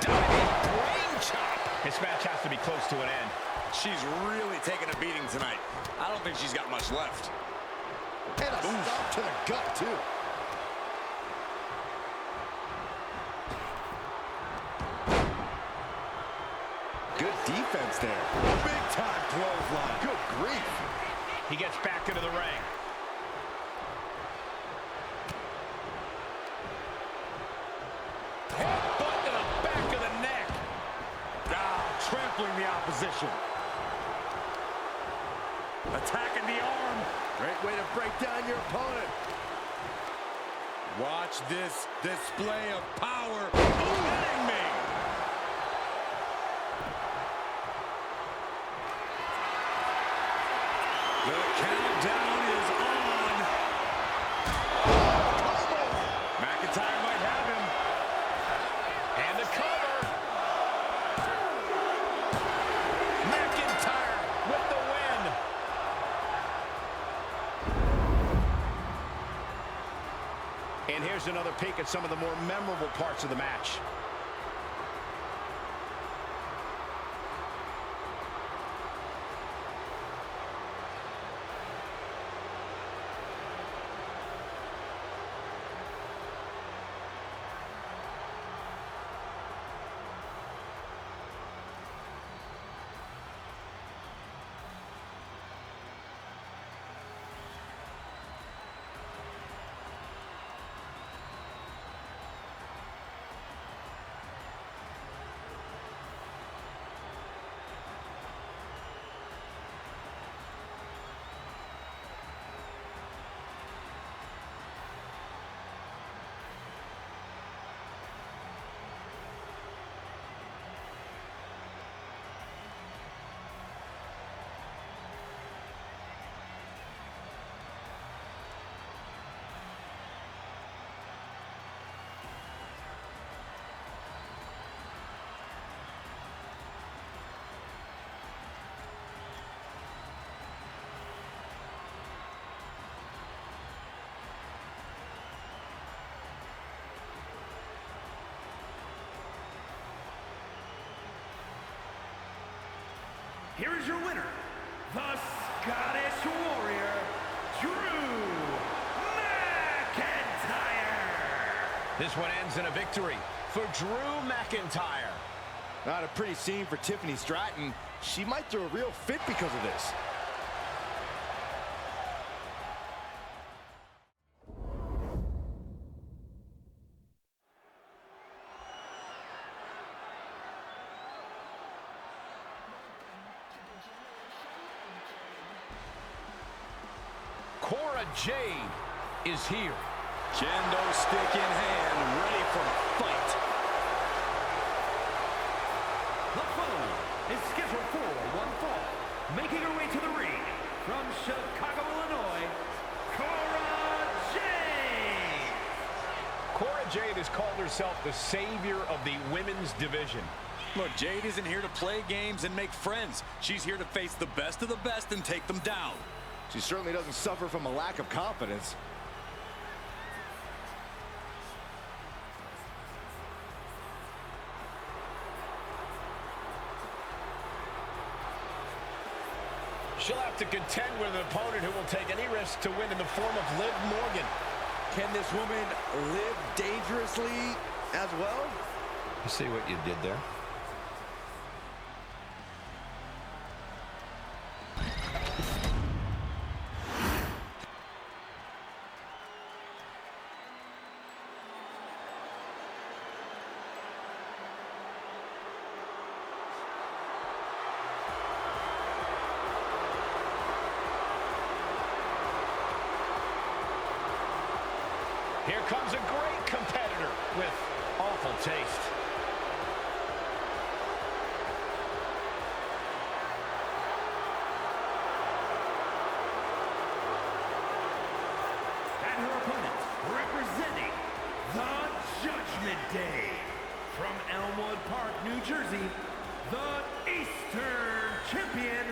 Diving brain chop. This match has to be close to an end. She's really taking a beating tonight. I don't think she's got much left. and a stop to the gut, too. Good defense there. Big time clothesline. Good grief. He gets back into the ring. Headbutt to the back of the neck. Trampling the opposition. Attacking the arm. Great way to break down your opponent. Watch this display of power. Hitting me. The countdown is on. McIntyre might have him. And the cover. McIntyre with the win. And here's another peek at some of the more memorable parts of the match. here is your winner, the Scottish Warrior, Drew McIntyre. This one ends in a victory for Drew McIntyre. Not a pretty scene for Tiffany Stratton. She might throw a real fit because of this. Cora Jade is here. Kendo stick in hand, ready for a fight. The following is scheduled for one fall. Making her way to the ring from Chicago, Illinois, Cora Jade. Cora Jade has called herself the savior of the women's division. Look, Jade isn't here to play games and make friends. She's here to face the best of the best and take them down. She certainly doesn't suffer from a lack of confidence. She'll have to contend with an opponent who will take any risk to win in the form of Liv Morgan. Can this woman live dangerously as well? You see what you did there? Here comes a great competitor with awful taste. And her opponent, representing the Judgment Day, from Elmwood Park, New Jersey, the Eastern Champion,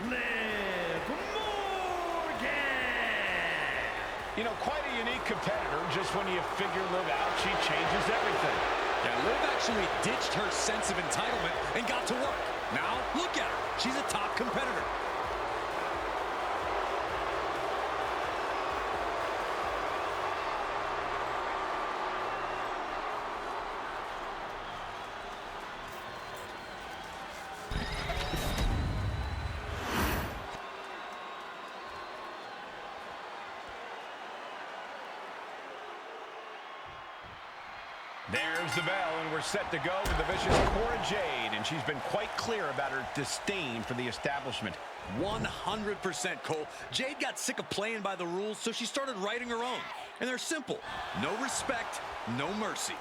Liv Morgan. You know, quite a unique competitor. Just when you figure Liv out, she changes everything. Yeah, Liv actually ditched her sense of entitlement and got to work. Now, look at her. She's a top competitor. There's the bell, and we're set to go with the vicious Cora Jade, and she's been quite clear about her disdain for the establishment. 100%, Cole. Jade got sick of playing by the rules, so she started writing her own. And they're simple. No respect, no mercy.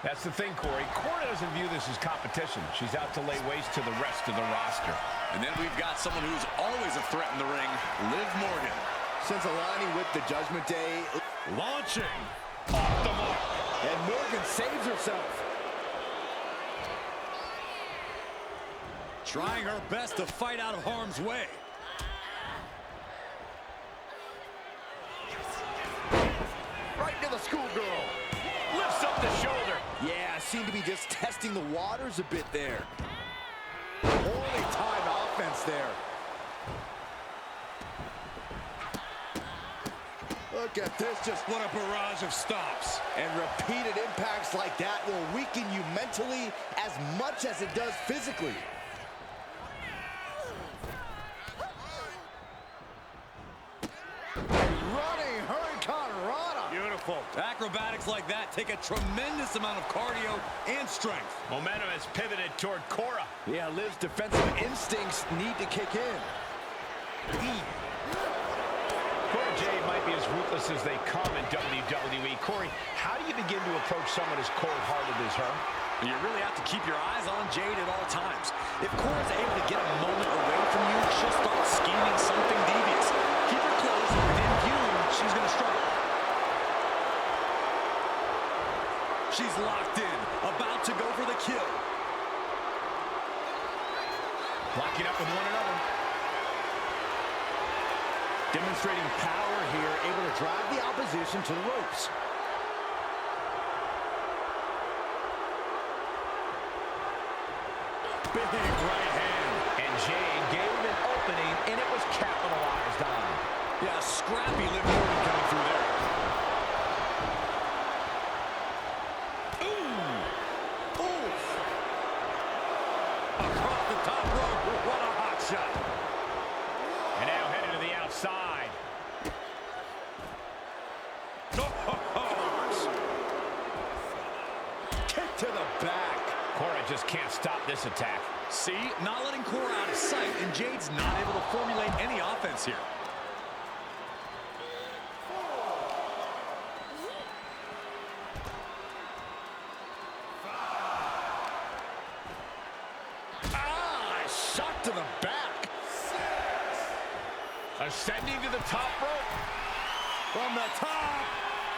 That's the thing, Corey. Cora doesn't view this as competition. She's out to lay waste to the rest of the roster. And then we've got someone who's always a threat in the ring, Liv Morgan. Since aligning with the Judgment Day, Launching. Off the mark. and Morgan saves herself. Trying her best to fight out of harm's way. Right into the schoolgirl. Lifts up the shoulder. Yeah, seemed to be just testing the waters a bit there. Holy time offense there. Look at this, just What a barrage of stops. and repeated impacts like that will weaken you mentally as much as it does physically. Running Hurricane Rana. Beautiful. Acrobatics like that take a tremendous amount of cardio and strength. Momentum has pivoted toward Cora. Yeah, Liv's defensive instincts need to kick in. Cora Jade might be as ruthless as they come in WWE. Corey, how do you begin to approach someone as cold-hearted as her? You really have to keep your eyes on Jade at all times. If Cora's able to get a moment away from you, she'll start scheming something devious. Keep her close within view, and she's going to strike. She's locked in, about to go for the kill. Locking up with one another. Demonstrating power here, able to drive the opposition to the ropes. Big right hand. And Jade opening, and it was capitalized on. Yeah, scrappy Liv Morgan coming through there. Ooh! Oof! Across the top rope, what a hot shot. And now headed to the outside. Kick to the back. Cora just can't stop this attack. See, not letting Cora out of sight, and Jade's not able to formulate any offense here. Shot to the back. Ascending to the top rope. From the top,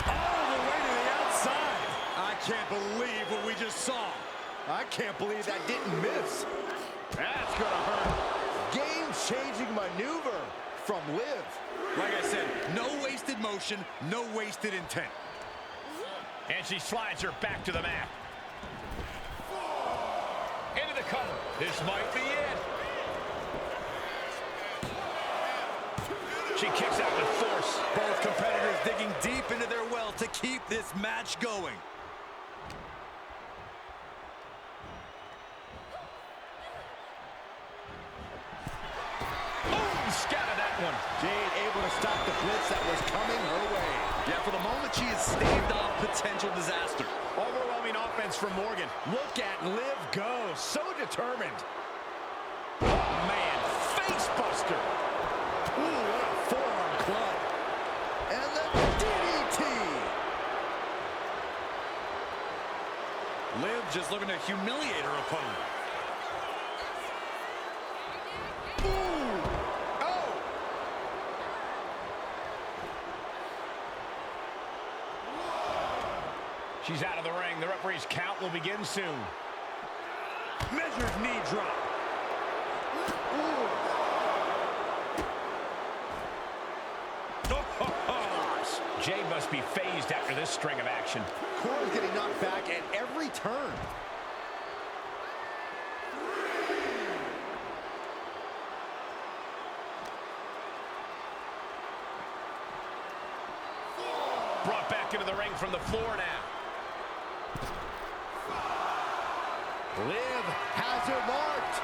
all the way to the outside. I can't believe what we just saw. I can't believe that didn't miss. That's gonna hurt. Game-changing maneuver from Liv. Like I said, no wasted motion, no wasted intent. And she slides her back to the mat. Into the cover. This might be it. She kicks out with force. Both competitors digging deep into their well to keep this match going. Boom! Scattered that one. Jade able to stop the blitz that was coming her way. Yeah, for the moment, she has staved off potential disaster. Overwhelming offense from Morgan. Look at Liv go. So determined. Oh, man. Face buster. Ooh, what a forearm club. And the DDT. Liv just looking to humiliate her opponent. Ooh. Oh. She's out of the ring. The referee's count will begin soon. Measured knee drop. Jade must be phased after this string of action. Cora's getting knocked back at every turn. Brought back into the ring from the floor now. Liv has her marked.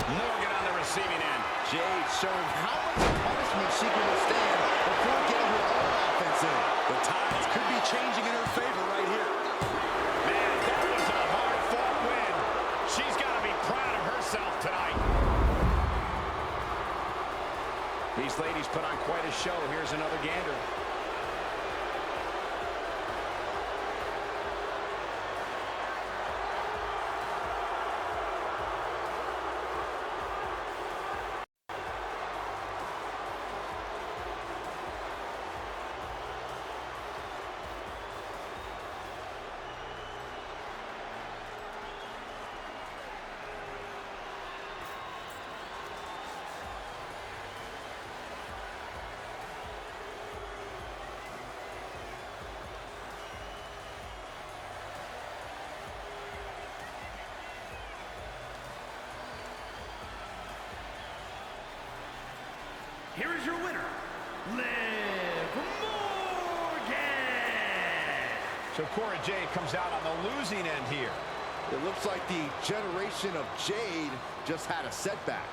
Morgan on the receiving end. Jade showing how much punishment she can withstand before getting her own offense in. The tides could be changing in her favor right here. Man, that was a hard-fought win. She's got to be proud of herself tonight. These ladies put on quite a show. Here's another gander. Here is your winner, Liv Morgan. So Cora Jade comes out on the losing end here. It looks like the generation of Jade just had a setback.